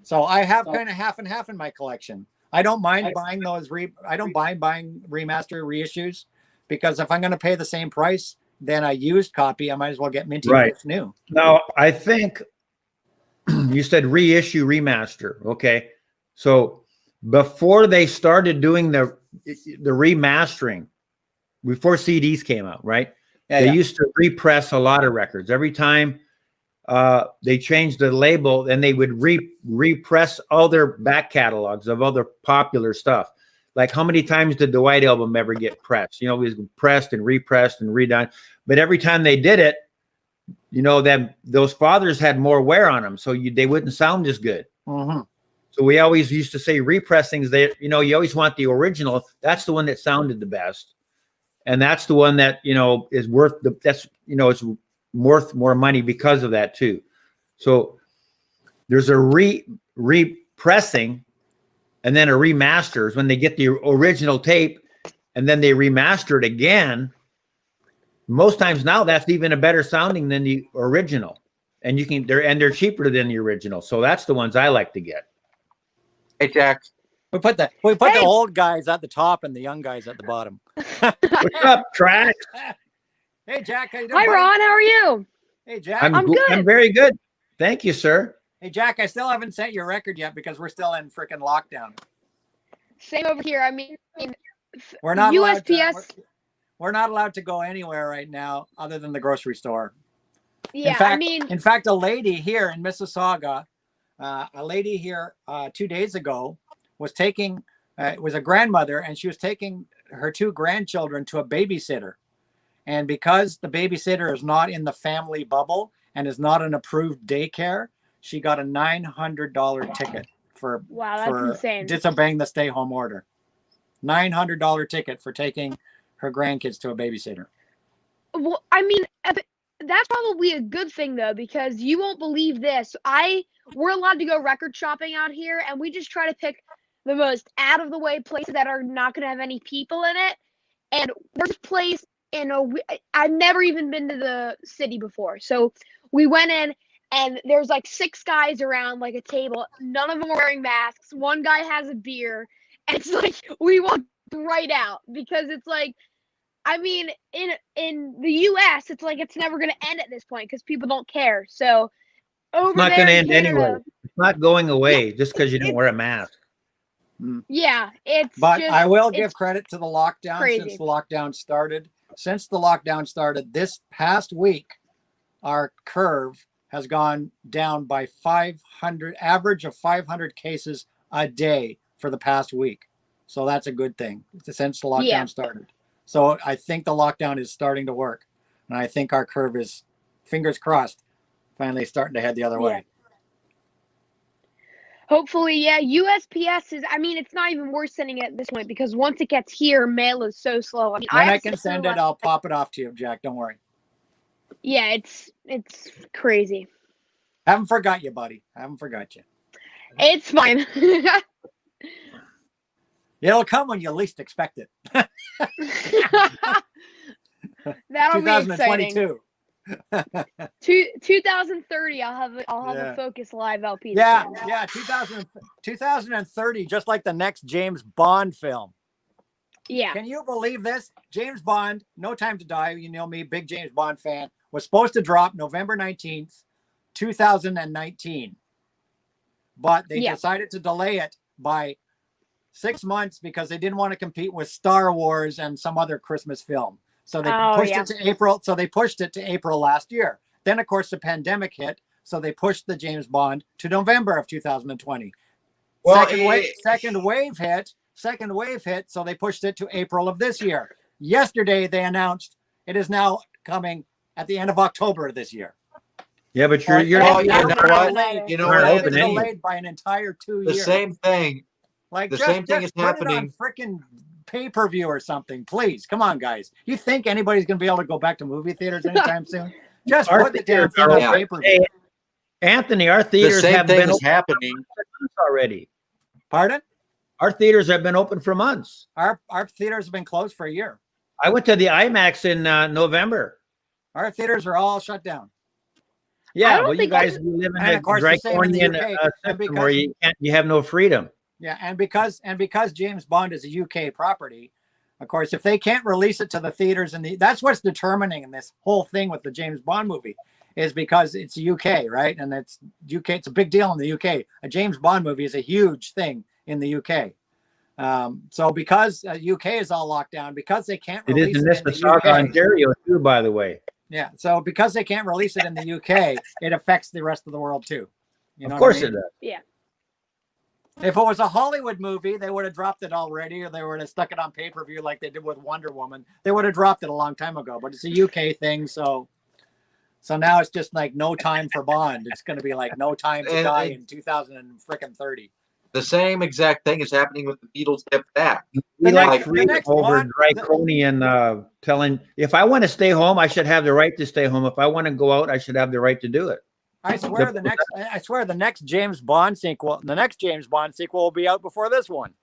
So I have kind of half and half in my collection. I don't mind buying those. I don't mind buying remaster reissues, because if I'm going to pay the same price, then a used copy, I might as well get minty new. Now, I think you said reissue remaster. Okay, so before they started doing the remastering, before CDs came out, right? They used to repress a lot of records. Every time they changed the label, and they would repress all their back catalogs of other popular stuff. Like, how many times did the White Album ever get pressed? You know, it was pressed and repressed and redone. But every time they did it, you know, those fathers had more wear on them, so they wouldn't sound as good. Mm-hmm. So we always used to say repressings. You always want the original. That's the one that sounded the best. And that's the one that, is worth it's worth more money because of that too. So there's a repressing and then a remaster is when they get the original tape and then they remaster it again. Most times now that's even a better sounding than the original. And they're cheaper than the original. So that's the ones I like to get. Hey, Jack. We put the old guys at the top and the young guys at the bottom. What's up, Trax? Hey, Jack. How you doing? Hi, Ron. How are you? Hey, Jack. I'm good. I'm very good. Thank you, sir. Hey, Jack. I still haven't sent your record yet because we're still in freaking lockdown. Same over here. I mean, we're not USPS. We're not allowed to go anywhere right now other than the grocery store. Yeah, in fact, a lady here in Mississauga, 2 days ago was taking, it was a grandmother, and she was taking her 2 grandchildren to a babysitter. And because the babysitter is not in the family bubble and is not an approved daycare, she got a $900 ticket for insane. Disobeying the stay-home order. $900 ticket for taking her grandkids to a babysitter. Well, I mean, that's probably a good thing though, because you won't believe this. We're allowed to go record shopping out here, and we just try to pick the most out of the way places that are not going to have any people in it. And there's a place I've never even been to the city before. So we went in, and there's like 6 guys around like a table. None of them are wearing masks. One guy has a beer, and it's like we walked right out because it's like, I mean, in the U.S., it's like it's never going to end at this point because people don't care. So over It's not there going to in end Canada, anyway. It's not going away just because you don't wear a mask. yeah, it's But just, I will give it's credit to the lockdown crazy. since the lockdown started. Since the lockdown started this past week, our curve has gone down by 500, average of 500 cases a day for the past week. So that's a good thing since the lockdown Yeah. started. So I think the lockdown is starting to work. And I think our curve is, fingers crossed, finally starting to head the other way. Hopefully, yeah. USPS is, I mean, it's not even worth sending it at this point because once it gets here, mail is so slow. I mean, When I have to can sit through send it, I'll pop it off to you, Jack. Don't worry. Yeah, it's crazy. Haven't forgot you, buddy. Haven't forgot you. It's fine. It'll come when you least expect it. That'll be exciting. 2022. 2030, I'll have Yeah. a Focus Live LP. Yeah, yeah, 2030, just like the next James Bond film. Yeah. Can you believe this? James Bond, No Time to Die, you know me, big James Bond fan, was supposed to drop November 19th, 2019. But they decided to delay it by 6 months because they didn't want to compete with Star Wars and some other Christmas film. So they pushed it to April. So they pushed it to April last year. Then, of course, the pandemic hit. So they pushed the James Bond to November of 2020. Well, second wave hit. So they pushed it to April of this year. Yesterday, they announced it is now coming at the end of October of this year. Yeah, but you're you know what? Delayed. You know Aren't what? open anyway. Delayed by an entire 2 The years. same thing. Like The just, same thing just is put happening. it on freaking pay-per-view or something, please. Come on, guys. You think anybody's gonna be able to go back to movie theaters anytime soon? Just Our put the damn theaters thing are on open. pay-per-view. Hey, Anthony, our The theaters same have thing been is open happening. for months already. Pardon? Our theaters have been open for months. Our theaters have been closed for a year. I went to the IMAX in November. Our theaters are all shut down. Yeah, don't well, you think guys live in And a of course, the same in the draconian UK. And system where you have no freedom. Yeah, and because James Bond is a UK property, of course, if they can't release it to the theaters that's what's determining in this whole thing with the James Bond movie is because it's UK, right? And it's UK. It's a big deal in the UK. A James Bond movie is a huge thing in the UK. So because UK is all locked down, because they can't It release is in it in the Mississauga, UK. Ontario, too, by the way. Yeah, so because they can't release it in the UK, it affects the rest of the world too. You know Of course what I it mean? does. Yeah. If it was a Hollywood movie, they would have dropped it already, or they would have stuck it on pay-per-view like they did with Wonder Woman. They would have dropped it a long time ago. But it's a UK thing, so now it's just like No Time for Bond. It's going to be like No Time to Die in 2030. The same exact thing is happening with the Beatles Get Back. We like the freedom next over one- draconian telling. If I want to stay home, I should have the right to stay home. If I want to go out, I should have the right to do it. I swear the next James Bond sequel will be out before this one.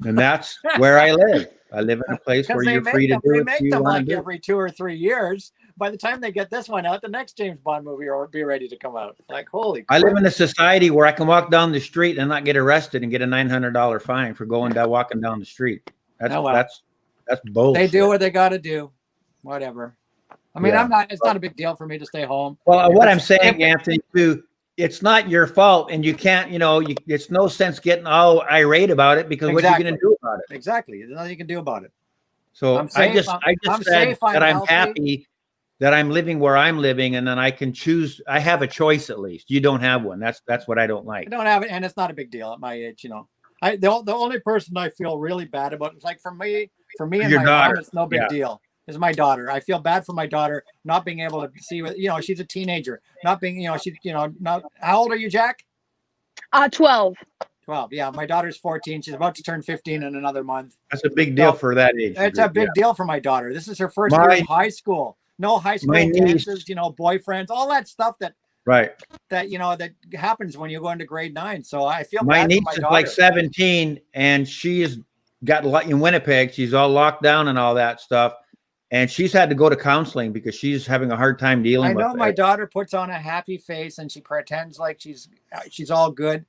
And that's where I live. I live in a place where Because they you're make free to them, do they what make you them want to like do. every 2 or 3 years. By the time they get this one out, the next James Bond movie will be ready to come out. Like, holy I crap. live in a society where I can walk down the street and not get arrested and get a $900 fine for walking down the street. That's Oh, well. that's bullshit. They do what they got to do. Whatever. I mean, Yeah. it's not a big deal for me to stay home. Well, If what I'm it's- saying, Anthony, too, it's not your fault, and you can't, it's no sense getting all irate about it because what are you going to do about it? Exactly. There's nothing you can do about it. So I'm safe, I just I'm said safe, I'm that I'm healthy. happy that I'm living where I'm living, and then I can choose. I have a choice at least. You don't have one. That's what I don't I like. don't have it, and it's not a big deal at my age, the only person I feel really bad about is like for me and Your my daughter. mom, it's no big Yeah. deal. Is my daughter. I feel bad for my daughter not being able to see what she's a teenager, not being, not how old are you, Jack? 12. 12. Yeah, my daughter's 14. She's about to turn 15 in another month. That's a big deal for that age. It's a group, big deal for my daughter. This is her first year My- of high school. No high school my niece- dances, boyfriends, all that stuff that right. that happens when you go into grade 9. So I feel My bad niece for my is daughter. like 17, and she's got in Winnipeg. She's all locked down and all that stuff. and she's had to go to counseling because she's having a hard time dealing I with know my it. daughter puts on a happy face and she pretends like she's all good.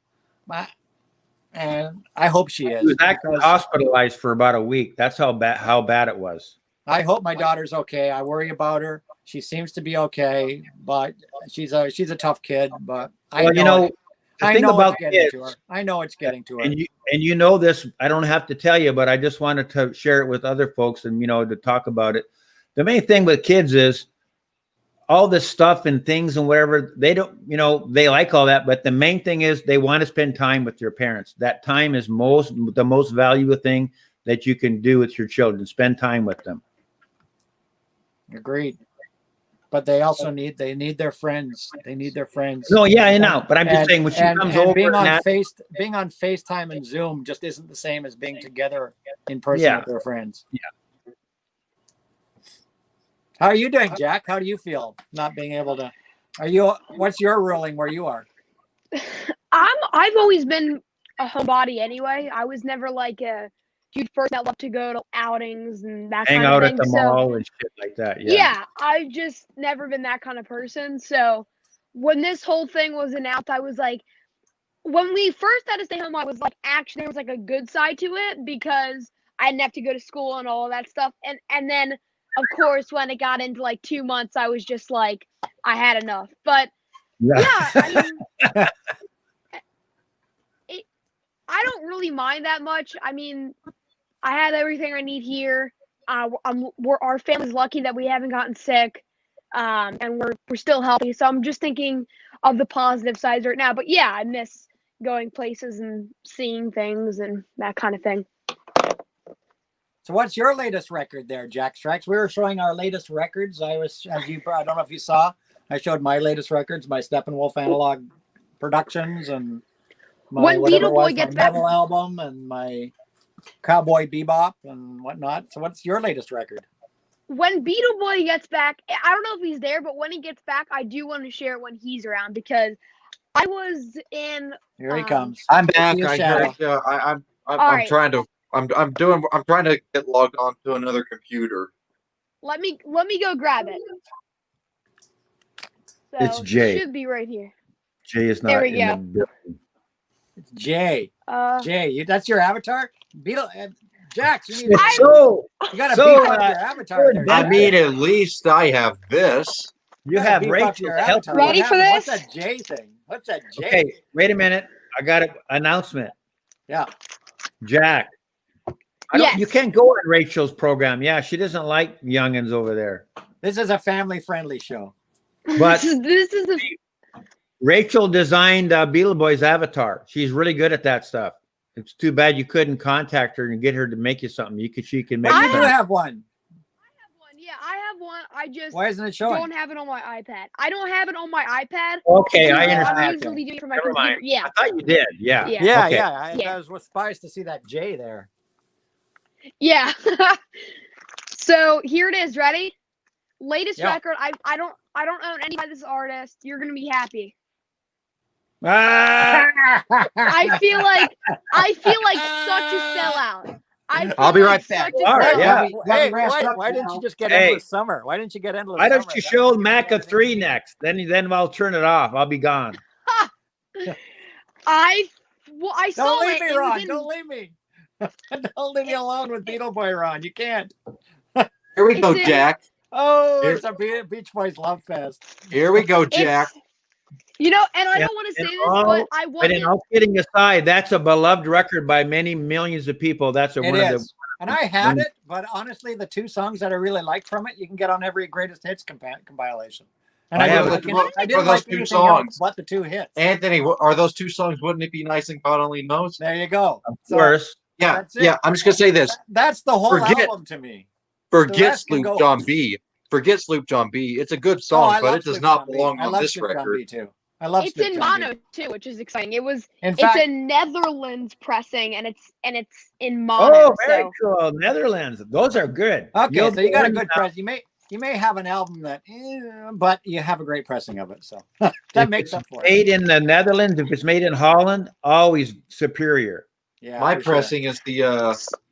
And I hope she She is. was actually because hospitalized for about a week. That's how bad it was. I hope my daughter's okay. I worry about her. She seems to be okay, but she's a tough kid. But I Well, know, the I thing know about it's getting kids, to her. I know it's getting to her. and you know this, I don't have to tell you, but I just wanted to share it with other folks and to talk about it. The main thing with kids is all this stuff and things and whatever, they don't, they like all that, but the main thing is they want to spend time with their parents. That time is the most valuable thing that you can do with your children. Spend time with them. Agreed. But they also need their friends. They need their friends. No, yeah, I know. But I'm just saying when she comes over, being on FaceTime and Zoom just isn't the same as being together in person with their friends. Yeah. How are you doing, Jack? How do you feel not being able to? What's your ruling where you are? I've always been a homebody anyway. I was never like a huge person that loved to go to outings and that hang kind out of at thing. the mall and shit like that. Yeah, I've just never been that kind of person. So when this whole thing was announced, I was like, when we first had to stay home, I was like, actually, there was like a good side to it because I didn't have to go to school and all of that stuff. And then, of course, when it got into like 2 months, I was just like, I had enough. But yeah, I mean, I don't really mind that much. I mean, I have everything I need here. Our family's lucky that we haven't gotten sick, and we're still healthy. So I'm just thinking of the positive sides right now. But yeah, I miss going places and seeing things and that kind of thing. So what's your latest record there, Jack Strax? We were showing our latest records. I don't know if you saw, I showed my latest records, my Steppenwolf analog productions and my metal album and my Cowboy Bebop and whatnot. So what's your latest record? When Beetle Boy gets back, I don't know if he's there, but when he gets back, I do want to share it when he's around because I was in. Here he comes. I'm back. I'm trying to get logged on to another computer. Let me go grab it. So It's Jay. It should be right here. Jay is not there we in go. the building. It's Jay. Jay, that's your avatar? Beetle Jax, you gotta beef up your avatar there. I mean, at least I have this. You have Rachel. Ready for this? What's that Jay thing? What's that Jay? Okay, wait a minute. I got an announcement. Yeah. Jack. You can't go on Rachel's program. Yeah, she doesn't like youngins over there. This is a family-friendly show. But this is Rachel designed Beetle Boy's avatar. She's really good at that stuff. It's too bad you couldn't contact her and get her to make you something. She can make. You do have one. I have one. Yeah, I have one. I just why isn't it showing? Don't have it on my iPad. I don't have it on my iPad. Okay, I understand. I'm usually doing it from my computer. Mind. Yeah. I thought you did. Yeah. I was surprised to see that J there. Yeah. So here it is. Ready? Latest record. I don't own any by this artist. You're gonna be happy. I feel like such a sellout. I'll be right back. All right, yeah. Hey, why didn't you just get Endless Summer? Why didn't you get Endless Summer? Why don't you show Maca 3 next? Then I'll turn it off. I'll be gone. I saw Don't leave it. me, Ron. Don't leave me. Don't leave me alone with Beetle Boy, Ron. You can't. Here we go, Jack. Oh, it's a Beach Boys love fest. Here we go, Jack. And I don't want to say this, but I want. But in all kidding aside, that's a beloved record by many millions of people. That's one of the. And I had it, but honestly, the 2 songs that I really liked from it, you can get on every greatest hits compilation. And I didn't like those 2 songs, but the 2 hits. Anthony, are those 2 songs? Wouldn't it be nice and God only knows? There you go. Of course. Yeah. I'm just gonna say this. That's the whole album to me. Forget Sloop John B. Forget Sloop John B. It's a good song, but it does not belong on this record. I love it's in mono too, which is exciting. It's a Netherlands pressing, and it's in mono. Oh, very cool. Netherlands. Those are good. Okay, so you got a good press. You may have an album that, but you have a great pressing of it. So that makes up for it. Made in the Netherlands, if it's made in Holland, always superior. Yeah, my pressing is the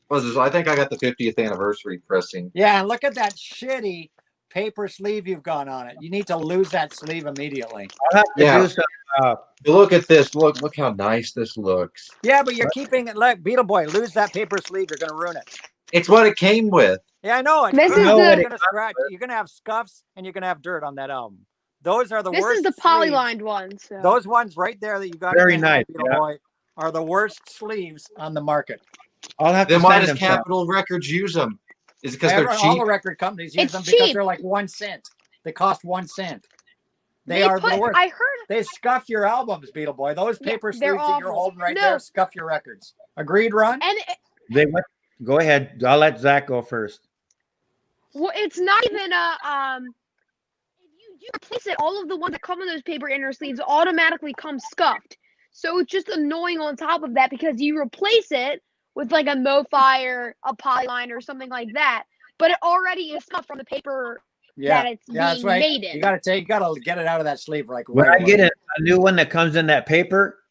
what is this? I think I got the 50th anniversary pressing. Yeah, and look at that shitty paper sleeve you've got on it. You need to lose that sleeve immediately. I'll have to Yeah. do some. Look at this. Look how nice this looks. Yeah, but you're keeping it. Look, Beetle Boy, lose that paper sleeve. You're going to ruin it. It's what it came with. Yeah, I know. It's This crap. is the- You're going to scratch. You're going to have scuffs and you're going to have dirt on that album. Those are the This worst. is the sleeves. polylined one. So. Those ones right there that you got Very in your hand, nice, Beetle yeah. Boy, are the worst sleeves on the market. I'll have Then to why send does them some. Capitol Records use them? Is it because they're All cheap? the record companies use It's them because cheap. they're like 1 cent. They cost 1 cent. They They are put, the worst. I heard. They scuff your albums, Beetle Boy. Those Yeah, paper they're sleeves that you're awful. holding right No. there scuff your records. Agreed, Ron? And They went. Go ahead. I'll let Zach go first. well, it's not even a If you replace it, all of the ones that come in those paper inner sleeves automatically come scuffed. So it's just annoying on top of that because you replace it with like a MoFi or a polyline or something like that, but it already is scuffed from the paper Yeah. that it's Yeah, that's being right. made in. You gotta get it out of that sleeve like When right I get away. a new one that comes in that paper,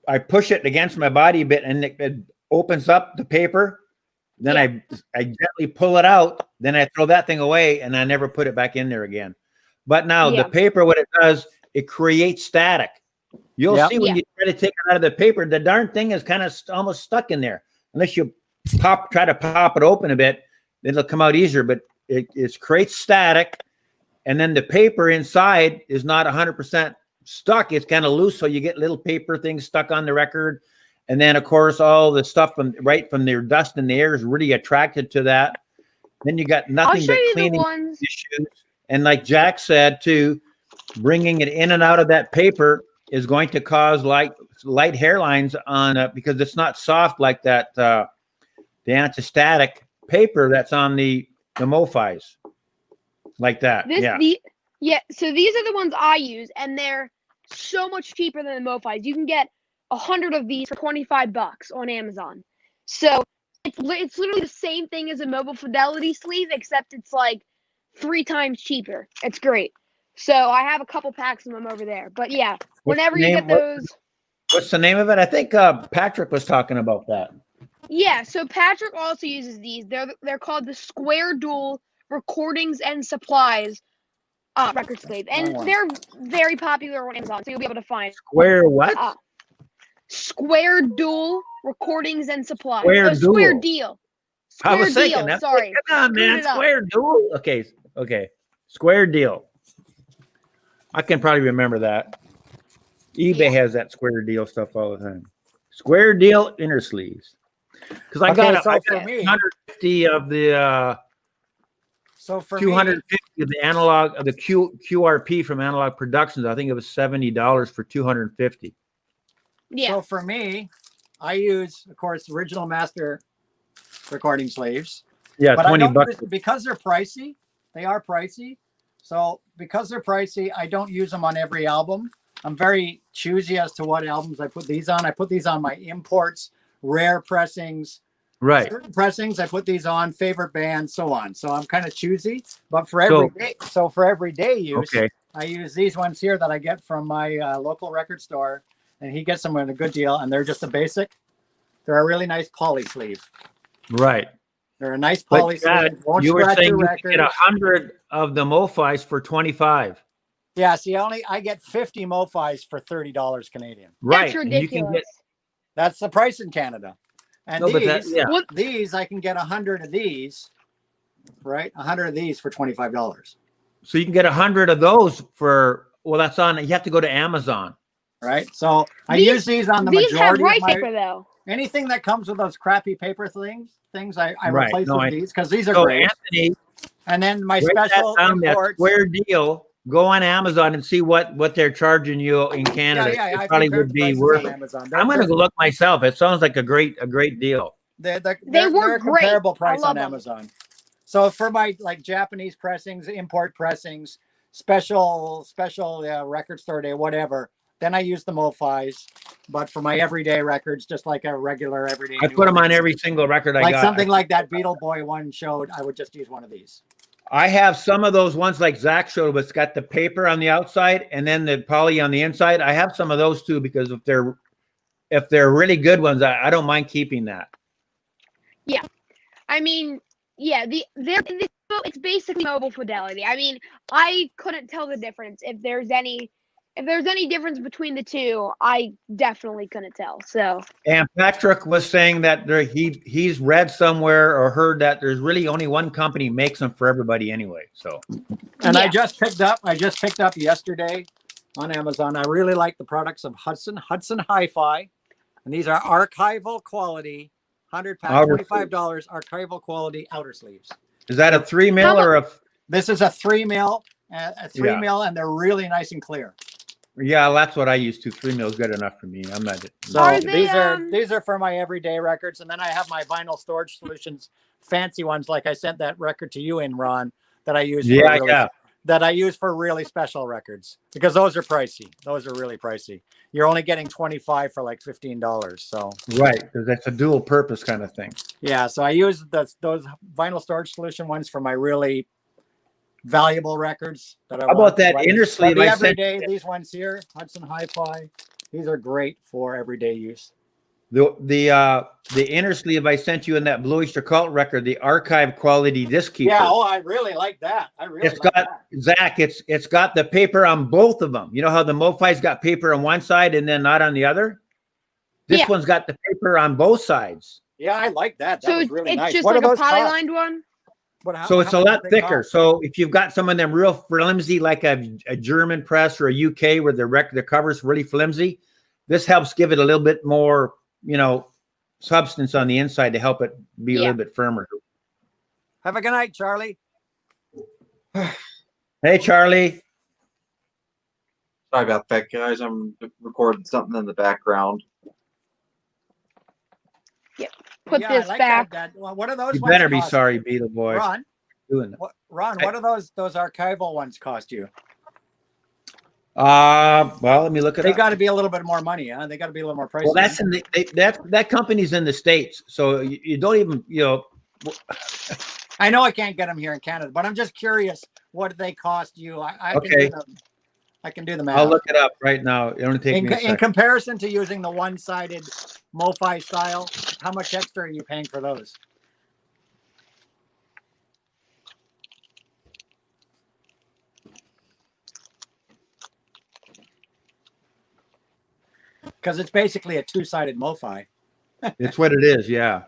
I push it against my body a bit, and it opens up the paper. Then I gently pull it out. Then I throw that thing away, and I never put it back in there again. But now Yeah. the paper, what it does, it creates static. You'll Yep. see when you try to take it out of the paper, the darn thing is kind of almost stuck in there. Unless you try to pop it open a bit, it'll come out easier. But it creates static, and then the paper inside is not 100% stuck. It's kind of loose, so you get little paper things stuck on the record. And then, of course, all the stuff from their dust in the air is really attracted to that. Then you got I'll nothing show but you the cleaning ones. issues. And like Jack said, too, bringing it in and out of that paper is going to cause light hairlines on because it's not soft like that. The anti-static paper that's on the MoFis, like that. So these are the ones I use, and they're so much cheaper than the MoFis. You can get 100 of these for $25 on Amazon. So it's literally the same thing as a Mobile Fidelity sleeve, except it's like 3 times cheaper. It's great. So I have a couple packs of them over there. But yeah, whenever you get those. What's the name of it? I think Patrick was talking about that. Yeah, so Patrick also uses these. They're called the Square Dual Recordings and Supplies record sleeve, and they're very popular on Amazon, so you'll be able to find Square what? Square Dual Recordings and Supplies. Square Dual. Square Deal. I was Square thinking, Deal. Sorry. come on, man, Screwed it up. Square Dual. Okay, Square Deal. I can probably remember that. eBay has that Square Deal stuff all the time. Square Deal inner sleeves. Because I got 150 of the So for 250 of the analog of the QRP from Analog Productions. I think it was $70 for 250. Yeah. So for me, I use, of course, original master recording sleeves. Yeah, But I don't $20. because they're pricey. They are pricey. So because they're pricey, I don't use them on every album. I'm very choosy as to what albums I put these on. I put these on my imports, rare pressings, Right. certain pressings. I put these on favorite bands, so on. So I'm kind of choosy. But for everyday use, Okay. I use these ones here that I get from my local record store, and he gets them at a good deal. And they're just a basic. They're a really nice poly sleeve. Right. They're a nice poly But sleeve. Won't you were scratch saying your you record. could get 100 of the MoFis for 25. Yeah, see, I get 50 MoFis for $30 Canadian. Right. That's and you ridiculous. can get That's the price in Canada. And No, but that- these, yeah. these I can get 100 of these, right? 100 of these for $25, So you can get 100 of those for, well, that's on, you have to go to Amazon. right? So I These- use these on the These have majority rice of my paper though. anything that comes with those crappy paper things I Right. replace No, with these because these are So great. Anthony, And then my write that special down, that imports. Square Deal. Go on Amazon and see what they're charging you in Canada. Yeah, It I probably compared would the be prices worth on it. Amazon. I'm going to go look myself. It sounds like a great deal. They're work a great. comparable I price love on them. Amazon. So for my like Japanese pressings, import pressings, special record store day, whatever, then I use the MoFis. But for my everyday records, just like a regular everyday, I new put them on release, every single record I like got. something like that Beetle Boy one showed, I would just use one of these. I have some of those ones like Zach showed, but it's got the paper on the outside and then the poly on the inside. I have some of those too because if they're really good ones, I don't mind keeping that. I mean, yeah, it's basically mobile fidelity. I mean, I couldn't tell the difference. If there's any difference between the two, I definitely couldn't tell. So, And Patrick was saying that he's read somewhere or heard that there's really only one company makes them for everybody anyway. So, And yeah. I just picked up yesterday on Amazon. I really like the products of Hudson Hi-Fi, and these are archival quality, 100 pack, Outer $25 archival quality outer sleeves. is that a 3 mil or a? This is a 3 mil, Yeah. and they're really nice and clear. Yeah, that's what I used to. 3 mil is good enough for me. I'm not. So Are they, these are for my everyday records, and then I have my vinyl storage solutions, fancy ones like I sent that record to you in, Ron, that I use. That I use for really special records, because those are pricey. Those are really pricey. You're only getting 25 for like $15. So Right, because that's a dual purpose kind of thing. yeah, so I use those vinyl storage solution ones for my really valuable records. That I How about that want. inner sleeve But the I sent everyday, these ones here, Hudson Hi-Fi, these are great for everyday use. the inner sleeve I sent you in that Bluish Occult record, the archive quality disc keeper. Yeah, I really like that. It's got Zach. It's got the paper on both of them. You know how the MoFi's got paper on one side and then not on the other. This one's got the paper on both sides. Yeah, I like that. That so was really it's nice. just What like are a those cost? polylined one. So it's a how lot much do they thicker. cost? So if you've got some of them real flimsy, like a German press or a UK where the cover's really flimsy, this helps give it a little bit more, substance on the inside to help it be a little bit firmer. Have a good night, Charlie. Hey, Charlie. Sorry about that, guys. I'm recording something in the background. Put Yeah, I this like back. What are those? You ones better be cost? sorry, Beetle Boy. Ron. Doing that. Ron, what are those archival ones cost you? Well, let me look it They up. got to be a little bit more money, huh? They got to be a little more pricey. Well, that's in that company's in the States, so you don't even I know I can't get them here in Canada, but I'm just curious. What do they cost you? I can do the math. I'll look it up right now. It only take me a In second. comparison to using the one-sided MoFi style, how much extra are you paying for those? Because it's basically a two-sided MoFi. It's what it is, yeah.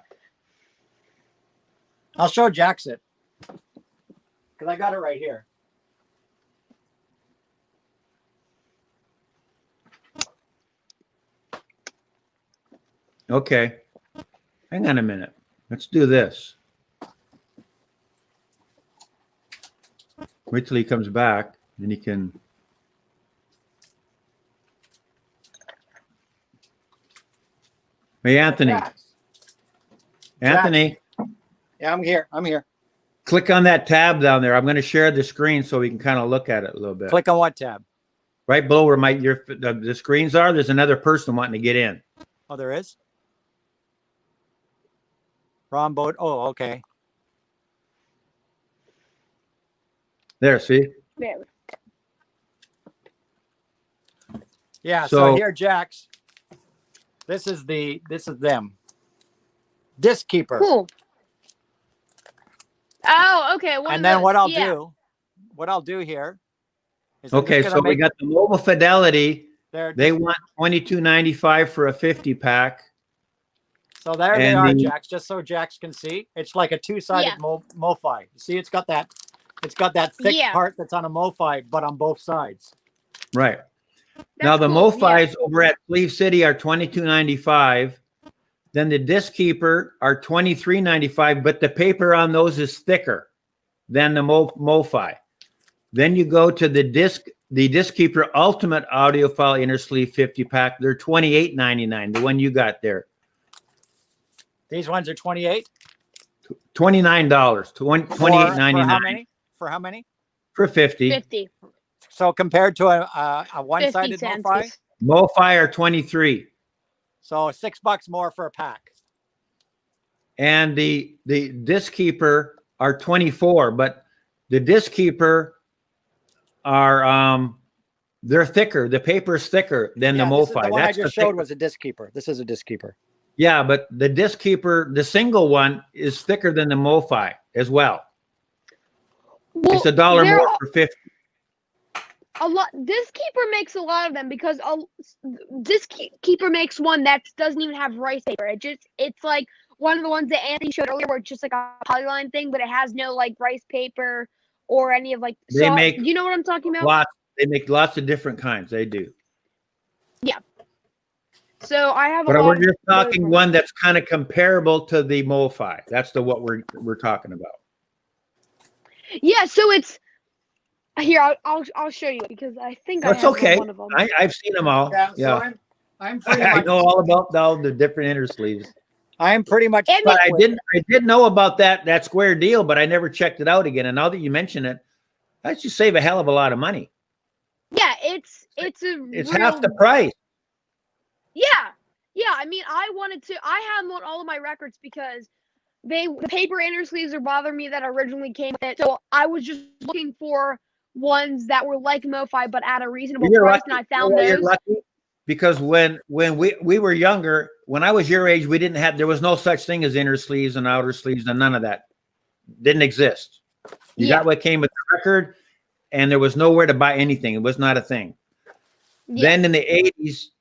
I'll show Jax it. Because I got it right here. Okay. Hang on a minute. Let's do this. Wait till he comes back, and he can. Hey, Anthony. Jax. Anthony, Yeah, I'm here. click on that tab down there. I'm going to share the screen so we can kind of look at it a little bit. Click on what tab? Right below where the screens are, there's another person wanting to get in. Oh, there is? Ron Boat. Oh, okay. There, see? There. Yeah, So- so here, Jax. This is them. Disc Keeper. Cool. Oh, okay. And then what I'll do here is I'm Okay, just so gonna we got the mobile fidelity. there. They want $22.95 for a 50 pack. So there they and are, the- Jax. Just so Jax can see, it's like a two-sided Yeah. MoFi. You see, it's got that thick Yeah. part that's on a MoFi, but on both sides. Right. That's Now the cool, MoFis over at Cleve City are $22.95. Then the Disc Keeper are $23.95, but the paper on those is thicker than the MoFi. Then you go to the Disc Keeper Ultimate Audiophile Inner Sleeve 50 pack. They're $28.99. The one you got there, These ones are 28. $29. For how $28.99 many? For how many? for 50. 50. So compared to a 50 one-sided cents. MoFi, MoFi are $23. so $6 more for a pack. And the Disc Keeper are 24, but the Disc Keeper are they're thicker. The paper is thicker than Yeah, the this is MoFi. the one I That's just the showed thick- was a Disc Keeper. This is a Disc Keeper. Yeah, but the Disc Keeper, the single one, is thicker than the MoFi as well. Well, It's $1 they're more all- for 50. a lot. Disc Keeper makes a lot of them because Disc Keeper makes one that doesn't even have rice paper. It's like one of the ones that Anthony showed earlier, where it's just like a polyline thing, but it has no like rice paper or any of like. They So, make do you know what I'm talking about? Lots. They make lots of different kinds. They do. So I have. But a lot we're of just those talking ones. one that's kind of comparable to the MoFi. That's what we're talking about. Yeah, so it's here. I'll show you because I think That's I have okay. one of them. I've seen them all. Yeah. Yeah. So I'm pretty I much know all about all the different inner sleeves. I'm pretty much. And But stuck with- I did know about that square deal, but I never checked it out again. And now that you mention it, that should save a hell of a lot of money. Yeah, it's It's real, half the price. Yeah. I mean, I have on all of my records because the paper inner sleeves are bothering me that originally came with it. So I was just looking for ones that were like MoFi but at a reasonable You're price, lucky. and I You found know why you're those. lucky? Because when we were younger, when I was your age, there was no such thing as inner sleeves and outer sleeves and none of that. Didn't exist. You Yeah. got what came with the record, and there was nowhere to buy anything. It was not a thing. Yeah. Then in the 80s,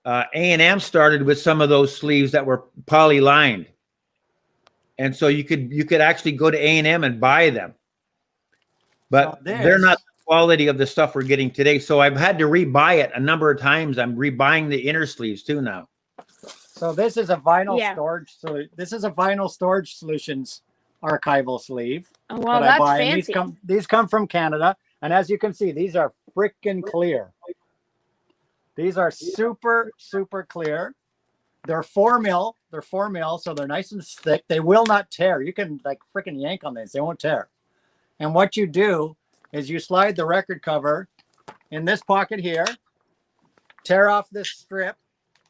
A&M started with some of those sleeves that were poly lined, and so you could actually go to A&M and buy them, but So they're not the quality of the stuff we're getting today. So I've had to rebuy it a number of times. I'm rebuying the inner sleeves too now. So this is a vinyl Yeah. storage. So this is a vinyl storage solutions archival sleeve Oh, well, that I that's buy. And fancy. these come from Canada, and as you can see, these are freaking clear. These are super clear. They're 4 mil. They're 4 mil, so they're nice and thick. They will not tear. You can like freaking yank on these; they won't tear. And what you do is you slide the record cover in this pocket here, tear off this strip,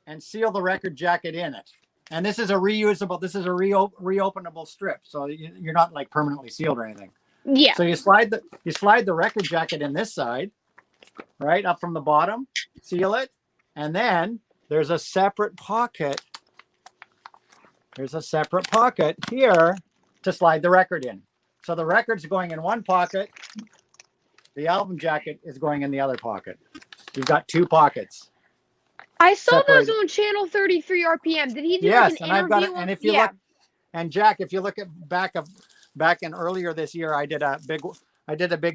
and seal the record jacket in it. And this is a reusable. This is a reopenable strip, so you're not like permanently sealed or anything. Yeah. So you slide the record jacket in this side, right up from the bottom, seal it, and then there's a separate pocket. There's a separate pocket here to slide the record in. So the record's going in one pocket. The album jacket is going in the other pocket. You've got 2 pockets. I saw those separated. on channel 33 RPM. Did he do Yes, like an and I've got it. interview? And if you Yeah. look, and Jack, if you look at back in earlier this year, I did a big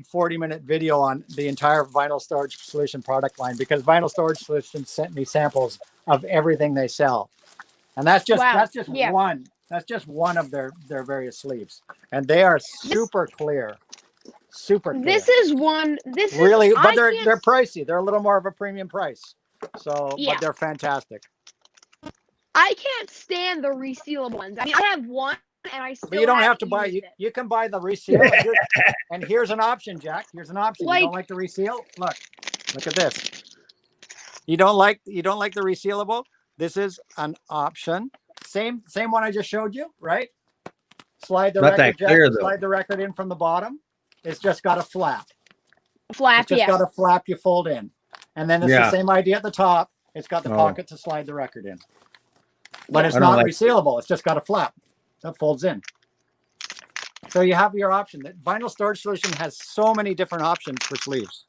40-minute video on the entire Vinyl Storage Solution product line, because Vinyl Storage Solution sent me samples of everything they sell, and that's just Yeah. one. That's just one of their various sleeves, and they are super clear, super clear. This is one. This really, is, but I they're can't- pricey. They're a little more of a premium price. So, Yeah. but they're fantastic. I can't stand the resealable ones. I mean, I have one, and I still. But you don't have haven't to buy. used You, it. you can buy the reseal. And here's an option, Jack. Here's an option. You don't Like- like the reseal? Look at this. You don't like the resealable? This is an option. Same one I just showed you, right? Slide the Not that record jack, clear, though. slide the record in from the bottom. It's just got a flap. Flap, It's just yeah. got a flap you fold in. And then it's Yeah. the same idea at the top. It's got the Oh. pocket to slide the record in. But it's I don't not like- resealable. It's just got a flap that folds in. So you have your option. That Vinyl Storage Solution has so many different options for sleeves.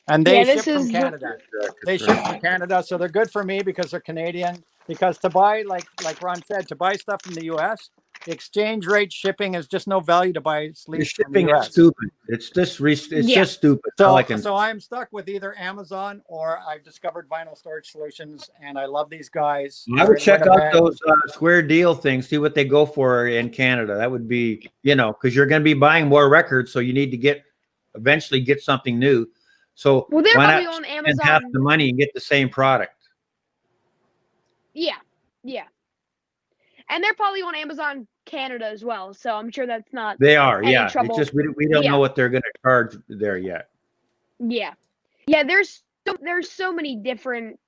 And they Yeah, ship this from is the- Canada. They ship from Canada, so they're good for me because they're Canadian. Because to buy, like Ron said, to buy stuff from the US, the exchange rate shipping is just no value to buy The sleeves from shipping the is US. stupid. It's just Yeah. just stupid. All I can. So I'm stuck with either Amazon or I've discovered Vinyl Storage Solutions, and I love these guys. I They're would in check out Winnipeg. those square deal things, see what they go for in Canada. That would be, because you're going to be buying more records, so you need to eventually get something new. So Well, they're why probably not on spend Amazon. half the money and get the same product? Yeah. And they're probably on Amazon Canada as well, so I'm sure that's not. They are, Any yeah. trouble. It's just we don't Yeah. know what they're going to charge there yet. Yeah. There's so many different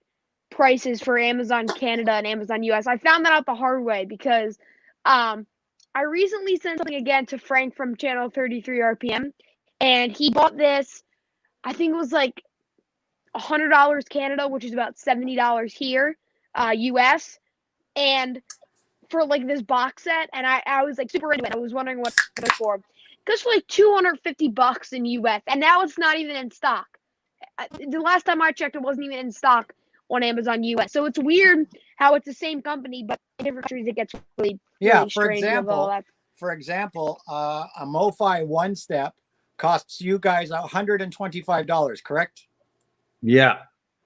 prices for Amazon Canada and Amazon US. I found that out the hard way because I recently sent something again to Frank from channel 33 RPM, and he bought this. I think it was like $100 Canada, which is about $70 here, US, and for like this box set, and I was like super into it. I was wondering what it was for. It goes for like $250 in US, and now it's not even in stock. The last time I checked, it wasn't even in stock on Amazon US. So it's weird how it's the same company, but in different countries it gets really, really strange with all that. For example, a MoFi one step costs you guys $125, correct? Yeah.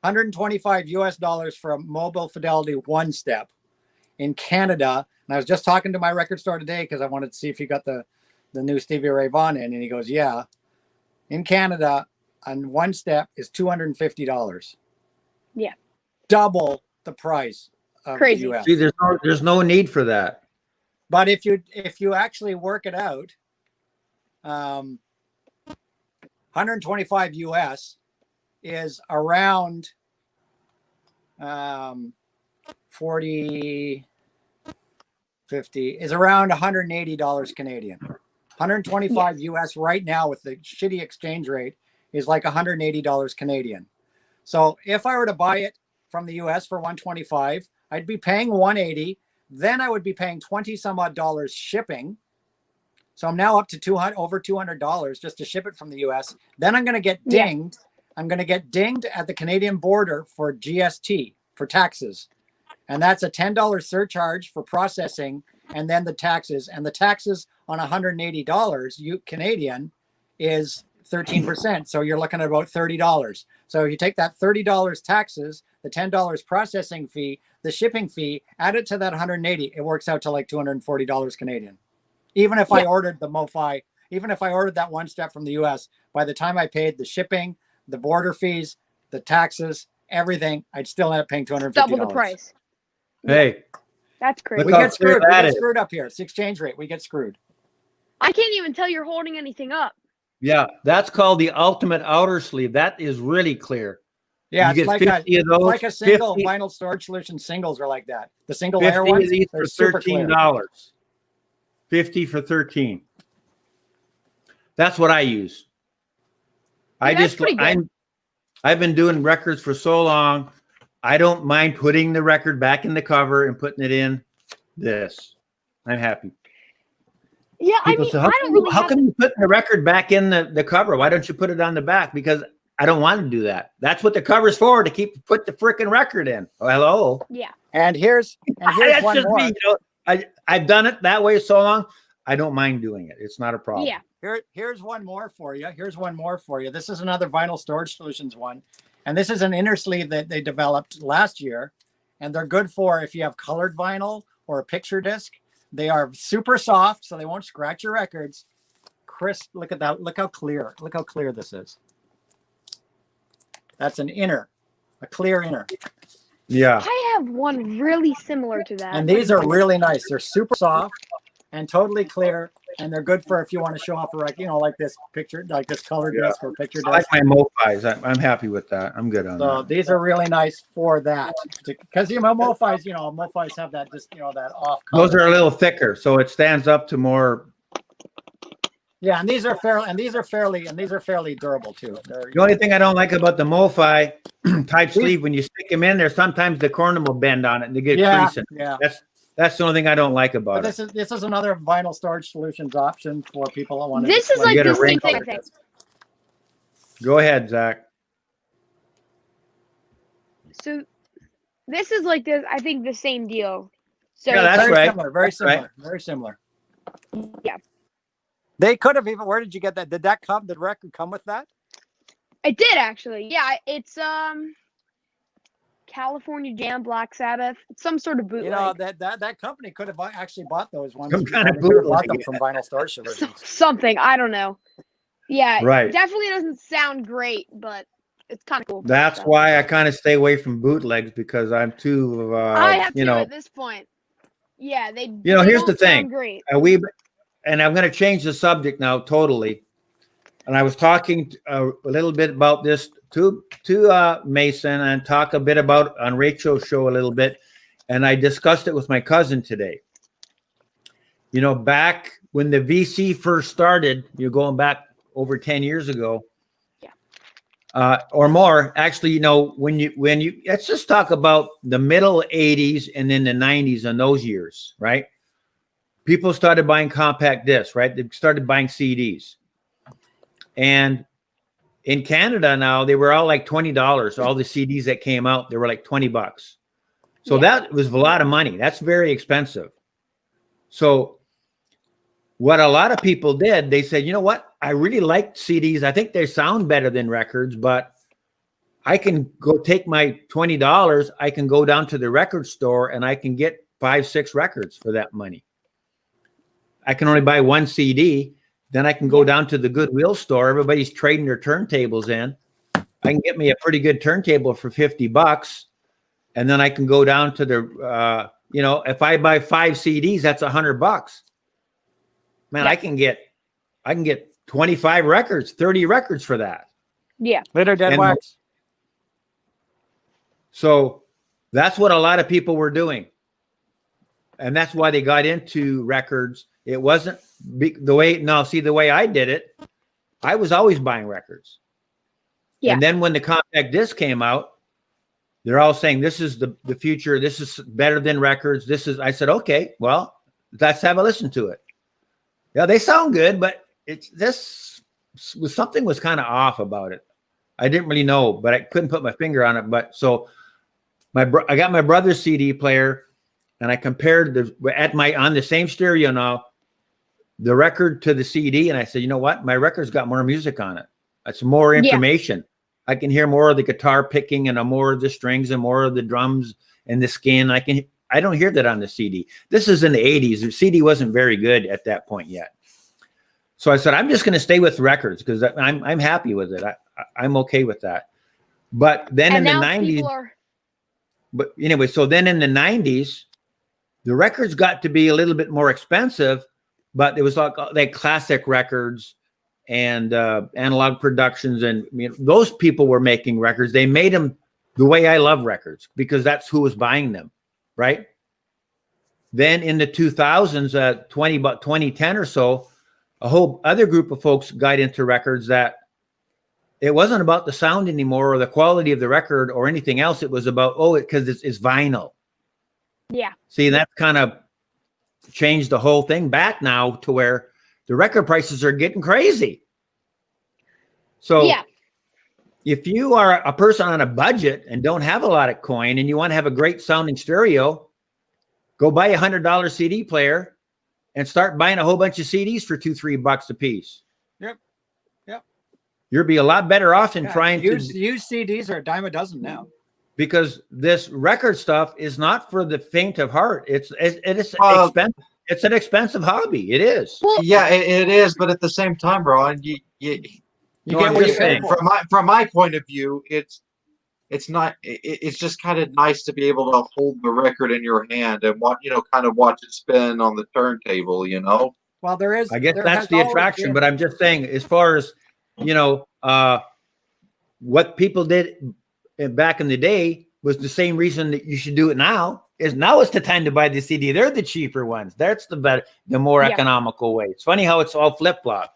125 US dollars for a mobile fidelity one step in Canada. And I was just talking to my record store today because I wanted to see if he got the new Stevie Ray Vaughan in, and he goes, yeah. In Canada, on one step is $250. Yeah. Double the price of Crazy. the US. See, there's no need for that. But if you actually work it out, 125 US is around 40, 50 is around $180 Canadian. 125 US right now with the shitty exchange rate is like $180 Canadian. So if I were to buy it from the US for 125, I'd be paying 180. Then I would be paying 20 some odd dollars shipping. So I'm now up to over $200 just to ship it from the US. Then I'm going to get dinged. I'm going to get dinged at the Canadian border for GST, for taxes. And that's a $10 surcharge for processing, and then the taxes. And the taxes on $180 Canadian is 13%. So you're looking at about $30. So you take that $30 taxes, the $10 processing fee, the shipping fee, add it to that 180, it works out to like $240 Canadian. Even if I ordered the MoFi, even if I ordered that one step from the US, by the time I paid the shipping, the border fees, the taxes, everything, I'd still end up paying $250. Double the price. Hey, that's crazy. We get screwed. We get screwed up here. It's the exchange rate. We get screwed. I can't even tell you're holding anything up. Yeah, that's called the ultimate outer sleeve. That is really clear. Yeah, you it's like a single 50, vinyl storage solution singles are like that. The single 50 layer ones of these are for super clear. $13. 50 for 13. That's what I use. Yeah, I've been doing records for so long. I don't mind putting the record back in the cover and putting it in this. I'm happy. Yeah, People I mean, say, I don't really. How come you put the record back in the cover? Why don't you put it on the back? Because I don't want to do that. That's what the cover's for, to put the freaking record in. Oh, hello. Yeah. And here's That's one just more. me. You know, I've done it that way so long. I don't mind doing it. It's not a problem. Yeah. Here's one more for you. Here's one more for you. This is another Vinyl Storage Solutions one. And this is an inner sleeve that they developed last year. And they're good for if you have colored vinyl or a picture disc. They are super soft, so they won't scratch your records. Crisp. Look at that. Look how clear. Look how clear this is. That's an inner, a clear inner. Yeah. I have one really similar to that. And these are really nice. They're super soft and totally clear. And they're good for if you want to show off a record, like this picture, like this colored disc or picture I disc. like my MoFis. I'm happy with that. I'm good on So that. these are really nice for that, because MoFis have that just that off color. Those are a little thicker, so it stands up to more. Yeah, and these are fairly durable too. The only thing I don't like about the MoFi type sleeve, when you stick them in there, sometimes the corner will bend on it and they get creasing. Yeah. That's the only thing I don't like about But it. this is another Vinyl Storage Solutions option for people that want to. This is like get a the same ring thing, I color think. Go ahead, Zach. So this is like this. I think the same deal. So Yeah, that's very right. similar. Very That's similar. right. Very similar. yeah, They could have even. Where did you get that? Did that come? Did the record come with that? it did actually. Yeah, it's California Jam, Black Sabbath, some sort of bootleg. That company could have actually bought those ones. Some kind of They could have bought bootleg. them from Vinyl Storage Solutions. Something, I don't know. Yeah, Right. definitely doesn't sound great, but it's kind of cool. That's So, why I kind of stay away from bootlegs, because I'm too, I have to at this point. Yeah, they. here's the don't thing. sound great. And I'm going to change the subject now totally. And I was talking a little bit about this to Mason, and talk a bit about on Rachel's show a little bit. And I discussed it with my cousin today. Back when the VC first started, you're going back over 10 years ago. Yeah. or more. Actually, you know, when you let's just talk about the middle 80s and then the 90s and those years, right? People started buying compact discs, right? They started buying CDs. And in Canada now, they were all like $20. All the CDs that came out, they were like $20. So that was a lot of money. That's very expensive. So what a lot of people did, they said, you know what? I really like CDs. I think they sound better than records, but I can go take my $20. I can go down to the record store and I can get 5-6 records for that money. I can only buy one CD. Then I can go down to the Goodwill store. Everybody's trading their turntables in. I can get me a pretty good turntable for $50. And then I can go down to the, you know, if I buy 5 CDs, that's $100. Man, I can get 25 records, 30 records for that. Yeah. Later, Dead And- Wax. So that's what a lot of people were doing. And that's why they got into records. It wasn't the way I did it, I was always buying records. Yeah. And then when the compact disc came out, they're all saying, this is the future. This is better than records. I said, okay, well, let's have a listen to it. Yeah, they sound good, but something was kind of off about it. I didn't really know, but I couldn't put my finger on it. But so I got my brother's CD player, and I compared on the same stereo now, the record to the CD, and I said, you know what? My record's got more music on it. It's more information. I can hear more of the guitar picking and more of the strings and more of the drums and the skin. I don't hear that on the CD. This is in the 80s. The CD wasn't very good at that point yet. So I said, I'm just going to stay with records because I'm happy with it. I'm okay with that. But then in the 90s, but anyway, so then in the 90s, the records got to be a little bit more expensive, but it was like classic records and analog productions. And those people were making records. They made them the way I love records because that's who was buying them, right? Then in the 2000s, 2010 or so, a whole other group of folks got into records that it wasn't about the sound anymore or the quality of the record or anything else. It was about, because it's vinyl. Yeah. See, that kind of changed the whole thing back now to where the record prices are getting crazy. So if you are a person on a budget and don't have a lot of coin and you want to have a great sounding stereo, go buy $100 CD player and start buying a whole bunch of CDs for $2-3 a piece. Yep. You'll be a lot better off in trying to use CDs are a dime a dozen now. Because this record stuff is not for the faint of heart. It's expensive. It's an expensive hobby. It is. Well, Yeah, it is. But at the same time, Brian, you You No, get I'm what you just pay saying. for. from my point of view, it's not. It's just kind of nice to be able to hold the record in your hand and kind of watch it spin on the turntable. Well, there is. I guess there that's has the always attraction. been- But I'm just saying, as far as what people did back in the day was the same reason that you should do it now. Now it's the time to buy the CD. They're the cheaper ones. That's the more economical way. It's funny how it's all flip flop.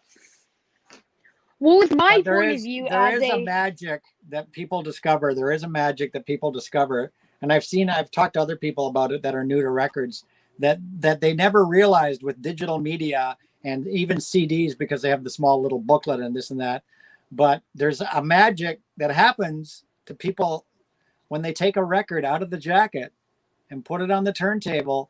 well, with my But there point is- of view, there as is a magic that people discover. There is a magic that people discover, and I've talked to other people about it that are new to records that they never realized with digital media and even CDs because they have the small little booklet and this and that. But there's a magic that happens to people when they take a record out of the jacket and put it on the turntable.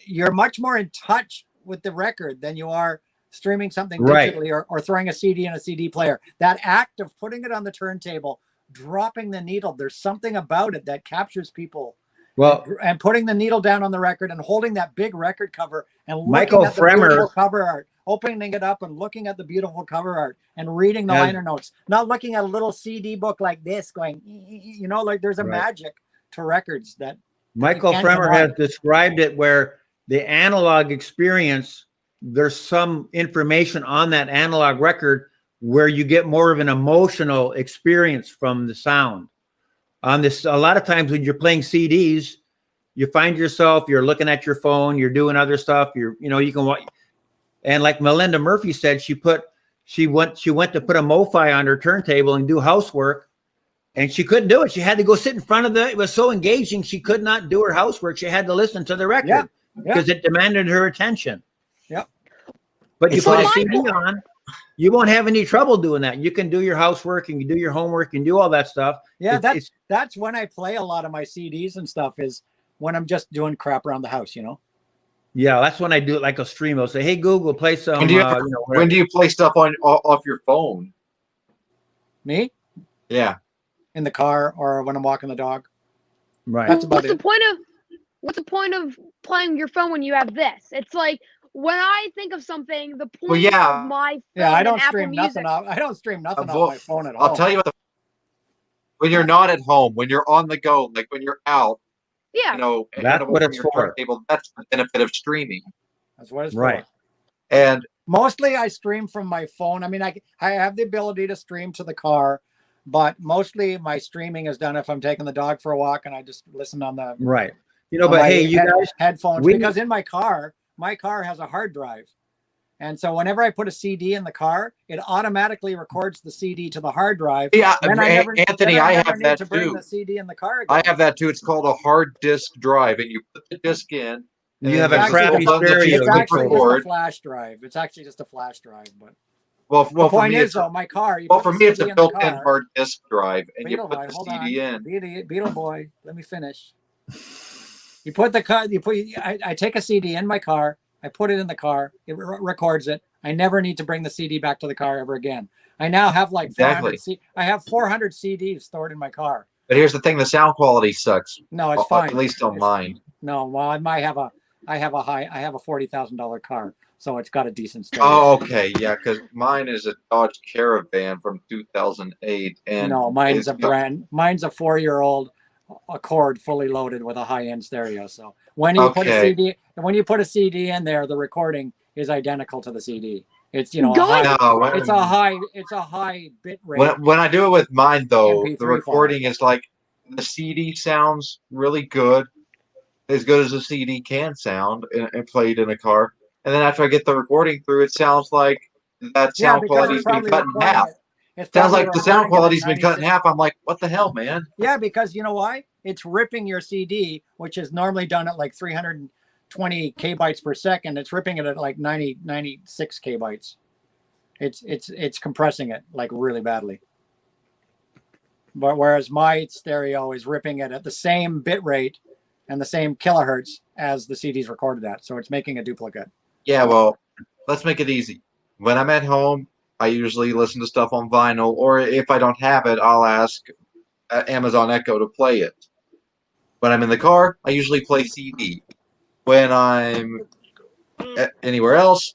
You're much more in touch with the record than you are streaming something Right. digitally or throwing a CD in a CD player. That act of putting it on the turntable, dropping the needle, there's something about it that captures people. Well, And putting the needle down on the record and holding that big record cover and looking Michael at the Fremer- beautiful cover art, opening it up and looking at the beautiful cover art and reading the Yeah. liner notes, not looking at a little CD book like this going, like there's a Right. magic to records that Michael can't Fremer combine. has described it where the analog experience, there's some information on that analog record where you get more of an emotional experience from the sound. On this, a lot of times when you're playing CDs, you find yourself, you're looking at your phone, you're doing other stuff, you can watch. And like Melinda Murphy said, she she went to put a MoFi on her turntable and do housework, and she couldn't do it. She had to go sit in front of it was so engaging she could not do her housework. She had to listen to the record because it demanded her attention. Yep. But you So put a my CD on, you won't have any trouble doing that. You can do your housework and you do your homework and do all that stuff. Yeah, that's when I play a lot of my CDs and stuff, is when I'm just doing crap around the house, you know. Yeah, that's when I do it like a stream. I'll say, "Hey Google, play some." When do you play stuff off your phone? Me? Yeah. In the car or when I'm walking the dog. Right. That's about it. What's the point of playing your phone when you have this? It's like when I think of something, the point Well, yeah. of my phone Yeah, I don't and Apple stream Music. nothing off. I don't stream nothing Well, off my phone at I'll home. tell you what. When you're not at home, when you're on the go, like when you're out, Yeah. you know, and That's away what from it's your for. turntable, that's the benefit of streaming. That's what it's Right. for. And Mostly I stream from my phone. I mean, I have the ability to stream to the car, but mostly my streaming is done if I'm taking the dog for a walk and I just listen on the Right. You know, on but my hey, you guys, headphones, we- because in my car has a hard drive. And so whenever I put a CD in the car, it automatically records the CD to the hard drive. yeah, Then Anthony, then I never have need that to bring too. the CD in the car again. I have that too. It's called a hard disk drive, and you put the disc in. you have a Actually, crappy the- stereo. It's actually just a record. flash drive. It's actually just a flash drive. But Well, the for point me, is, it's though, my car. You well, put for the me, it's CD a in the built-in car. hard disk drive, and you Beetle put boy, the hold CD on. in. Beetle boy, let me finish. You put the car. I take a CD in my car. I put it in the car. It records it. I never need to bring the CD back to the car ever again. I now have like 400. Exactly. I have 400 CDs stored in my car. But here's the thing: the sound quality sucks. No, it's fine. At least on It's- mine. No, well, I have a $40,000 car, so it's got a decent stereo. Oh, okay, yeah, because mine is a Dodge Caravan from 2008, and No, mine's it's got- mine's a 4-year-old Accord fully loaded with a high-end stereo. So when you put a Okay. CD in there, the recording is identical to the CD. It's a Going- high, No, it's a high bit rate. when I do it with mine though, MP3 the recording is like the CD sounds really good as a CD can sound and played in a car. And then after I get the recording through, it sounds like that Yeah, sound because quality's it's been probably cut in recording half. it. It's Sounds probably like the sound recording it at quality's been cut in 96. half. I'm like, what the hell, man? Yeah, because you know why? It's ripping your CD, which is normally done at like 320 kbytes per second. It's ripping it at like 96 kbytes. It's compressing it like really badly. But whereas my stereo is ripping it at the same bit rate and the same kilohertz as the CD's recorded at, so it's making a duplicate. Yeah, well, let's make it easy. When I'm at home, I usually listen to stuff on vinyl, or if I don't have it, I'll ask Amazon Echo to play it. When I'm in the car, I usually play CD. When I'm anywhere else,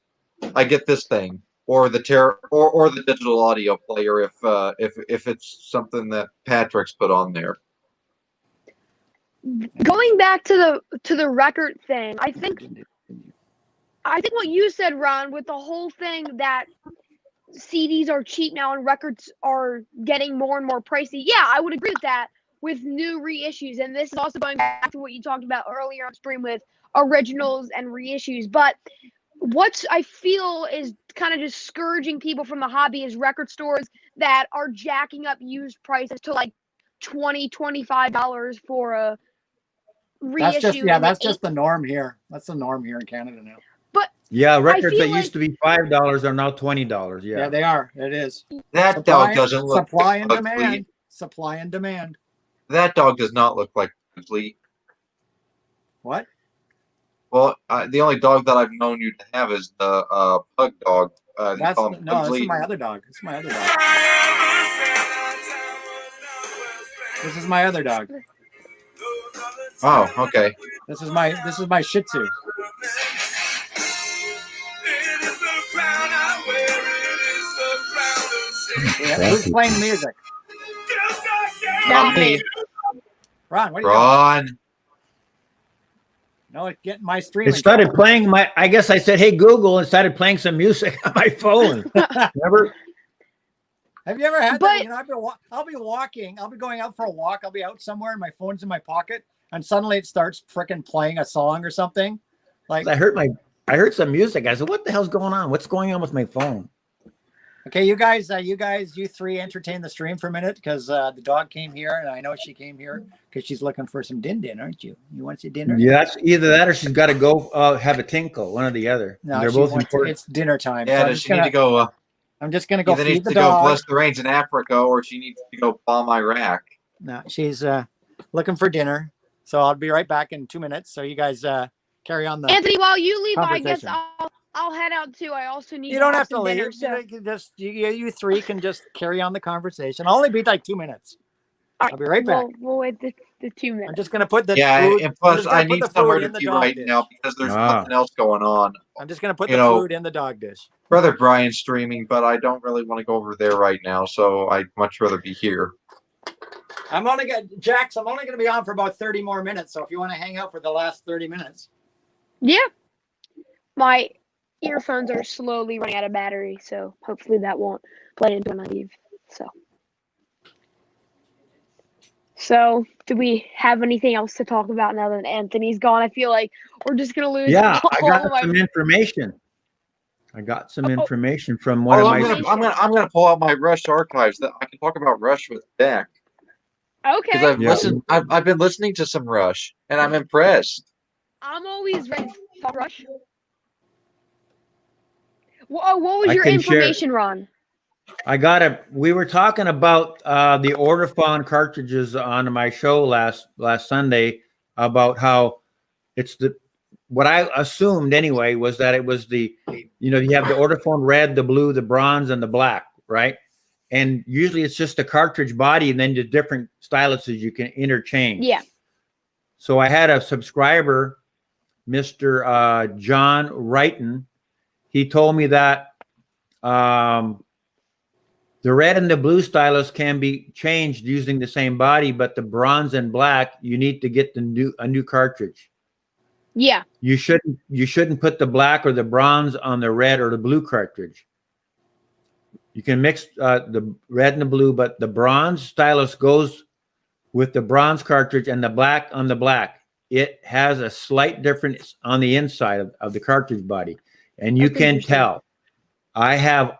I get this thing, or the or the digital audio player if it's something that Patrick's put on there. Going back to the record thing, I think what you said, Ron, with the whole thing that CDs are cheap now and records are getting more and more pricey. Yeah, I would agree with that with new reissues. And this is also going back to what you talked about earlier on stream with originals and reissues. But what I feel is kind of discouraging people from the hobby is record stores that are jacking up used prices to like $20-$25 for a reissue. That's just the norm here. That's the norm here in Canada now. Yeah, records that feel used to be $5 are now $20. Yeah, Yeah. they are. It is. That dog doesn't look supply and ugly. demand. Supply and demand. That dog does not look like ugly. What? Well, the only dog that I've known you to have is the pug dog. You That's call him no. This Pugsley. is my other dog. This is my other dog. This is my other dog. Oh, okay. This is my Shih Tzu. Yeah, who's playing music? Not me. Ron, what are you doing? Ron. No, it's getting my streaming. It started playing I guess I said, "Hey Google," and started playing some music on my phone. Remember? Have you ever had But- that? You know, I'll be walking. I'll be going out for a walk. I'll be out somewhere and my phone's in my pocket, and suddenly it starts freaking playing a song or something. Like I heard some music. I said, "What the hell's going on? What's going on with my phone?" Okay, you three entertain the stream for a minute because the dog came here, and I know she came here because she's looking for some din, aren't you? You want some dinner? Yeah, that's either that or she's got to go have a tinkle, one or the other. No, They're she both wants important. it's dinner time. Yeah, So does she need to go? I'm just gonna go Either feed needs the to go dog. bless the rains in Africa, or she needs to go bomb Iraq. No, she's looking for dinner. So I'll be right back in 2 minutes. So you guys carry on the. Anthony, while you leave, I guess conversation. I'll head out too. I also need You to don't have have to some dinner. leave. So. You can just you three can just carry on the conversation. I'll only be like 2 minutes. All I'll be right back. We'll wait the 2 minutes. I'm just gonna put the Yeah, food. and I'm plus just gonna I put need the somewhere food to in the be dog right dish. now because there's nothing else going on. I'm just gonna put You the know, food in the dog dish. Brother Brian's streaming, but I don't really want to go over there right now, so I'd much rather be here. I'm only gonna be on for about 30 more minutes. So if you want to hang out for the last 30 minutes. Yeah. My earphones are slowly running out of battery, so hopefully that won't play into when I leave. So do we have anything else to talk about now that Anthony's gone? I feel like we're just gonna lose. Yeah, I all got of my- some information. I got some Oh. information from one of my. I'm gonna pull out my Rush archives that I can talk about Rush with Beck. Okay. Because I've been listening to some Rush and I'm impressed. I'm always ready to talk Rush. What was your can share- information, Ron? I got it. We were talking about the Ortofon cartridges on my show last Sunday about how it's what I assumed anyway was that it was you have the Ortofon red, the blue, the bronze, and the black, right? And usually it's just a cartridge body and then the different styluses you can interchange. Yeah. So I had a subscriber, Mr. John Wrighton. He told me that the red and the blue stylus can be changed using the same body, but the bronze and black, you need to get a new cartridge. Yeah. You shouldn't put the black or the bronze on the red or the blue cartridge. You can mix the red and the blue, but the bronze stylus goes with the bronze cartridge and the black on the black. It has a slight difference on the inside of the cartridge body, and you can tell. I have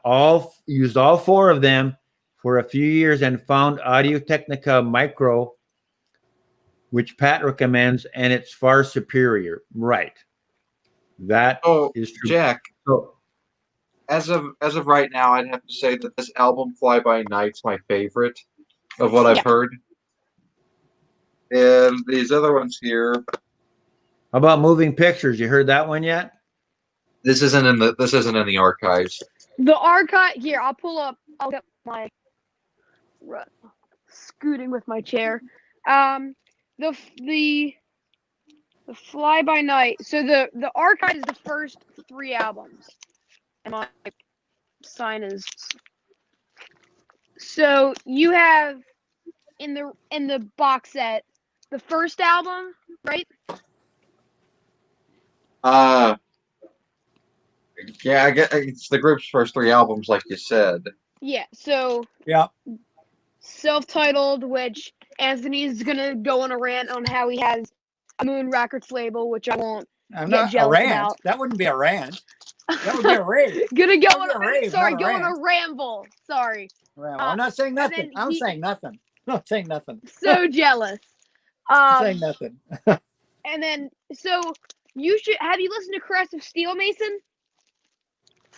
used all four of them for a few years and found Audio-Technica Micro, which Pat recommends, and it's far superior. Right. That is true. Jack, So, as of right now, I'd have to say that this album Fly By Night's my favorite of what I've heard. And these other ones here. how about Moving Pictures? You heard that one yet? This isn't in the archives. The archive here. I'll get my scooting with my chair. The Fly By Night. So the archive is the first 3 albums. And my sign is. So you have in the box set the first album, right? Yeah, I guess it's the group's first 3 albums, like you said. Yeah. So. Yeah. Self-titled, which Anthony's gonna go on a rant on how he has a Moon Records label, which I won't get jealous about. That wouldn't be a rant. That would be a rave. Gonna go on a ramble. Sorry. I'm not saying nothing. I'm saying nothing. I'm not saying nothing. So jealous. I'm saying nothing. And then, so have you listened to Crest of Steel Mason?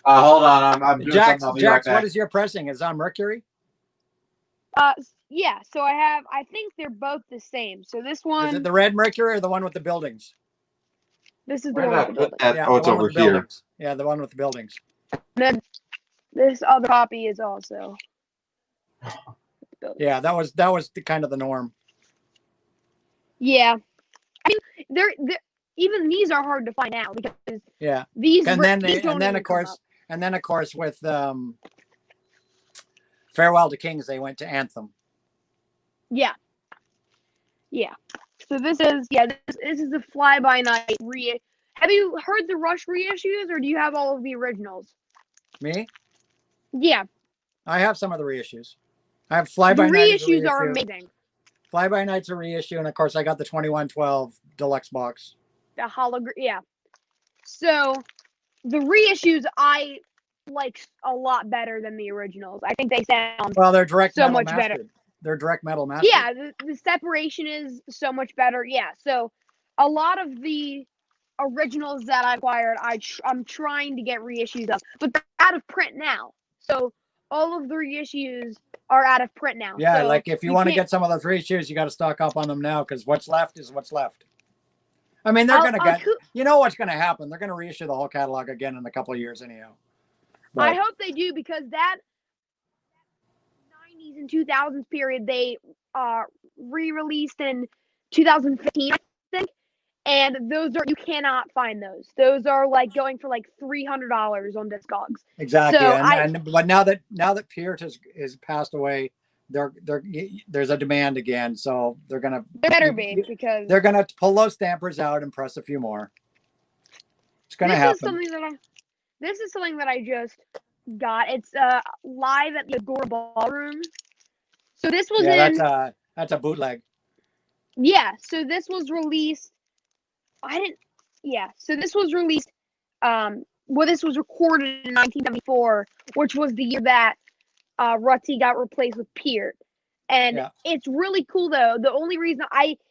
Hold on, I'm doing Jax, something. I'll be right back. what is your pressing? Is it on Mercury? Yeah. So I think they're both the same. So this one. Is it the red Mercury or the one with the buildings? This is the Where one did I with the put buildings. that? Oh, it's over here. Buildings. Yeah, the one with the buildings. And then this other copy is also. Yeah, that was the kind of the norm. Yeah, I mean, they're even these are hard to find out because these and then of course with Farewell to Kings they went to Anthem. Yeah. So this is the Fly By Night Have you heard the Rush reissues, or do you have all of the originals? Me? Yeah. I have some of the reissues. I have Fly By Night. The reissues are amazing. Fly By Night's a reissue, and of course I got the 2112 deluxe box. The hologram, yeah. So the reissues, I like a lot better than the originals. I think they sound Well, they're direct so metal much mastered. better. They're direct metal mastered. Yeah, the separation is so much better. Yeah, so a lot of the originals that I acquired, I'm trying to get reissues of, but they're out of print now. So all of the reissues are out of print now. Yeah, so like if you want to get some of those reissues, you got to stock up on them now because what's left is what's left. I mean, they're gonna get. You know what's gonna happen? They're gonna reissue the whole catalog again in a couple of years, anyhow. I hope they do because that 90s and 2000s period they re-released in 2015, I think, and those are you cannot find those. Those are like going for like $300 on Discogs. Exactly, So but now that Peart has passed away, there's a demand again, so they're gonna. There better be because they're gonna pull those stampers out and press a few more. It's gonna happen. This is something that I just got. It's live at the Agora Ballroom. So this was that's a bootleg. Yeah, so this was released. So this was released. This was recorded in 1974, which was the year that Rutsy got replaced with Peart, and it's really cool though. The only reason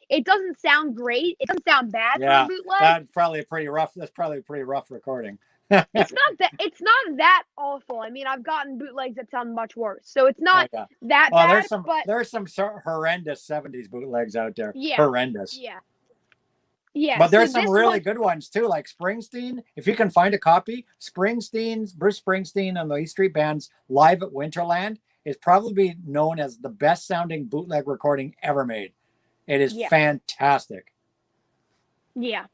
it doesn't sound great. It doesn't sound bad for a bootleg. That's probably pretty rough. That's probably a pretty rough recording. It's not that awful. I mean, I've gotten bootlegs that sound much worse, so it's not that bad. There's some horrendous 70s bootlegs out there. Yeah, horrendous. Yeah. But there's some really good ones too, like Springsteen. If you can find a copy, Bruce Springsteen and the E Street Band's Live at Winterland is probably known as the best sounding bootleg recording ever made. It is fantastic. Yeah.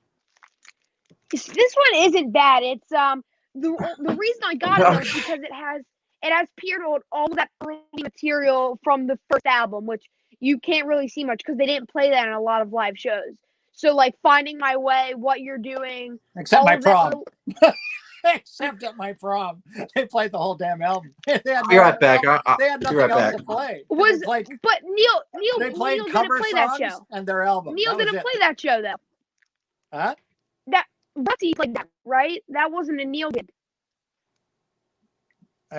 This one isn't bad. It's the reason I got it is because it has Peart on all that early material from the first album, which you can't really see much because they didn't play that in a lot of live shows. So like Finding My Way, What You're Doing, except my prom. Except at my prom, they played the whole damn album. They had be right back. They had nothing else to play. But Neil they played Neil cover didn't play songs that show. And their album. Neil didn't play that show though. Huh? Rutsy played that, right? That wasn't a Neil gig.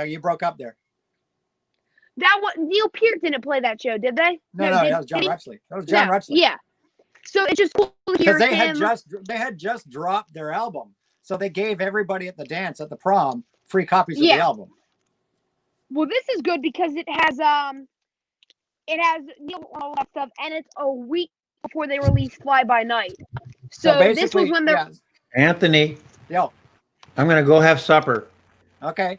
You broke up there. Neil Peart didn't play that show, did they? No, that was John Rutsley. That was John Rutsley. Yeah. So it's just cool to hear him. They had just dropped their album, so they gave everybody at the dance at the prom free copies of the album. Well, this is good because it has Neil on all that stuff, and it's a week before they release Fly By Night. So this was when they're Anthony. Yo. I'm gonna go have supper. Okay.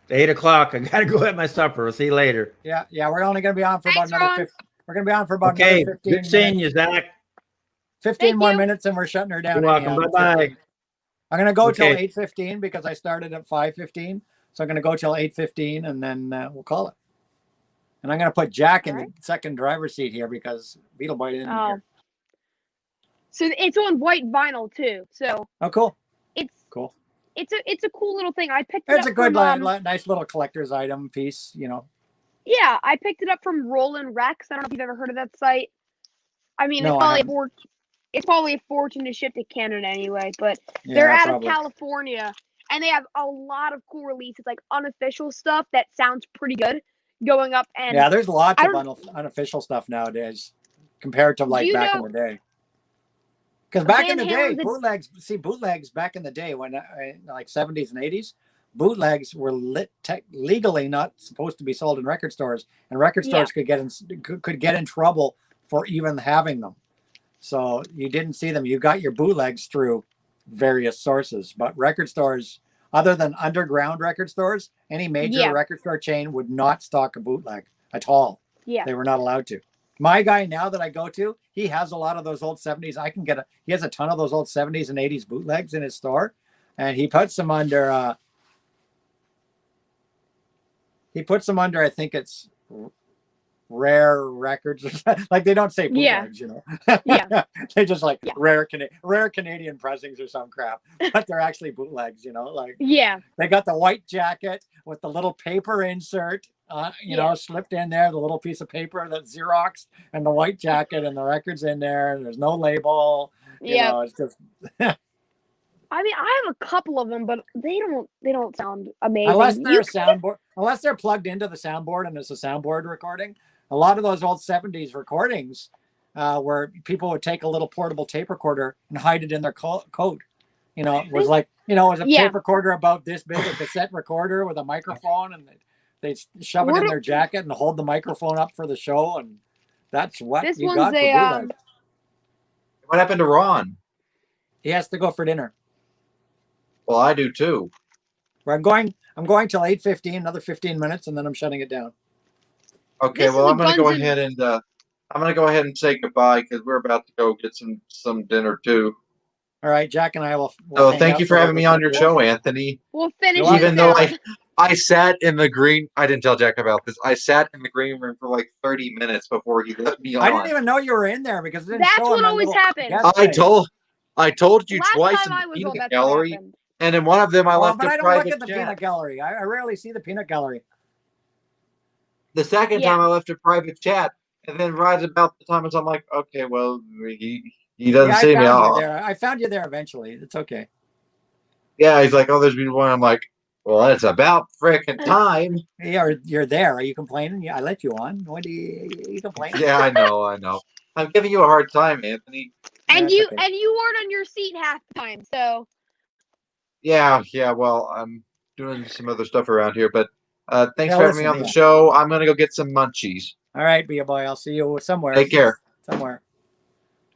8 o'clock. I gotta go have my supper. We'll see you later. Yeah. We're only gonna be on for about another 15. We're gonna be on for about another 15 minutes. Good seeing you, Zach. 15 more minutes and we're shutting her down. You're welcome. Bye-bye. I'm gonna go till 8:15 because I started at 5:15. So I'm gonna go till 8:15 and then we'll call it. And I'm gonna put Jack in the second driver's seat here because Beetleboy didn't here. So it's on white vinyl too. So cool. It's cool. It's a cool little thing. I picked it up. It's a good nice little collector's item piece, you know. Yeah, I picked it up from Rollin' Rex. I don't know if you've ever heard of that site. I mean, it's probably a fortune to ship to Canada anyway, but they're out of California and they have a lot of cool releases, like unofficial stuff that sounds pretty good going up. And there's lots of unofficial stuff nowadays compared to like back in the day. Because back in the day, bootlegs back in the day when like 70s and 80s, bootlegs were legally not supposed to be sold in record stores, and record stores could get in trouble for even having them. So you didn't see them. You got your bootlegs through various sources, but record stores, other than underground record stores, any major record store chain would not stock a bootleg at all. Yeah, they were not allowed to. My guy now that I go to, he has a lot of those old 70s. He has a ton of those old 70s and 80s bootlegs in his store, and he puts them under. I think it's rare records. Like they don't say bootlegs, you know. Yeah. They just like rare Canadian pressings or some crap, but they're actually bootlegs, you know. Like they got the white jacket with the little paper insert. You know, slipped in there, the little piece of paper that's Xeroxed, and the white jacket, and the record's in there, and there's no label. You know, it's just I mean, I have a couple of them, but they don't sound amazing. Unless they're a soundboard, unless they're plugged into the soundboard and it's a soundboard recording. A lot of those old 70s recordings where people would take a little portable tape recorder and hide it in their coat. You know, it was like, you know, it was a tape recorder about this big, a cassette recorder with a microphone, and they shove it in their jacket and hold the microphone up for the show, and that's what this you one's got for bootleg. What happened to Ron? He has to go for dinner. Well, I do too. Where I'm going till 8:15, another 15 minutes, and then I'm shutting it down. Okay, well, I'm going to go ahead and say goodbye because we're about to go get some dinner too. All right, Jack and I will. So thank you for having me on your show, Anthony. We'll finish. Even though I sat in the green, I didn't tell Jack about this. I sat in the green room for like 30 minutes before he let me on. I didn't even know you were in there because it didn't That's show what always happens. I told you Last twice in time I the was peanut gallery, happened. and in one of them I left but a I don't private look at the chat. peanut gallery. I rarely see the peanut gallery. The second time I left a private chat, and then right about the time I'm like, okay, well, he doesn't see me. I found you there eventually. It's okay. Yeah, he's like, oh, there's been one. I'm like, well, it's about frickin' time. You're there. Are you complaining? Yeah, I let you on. What do you complaining? Yeah, I know. I'm giving you a hard time, Anthony. And you weren't on your seat half the time, so. Yeah. Well, I'm doing some other stuff around here, but thanks for having me on the show. I'm gonna go get some munchies. All right, be a boy. I'll see you somewhere. Take care. Somewhere.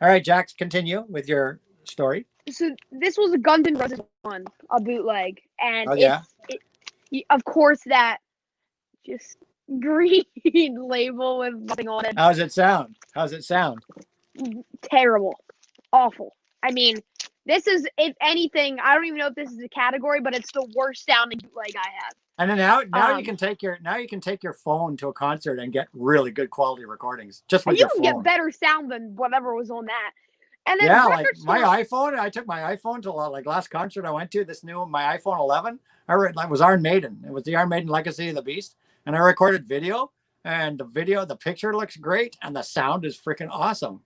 All right, Jax, continue with your story. So this was a Guns N' Roses one, a bootleg, and of course that just green label with nothing on it. How's it sound? Terrible, awful. I mean, this is, if anything, I don't even know if this is a category, but it's the worst sounding bootleg I have. And then now you can take your phone to a concert and get really good quality recordings just with your phone. You can get better sound than whatever was on that. And then like my iPhone, I took my iPhone to like last concert I went to. This my iPhone 11. It was Iron Maiden. It was the Iron Maiden Legacy of the Beast, and I recorded video. And the picture looks great, and the sound is freaking awesome.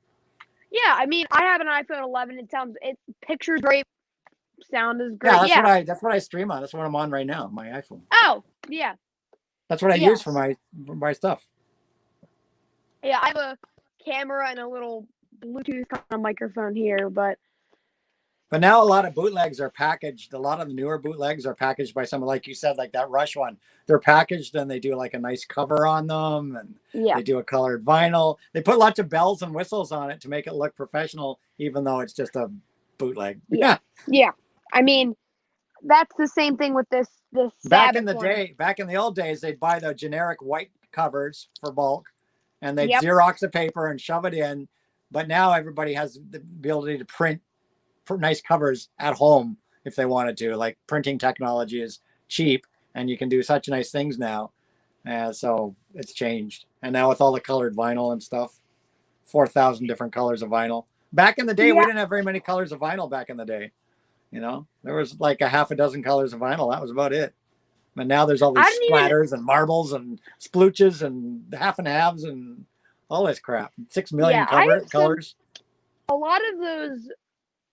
Yeah, I mean, I have an iPhone 11. Picture's great, sound is great. Yeah, that's what I stream on. That's what I'm on right now, my iPhone. Oh, yeah. That's what I use for my stuff. Yeah, I have a camera and a little Bluetooth kind of microphone here, but now a lot of bootlegs are packaged. A lot of the newer bootlegs are packaged by someone, like you said, like that Rush one. They're packaged and they do like a nice cover on them, and they do a colored vinyl. They put lots of bells and whistles on it to make it look professional, even though it's just a bootleg. Yeah. I mean, that's the same thing with this. Back in the old days, they'd buy the generic white covers for bulk, and they'd Xerox the paper and shove it in. But now everybody has the ability to print nice covers at home if they wanted to. Like, printing technology is cheap, and you can do such nice things now. So it's changed. And now with all the colored vinyl and stuff, 4,000 different colors of vinyl. Back in the day, we didn't have very many colors of vinyl back in the day. You know, there was like a half a dozen colors of vinyl. That was about it. But now there's all these splatters and marbles and splooches and half and halves and all this crap. 6 million colors. A lot of those,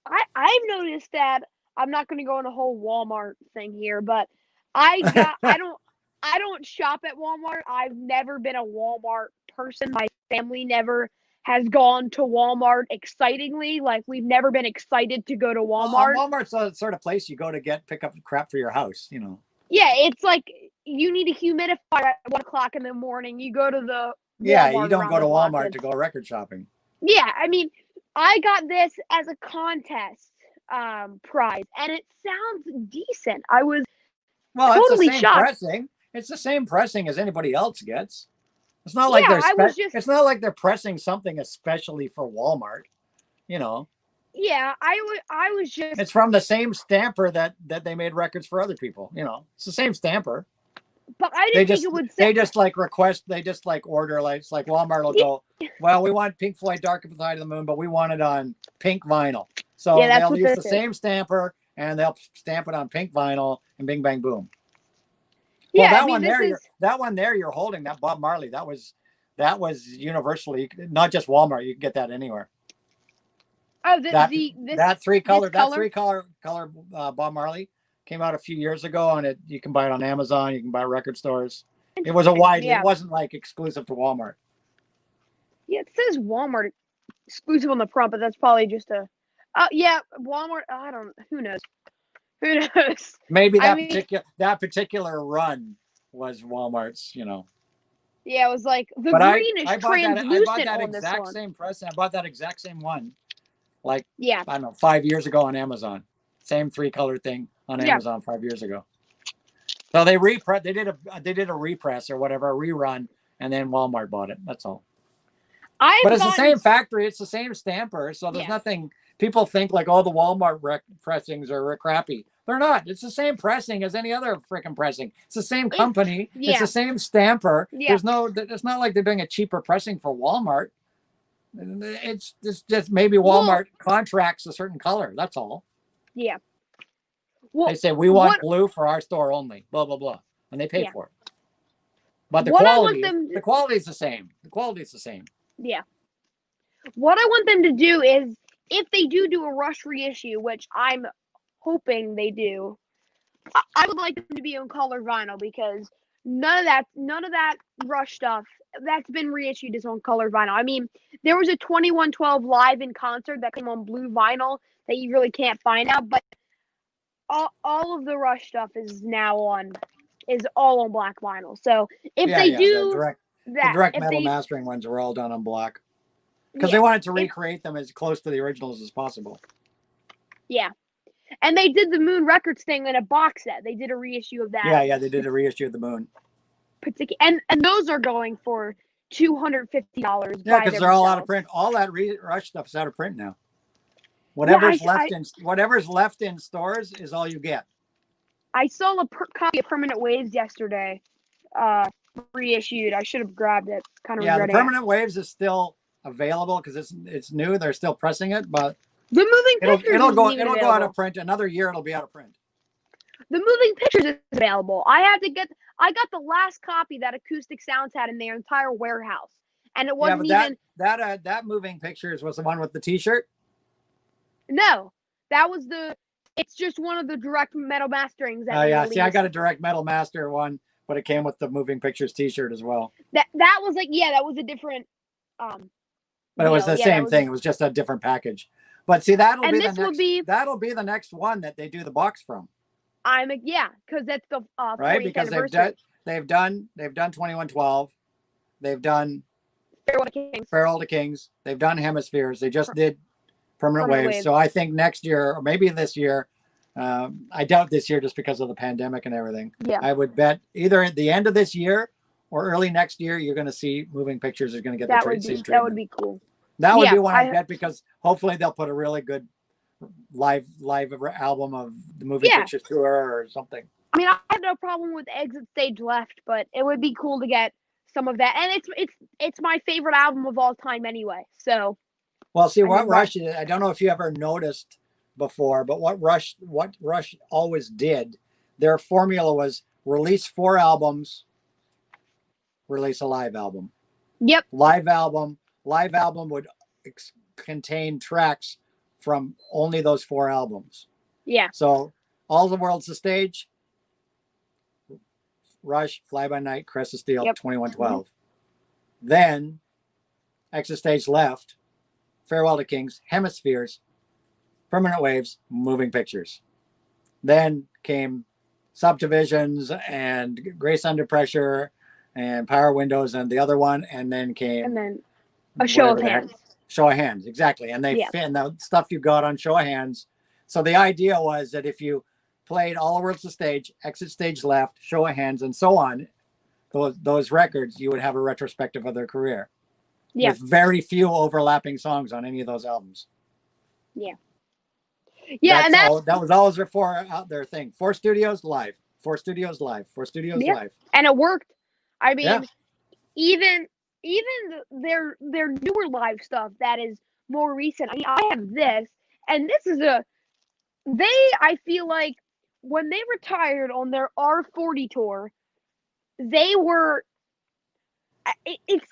I've noticed that. I'm not going to go on a whole Walmart thing here, but I don't shop at Walmart. I've never been a Walmart person. My family never has gone to Walmart excitingly. Like, we've never been excited to go to Walmart. Walmart's the sort of place you go to pick up crap for your house, you know. Yeah, it's like you need a humidifier at 1 o'clock in the morning. You go to the Walmart, you don't go to Walmart to go record shopping. Yeah, I mean, I got this as a contest prize, and it sounds decent. I was totally shocked. It's the same pressing as anybody else gets. It's not like it's not like they're pressing something especially for Walmart, you know. Yeah, I was just. It's from the same stamper that they made records for other people, you know. It's the same stamper. But I didn't think it would. They just order, like, it's like Walmart will go, well, we want Pink Floyd Dark of the Side of the Moon, but we want it on pink vinyl. So they'll use the same stamper and they'll stamp it on pink vinyl, and bing bang boom. Well, that one there you're holding, that Bob Marley, that was universally, not just Walmart. You can get that anywhere. Oh, That this that three color color? Bob Marley came out a few years ago, and you can buy it on Amazon. You can buy it at record stores. It was a widely. Yeah. It wasn't like exclusive to Walmart. Yeah, it says Walmart exclusive on the front, but that's probably just a. Yeah, Walmart. I don't. Who knows? Who knows? Maybe I mean, that particular run was Walmart's. yeah, it was like the But green is I bought translucent that on this exact one. same press. I bought that exact same one, like Yeah, I don't know, 5 years ago on Amazon. Same 3-color thing on Yeah. Amazon 5 years ago. So they did a repress or whatever, a rerun, and then Walmart bought it. That's all. But it's the same factory. It's the same stamper. So there's nothing. People think like, oh, the Walmart pressings are crappy. They're not. It's the same pressing as any other freaking pressing. It's the same company. It's the same stamper. Yeah. It's not like they're doing a cheaper pressing for Walmart. It's just maybe Walmart contracts a certain color. That's all. Yeah. Well, They say we want blue for our store only. Blah blah blah, and they pay for it. But the quality is the same. The quality is the same. Yeah. What I want them to do is, if they do a Rush reissue, which I'm hoping they do, I would like them to be on color vinyl, because none of that Rush stuff that's been reissued is on color vinyl. I mean, there was a 2112 live in concert that came on blue vinyl that you really can't find now, but all of the Rush stuff is all on black vinyl. So if they do the direct metal mastering ones are all done on black, because they wanted to recreate them as close to the originals as possible. Yeah. And they did the Moon Records thing in a box set. They did a reissue of that. Yeah, they did a reissue of the Moon. And those are going for $250. Yeah, because they're all out of print. All that Rush stuff is out of print now. Whatever's left in stores is all you get. I saw a copy of Permanent Waves yesterday, reissued. I should have grabbed it. Kind of the Permanent Waves is still available because it's new. They're still pressing it, but the Moving Pictures it'll go out of print. Another year it'll be out of print. The Moving Pictures is available. I got the last copy that Acoustic Sounds had in their entire warehouse, and it wasn't even that Moving Pictures was the one with the T-shirt. No, that was it's just one of the direct metal masterings. See, I got a direct metal master one, but it came with the Moving Pictures T-shirt as well. That was that was a different. But it was the same thing. It was just a different package. But see, that'll be the next one that they do the box from. Because that's the right, because they've done 2112, they've done Farewell to Kings, they've done Hemispheres, they just did Permanent Waves. So I think next year, or maybe this year, I doubt this year just because of the pandemic and everything. Yeah, I would bet either at the end of this year or early next year, you're going to see Moving Pictures is going to get the same treatment. That would be cool. That would be one I bet, because hopefully they'll put a really good live album of the Moving Pictures tour or something. I mean, I have no problem with Exit Stage Left, but it would be cool to get some of that. And it's my favorite album of all time anyway. So, well, see what Rush. I don't know if you ever noticed before, but what Rush always did, their formula was release 4 albums, release a live album. Yep. Live album would contain tracks from only those 4 albums. Yeah. So All the World's the Stage, Rush, Fly By Night, Crest of Steel, 2112. Mm-hmm. Then Exit Stage Left, Farewell to Kings, Hemispheres, Permanent Waves, Moving Pictures. Then came Subdivisions and Grace Under Pressure and Power Windows and the other one, and then A Show of Hands. Show of Hands, exactly. And and the stuff you got on Show of Hands. So the idea was that if you played All the World's the Stage, Exit Stage Left, Show of Hands, and so on, those records, you would have a retrospective of their career. Yeah. With very few overlapping songs on any of those albums. Yeah. Yeah, that was always their thing. 4 studios live, 4 studios live, 4 studios live. And it worked. I mean, even their newer live stuff that is more recent. I mean, I have this, and this is I feel like when they retired on their R40 tour, it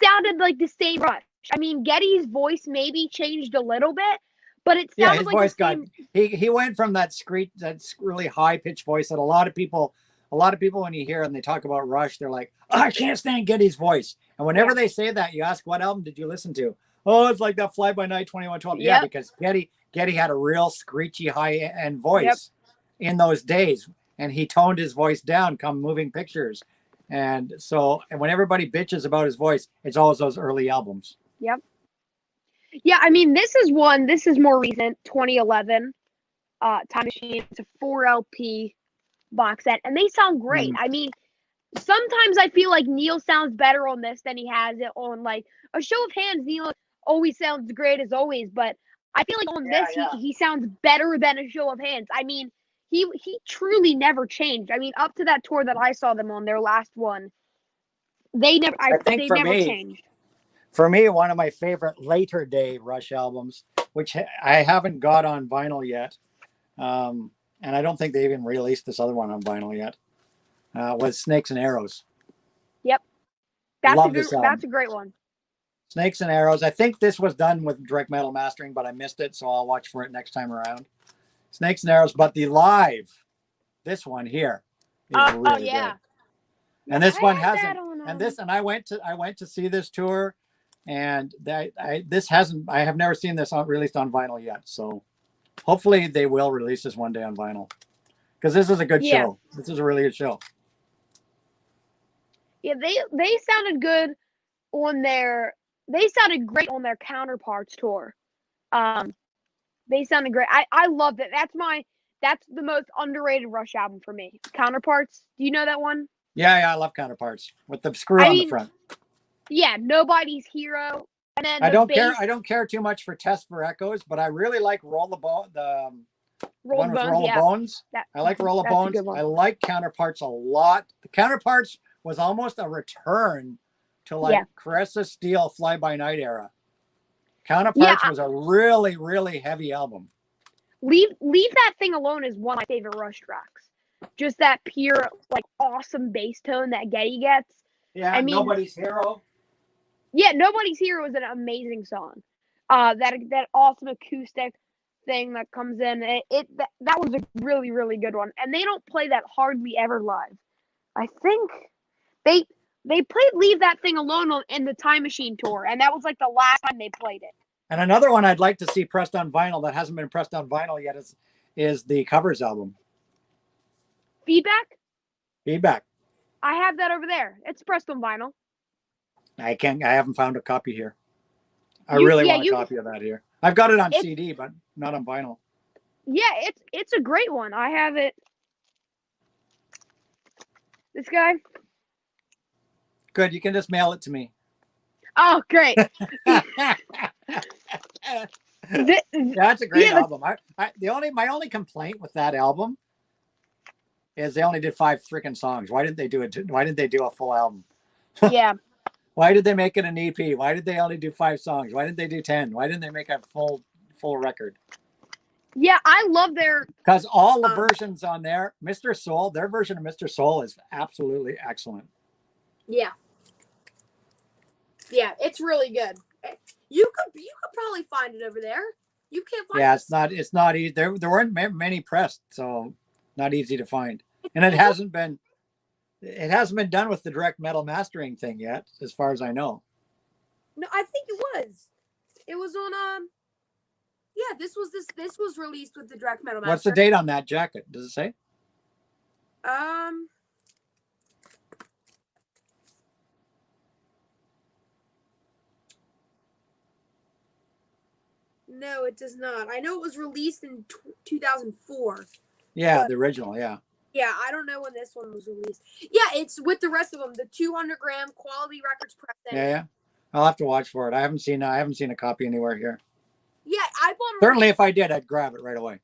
sounded like the same Rush. I mean, Geddy's voice maybe changed a little bit, but it Yeah, sounded his like voice the got same. he went from that screech, that really high pitched voice that a lot of people when you hear and they talk about Rush, they're like, oh, I can't stand Geddy's voice. And whenever Yeah. they say that, you ask, what album did you listen to? Oh, it's like that Fly By Night 2112. Yeah, Yep. because Geddy had a real screechy high end voice Yep. in those days, and he toned his voice down come Moving Pictures. And so, and when everybody bitches about his voice, it's always those early albums. Yep. Yeah, I mean, this is more recent, 2011. Time Machine. It's a 4 LP box set, and they sound great. I mean, sometimes I feel like Neil sounds better on this than he has it on like a Show of Hands. Neil always sounds great as always, but I feel like on this he sounds better than a Show of Hands. I mean, he truly never changed. I mean, up to that tour that I saw them on, their last one, they never changed. For me, one of my favorite later day Rush albums, which I haven't got on vinyl yet, and I don't think they even released this other one on vinyl yet, was Snakes and Arrows. Yep. That's a great one. Snakes and Arrows. I think this was done with direct metal mastering, but I missed it, so I'll watch for it next time around. Snakes and Arrows, but the live, this one here is really good. And this one hasn't. And I went to see this tour, and I have never seen this released on vinyl yet. So hopefully they will release this one day on vinyl, because this is a good show. This is a really good show. Yeah, they sounded good on their. They sounded great on their Counterparts tour. They sounded great. I loved it. That's the most underrated Rush album for me. Counterparts. Do you know that one? Yeah, I love Counterparts with the screw on the front. Yeah, Nobody's Hero. And then I don't care too much for Test for Echoes, but I really like Roll the Bones. I like Roll the Bones. I like Counterparts a lot. The Counterparts was almost a return to like Caressa Steel Fly By Night era. Counterparts was a really, really heavy album. Leave That Thing Alone is one of my favorite Rush tracks. Just that pure, like, awesome bass tone that Geddy gets. Yeah, I mean, Nobody's Hero. Yeah, Nobody's Hero is an amazing song. That awesome acoustic thing that comes in. That was a really, really good one. And they don't play that hardly ever live. I think they played Leave That Thing Alone in the Time Machine tour, and that was like the last time they played it. And another one I'd like to see pressed on vinyl that hasn't been pressed on vinyl yet is the Covers album. Feedback. I have that over there. It's pressed on vinyl. I haven't found a copy here. I really want a copy of that here. I've got it on CD, but not on vinyl. Yeah, it's a great one. I have it. This guy. Good. You can just mail it to me. Oh, great. That's a great album. My only complaint with that album is they only did 5 freaking songs. Why didn't they do it? Why didn't they do a full album? Yeah. Why did they make it an EP? Why did they only do 5 songs? Why didn't they do 10? Why didn't they make a full record? Yeah, I love their. Because all the versions on there, Mr. Soul, their version of Mr. Soul is absolutely excellent. Yeah. Yeah, it's really good. You could probably find it over there. You can't find it. Yeah, it's not easy. There weren't many pressed, so not easy to find. And it hasn't been done with the direct metal mastering thing yet, as far as I know. No, I think it was. It was on yeah, this was released with the direct metal mastering. What's the date on that jacket? Does it say? No, it does not. I know it was released in 2004. Yeah, the original, yeah. Yeah, I don't know when this one was released. Yeah, it's with the rest of them, the 200-gram Quality Records pressing. Yeah. I'll have to watch for it. I haven't seen a copy anywhere here. Yeah, I bought it. Certainly, if I did, I'd grab it right away.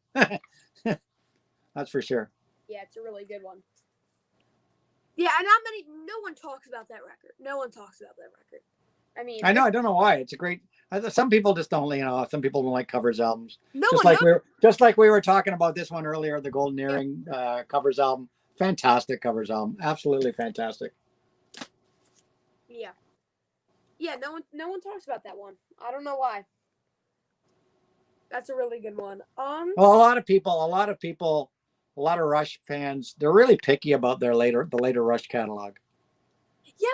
That's for sure. Yeah, it's a really good one. Yeah, and no one talks about that record. No one talks about that record. I mean, I know. I don't know why. It's a great. Some people just don't. Some people don't like covers albums. Just like we were talking about this one earlier, the Golden Earring covers album. Fantastic covers album. Absolutely fantastic. Yeah. Yeah. No one talks about that one. I don't know why. That's a really good one. Well, a lot of Rush fans, they're really picky about the later Rush catalog. Yeah,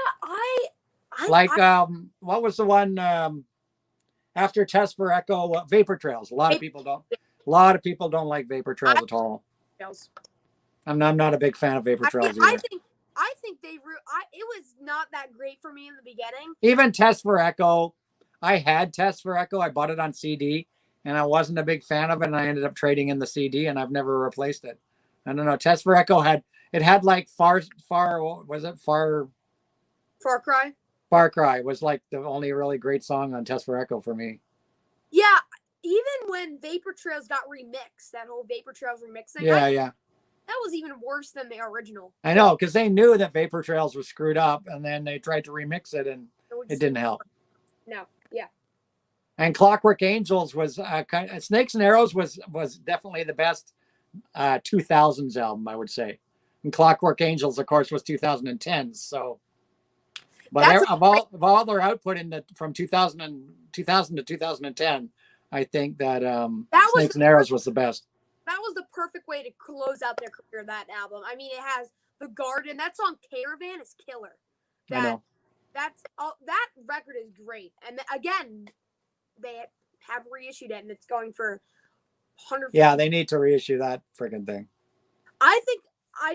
What was the one after Test for Echo? Vapor Trails. A lot of people don't like Vapor Trails at all. I'm not a big fan of Vapor Trails either. I think it was not that great for me in the beginning. Even Test for Echo, I had Test for Echo. I bought it on CD, and I wasn't a big fan of it, and I ended up trading in the CD, and I've never replaced it. I don't know. Test for Echo had like Far Cry. Far Cry was like the only really great song on Test for Echo for me. Yeah, even when Vapor Trails got remixed, that whole Vapor Trails remix thing. Yeah. That was even worse than the original. I know, because they knew that Vapor Trails was screwed up, and then they tried to remix it, and it didn't help. No, yeah. And Clockwork Angels was Snakes and Arrows was definitely the best 2000s album, I would say. And Clockwork Angels, of course, was 2010. So, but of all their output from 2000 to 2010, I think that Snakes and Arrows was the best. That was the perfect way to close out their career, that album. I mean, it has The Garden. That song Caravan is killer. I know. That record is great. And again, they have reissued it, and it's going for 100. Yeah, they need to reissue that freaking thing. I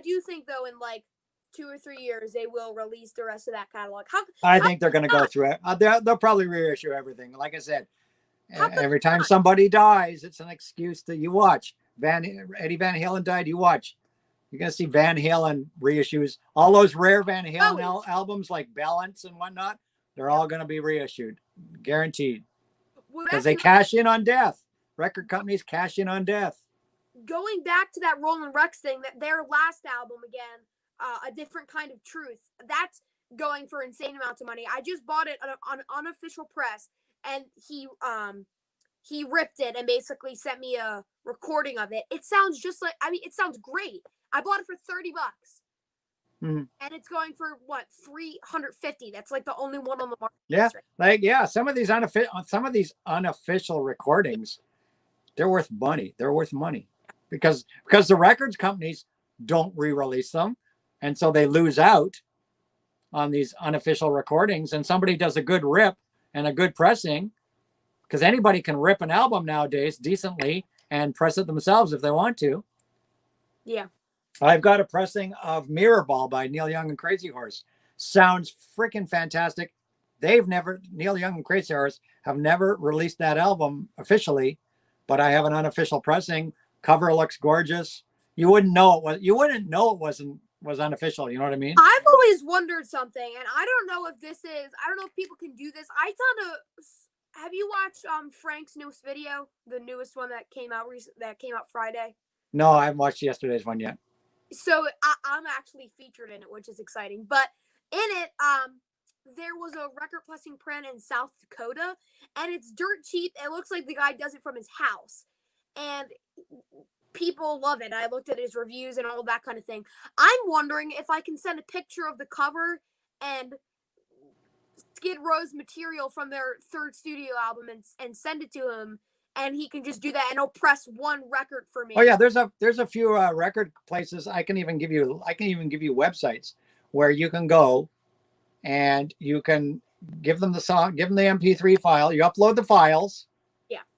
do think though, in like 2 or 3 years, they will release the rest of that catalog. I think they're going to go through it. They'll probably reissue everything. Like I said, every time somebody dies, it's an excuse that you watch. Eddie Van Halen died. You watch. You're going to see Van Halen reissues. All those rare Van Halen albums like Balance and whatnot, they're all going to be reissued. Guaranteed. Because they cash in on death. Record companies cash in on death. Going back to that Roland Rex thing, that their last album again, A Different Kind of Truth, that's going for insane amounts of money. I just bought it on unofficial press, and he ripped it and basically sent me a recording of it. It sounds just like, it sounds great. I bought it for $30. Mm-hmm. And it's going for what, $350. That's like the only one on the market. Yeah, some of these unofficial recordings, they're worth money. They're worth money because the records companies don't re-release them, and so they lose out on these unofficial recordings. And somebody does a good rip and a good pressing, because anybody can rip an album nowadays decently and press it themselves if they want to. Yeah. I've got a pressing of Mirror Ball by Neil Young and Crazy Horse. Sounds freaking fantastic. Neil Young and Crazy Horse have never released that album officially, but I have an unofficial pressing. Cover looks gorgeous. You wouldn't know it was unofficial. You know what I mean? I've always wondered something, and I don't know if people can do this. Have you watched Frank's newest video, the newest one that came out Friday? No, I haven't watched yesterday's one yet. So I'm actually featured in it, which is exciting. But in it, there was a record pressing print in South Dakota, and it's dirt cheap. It looks like the guy does it from his house, and people love it. I looked at his reviews and all that kind of thing. I'm wondering if I can send a picture of the cover and Skid Row's material from their third studio album and send it to him, and he can just do that, and he'll press one record for me. Oh yeah, there's a few record places. I can even give you websites where you can go and you can give them the song, give them the MP3 file, you upload the files,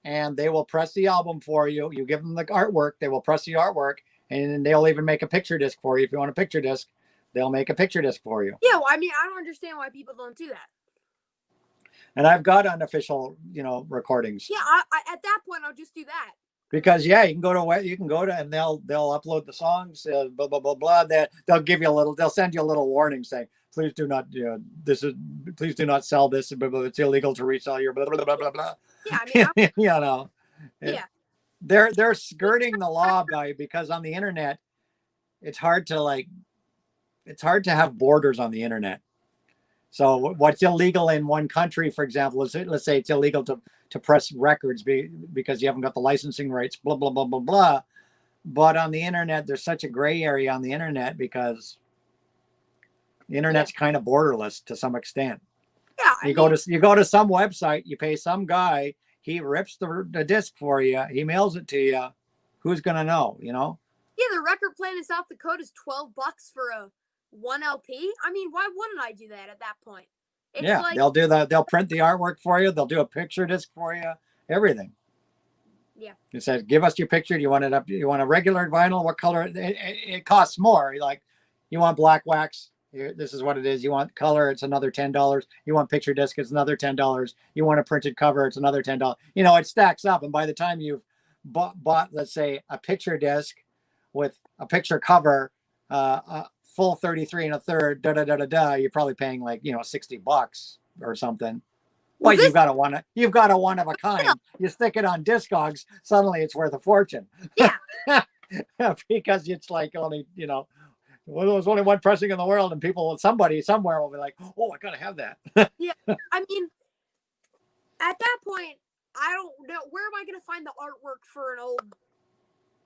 and they will press the album for you. You give them the artwork, they will press the artwork, and they'll even make a picture disc for you. If you want a picture disc, they'll make a picture disc for you. Yeah, well, I don't understand why people don't do that. And I've got unofficial, recordings. Yeah, at that point, I'll just do that. Because you can go to, and they'll upload the songs, blah blah blah blah. They'll send you a little warning saying, please do not, please do not sell this. It's illegal to resell your blah blah blah blah blah. Yeah, yeah. They're skirting the law because on the internet, it's hard to have borders on the internet. So what's illegal in one country, for example, let's say it's illegal to press records because you haven't got the licensing rights, blah, blah, blah, blah, blah. But on the internet, there's such a gray area on the internet because the internet's kind of borderless to some extent. Yeah. You go to some website, you pay some guy, he rips the disc for you. He mails it to you. Who's going to know, you know? Yeah, the record plant in South Dakota is $12 for a 1 LP. I mean, why wouldn't I do that at that point? It's yeah, like, they'll print the artwork for you. They'll do a picture disc for you, everything. Yeah. It said, give us your picture. Do you want it up? You want a regular vinyl? What color? It costs more. Like, you want black wax? This is what it is. You want color? It's another $10. You want picture disc? It's another $10. You want a printed cover? It's another $10. You know, it stacks up. And by the time you've bought, let's say, a picture disc with a picture cover, a full 33 1/3, you're probably paying like, you know, $60 or something. Well, you've got a one of a kind. You stick it on Discogs, suddenly it's worth a fortune. Yeah. Because it's like only, you know, well, there's only one pressing in the world, and somebody somewhere will be like, oh, I gotta have that. Yeah. I mean, at that point, I don't know, where am I gonna find the artwork for an old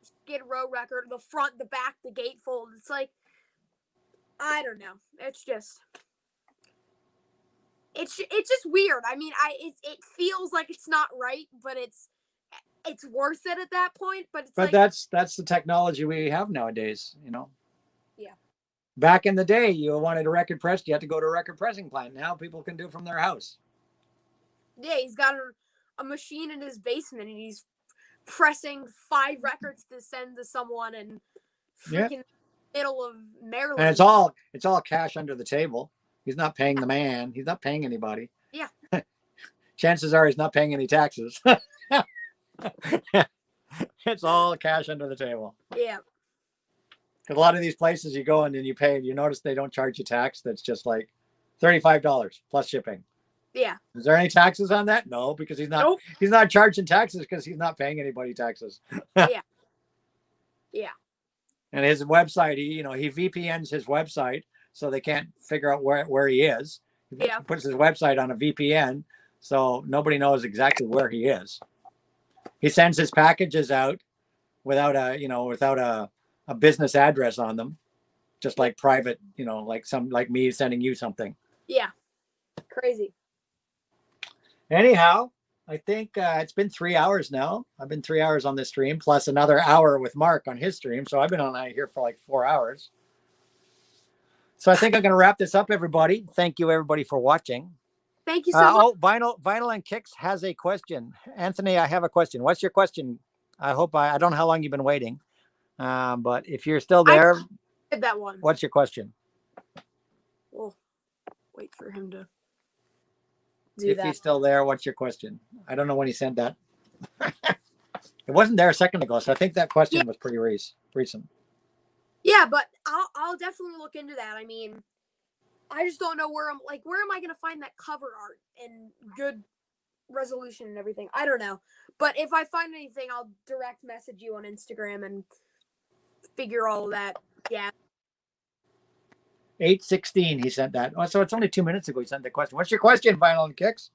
Skid Row record? The front, the back, the gatefold. It's like, I don't know. It's just weird. I mean, it feels like it's not right, but it's worth it at that point. But that's the technology we have nowadays, you know. Yeah. Back in the day, you wanted a record pressed, you had to go to a record pressing plant. Now people can do it from their house. Yeah, he's got a machine in his basement, and he's pressing 5 records to send to someone in freaking middle of Maryland. And it's all cash under the table. He's not paying the man. He's not paying anybody. Yeah. Chances are he's not paying any taxes. It's all cash under the table. Yeah. Because a lot of these places you go in and you pay, and you notice they don't charge you tax. That's just like $35 plus shipping. Yeah. Is there any taxes on that? No, because he's not. Nope. He's not charging taxes because he's not paying anybody taxes. Yeah. Yeah. And his website, he VPNs his website so they can't figure out where he is. He Yeah. puts his website on a VPN so nobody knows exactly where he is. He sends his packages out without a business address on them, just like private, like me sending you something. Yeah. Crazy. Anyhow, I think it's been 3 hours now. I've been 3 hours on this stream, plus another hour with Mark on his stream. So I've been on here for like 4 hours. So I think I'm going to wrap this up, everybody. Thank you, everybody, for watching. Thank you so much. Oh, Vinyl and Kicks has a question. Anthony, I have a question. What's your question? I don't know how long you've been waiting, but if you're still there, I did that one. What's your question? We'll wait for him to If he's still there, what's your question? I don't know when he sent that. It wasn't there a second ago, so I think that question was pretty recent. Yeah, but I'll definitely look into that. I mean, I just don't know where am I going to find that cover art and good resolution and everything? I don't know. But if I find anything, I'll direct message you on Instagram and figure all of that. Yeah. 8:16 he sent that. Oh, so it's only 2 minutes ago he sent the question. What's your question, Vinyl and Kicks?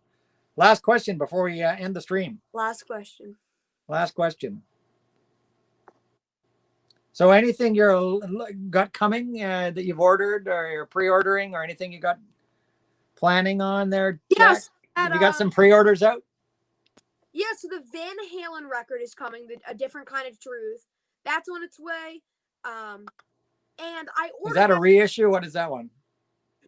Last question before we end the stream. Last question. So anything you're got coming that you've ordered or you're pre-ordering or anything you got planning on there? Yes. You got some pre-orders out? Yeah, so the Van Halen record is coming, A Different Kind of Truth. That's on its way. And I ordered. Is that a reissue? What is that one?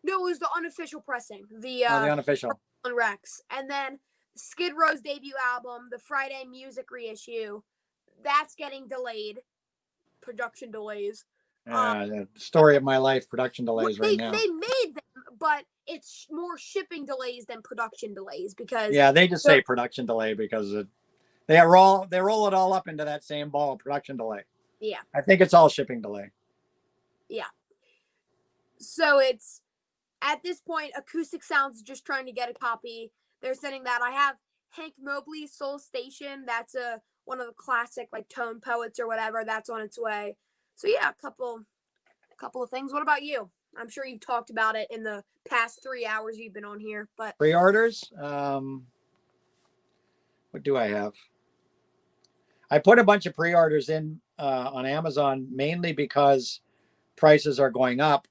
No, it was the unofficial pressing. The unofficial. On Rex. And then Skid Row's debut album, the Friday Music reissue, that's getting delayed. Production delays. The story of my life, production delays right now. They made them, but it's more shipping delays than production delays because they just say production delay because they roll it all up into that same ball, production delay. Yeah. I think it's all shipping delay. Yeah. So it's at this point, Acoustic Sounds just trying to get a copy. They're sending that. I have Hank Mobley's Soul Station. That's one of the classic like tone poets or whatever. That's on its way. So yeah, a couple of things. What about you? I'm sure you've talked about it in the past 3 hours you've been on here, but pre-orders. What do I have? I put a bunch of pre-orders in on Amazon mainly because prices are going up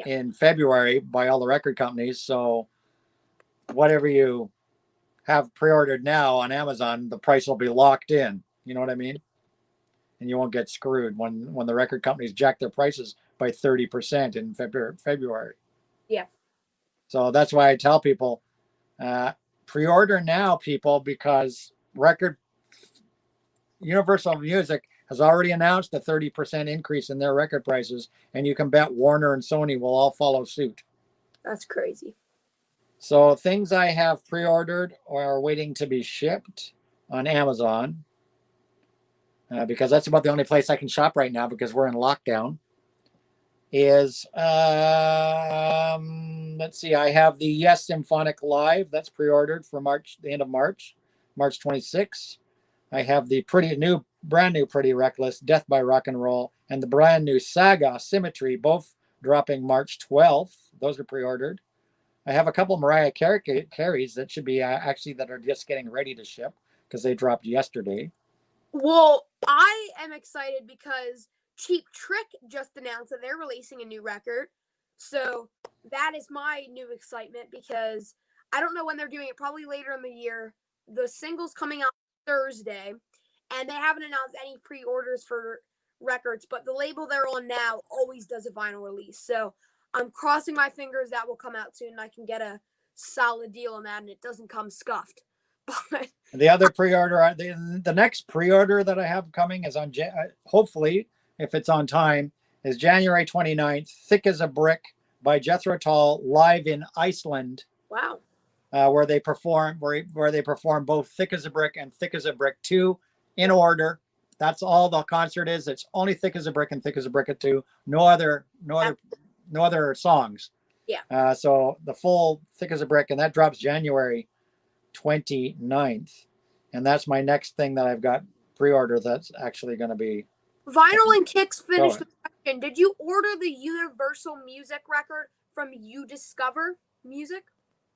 in February by all the record companies. So whatever you have pre-ordered now on Amazon, the price will be locked in. You know what I mean? And you won't get screwed when the record companies jack their prices by 30% in February. Yeah. So that's why I tell people, pre-order now, people, because Universal Music has already announced a 30% increase in their record prices, and you can bet Warner and Sony will all follow suit. That's crazy. So things I have pre-ordered or are waiting to be shipped on Amazon, because that's about the only place I can shop right now because we're in lockdown, is, let's see, I have the Yes Symphonic Live that's pre-ordered for the end of March 26th. I have the brand new Pretty Reckless, Death by Rock and Roll, and the brand new Saga Symmetry, both dropping March 12th. Those are pre-ordered. I have a couple Mariah Carey's that should be that are just getting ready to ship because they dropped yesterday. Well, I am excited because Cheap Trick just announced that they're releasing a new record. So that is my new excitement because I don't know when they're doing it, probably later in the year. The single's coming out Thursday, and they haven't announced any pre-orders for records, but the label they're on now always does a vinyl release. So I'm crossing my fingers that will come out soon and I can get a solid deal on that and it doesn't come scuffed. But the other pre-order, the next pre-order that I have coming is on, hopefully, if it's on time, is January 29th, Thick as a Brick by Jethro Tull live in Iceland. Wow. Where they perform both Thick as a Brick and Thick as a Brick 2 in order. That's all the concert is. It's only Thick as a Brick and Thick as a Brick 2. No other songs. Yeah. So the full Thick as a Brick, and that drops January 29th. And that's my next thing that I've got pre-order that's actually going to be. Vinyl and Kicks finished the question. Did you order the Universal Music record from You Discover Music?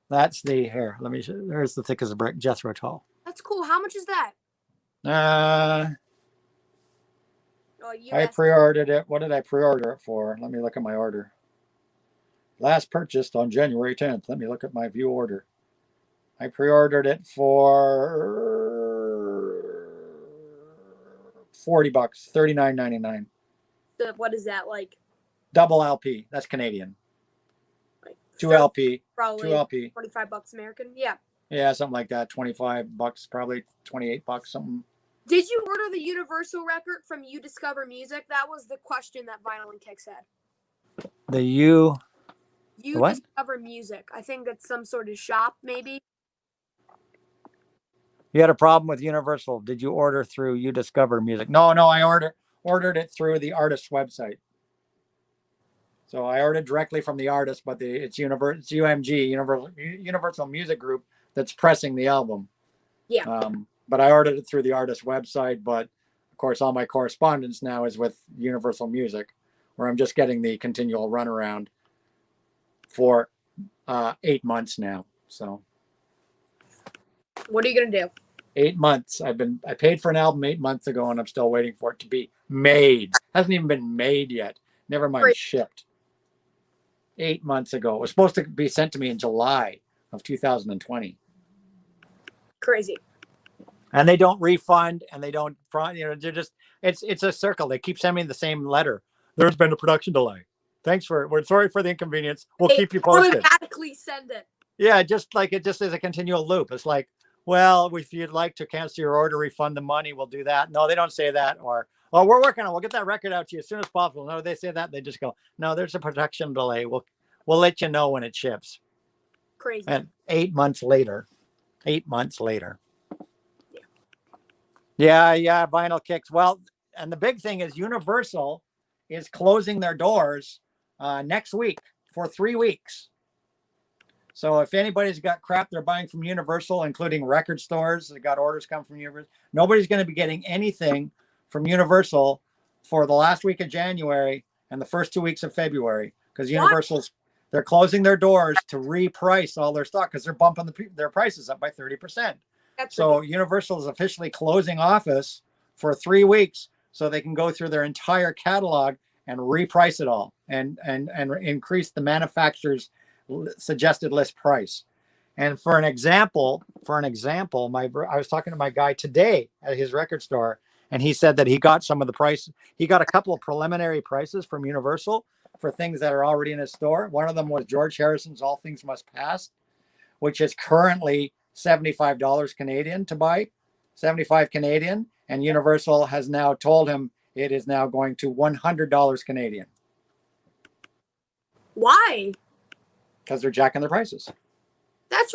That's here. Let me show. There's the Thick as a Brick, Jethro Tull. That's cool. How much is that? I pre-ordered it. What did I pre-order it for? Let me look at my order. Last purchased on January 10th. Let me look at my view order. I pre-ordered it for $40, $39.99. So what is that like? Double LP. That's Canadian. Like 2 LP. Probably 2 LP. $45 American. Yeah. Yeah, something like that. $25, probably $28, something. Did you order the Universal record from You Discover Music? That was the question that Vinyl and Kicks had. You what? Discover Music. I think that's some sort of shop, maybe. You had a problem with Universal. Did you order through You Discover Music? No, I ordered it through the artist's website. So I ordered directly from the artist, but it's UMG, Universal Music Group, that's pressing the album. Yeah. But I ordered it through the artist website. But of course, all my correspondence now is with Universal Music, where I'm just getting the continual runaround for 8 months now. So what are you gonna do? 8 months. I paid for an album 8 months ago, and I'm still waiting for it to be made. Hasn't even been made yet. Never mind shipped. 8 months ago. It was supposed to be sent to me in July of 2020. Crazy. And they don't refund, and they don't, they're just, it's a circle. They keep sending me the same letter. There's been a production delay. We're sorry for the inconvenience. We'll keep you posted. Automatically send it. Yeah, it just is a continual loop. It's like, well, if you'd like to cancel your order, refund the money, we'll do that. No, they don't say that. Or, oh, we're working on it. We'll get that record out to you as soon as possible. No, they say that. They just go, no, there's a production delay. We'll let you know when it ships. Crazy. And 8 months later. 8 months later. Yeah, Vinyl Kicks. Well, and the big thing is Universal is closing their doors next week for 3 weeks. So if anybody's got crap they're buying from Universal, including record stores that got orders come from Universal, nobody's going to be getting anything from Universal for the last week of January and the first 2 weeks of February, because they're closing their doors to reprice all their stock because they're bumping their prices up by 30%. So Universal is officially closing office for 3 weeks so they can go through their entire catalog and reprice it all and increase the manufacturer's suggested list price. And for an example, I was talking to my guy today at his record store, and he said that he got some of the price. He got a couple of preliminary prices from Universal for things that are already in his store. One of them was George Harrison's All Things Must Pass, which is currently $75 Canadian to buy, 75 Canadian. And Universal has now told him it is now going to $100 Canadian. Why? Because they're jacking their prices. That's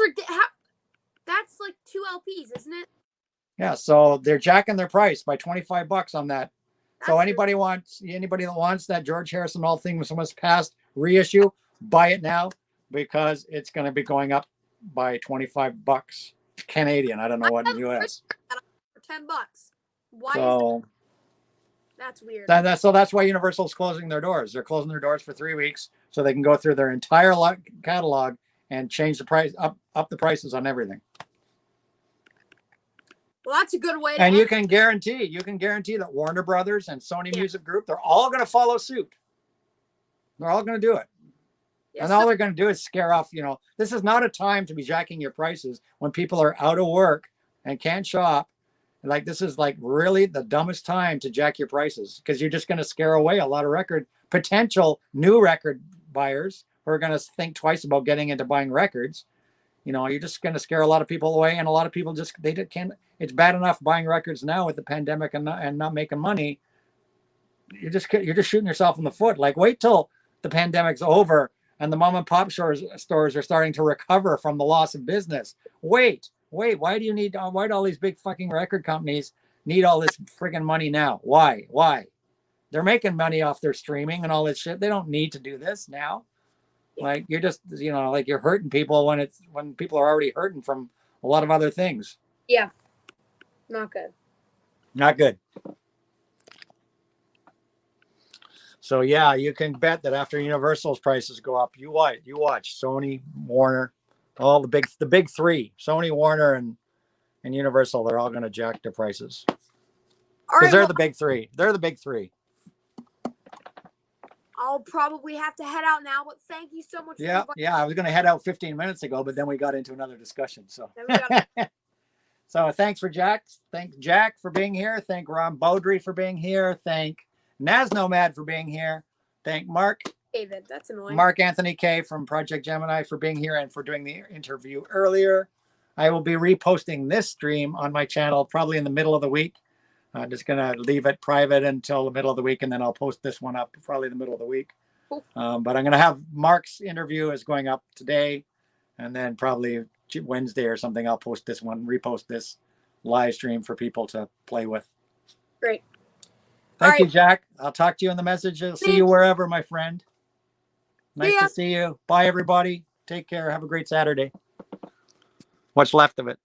That's like 2 LPs, isn't it? Yeah, so they're jacking their price by $25 on that. So That's anybody that wants that George Harrison All Things Must Pass reissue, buy it now because it's going to be going up by $25 Canadian. I don't know what in US. For $10. Why is So that's weird? that's why Universal's closing their doors. They're closing their doors for 3 weeks so they can go through their entire catalog and change the price up the prices on everything. Well, that's a good way to And you can guarantee that Warner Brothers and Sony Music Group, they're all going to follow suit. They're all going to do it. Yeah, And all they're going to do is scare off, this is not a time to be jacking your prices when people are out of work and can't shop. Like, this is like really the dumbest time to jack your prices because you're just going to scare away a lot of potential new record buyers who are going to think twice about getting into buying records. You're just going to scare a lot of people away, and a lot of people they can't. It's bad enough buying records now with the pandemic and not making money. You're just shooting yourself in the foot. Like, wait till the pandemic's over and the mom and pop stores are starting to recover from the loss of business. Wait. Why do all these big fucking record companies need all this friggin' money now? Why? They're making money off their streaming and all this shit. They don't need to do this now. Like, you're just, like, you're hurting people when people are already hurting from a lot of other things. Yeah. Not good. Not good. So yeah, you can bet that after Universal's prices go up, you watch Sony, Warner, all the big three, Sony, Warner, and Universal, they're all going to jack their prices. Because they're the big three. They're the big three. I'll probably have to head out now, but thank you so much. Yeah. I was going to head out 15 minutes ago, but then we got into another discussion. So, so thanks for Jack. Thank Jack for being here. Thank Ron Beaudry for being here. Thank Nazz Nomad for being here. Thank David, that's annoying. Mark Anthony K from Project Gemini for being here and for doing the interview earlier. I will be reposting this stream on my channel probably in the middle of the week. I'm just going to leave it private until the middle of the week, and then I'll post this one up probably the middle of the week. Cool. But I'm going to have Mark's interview is going up today, and then probably Wednesday or something, I'll repost this live stream for people to play with. Great. Thank you, Jack. I'll talk to you in the message. I'll see you wherever, my friend. Nice to see you. Bye, everybody. Take care. Have a great Saturday. What's left of it.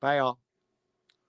Bye, all.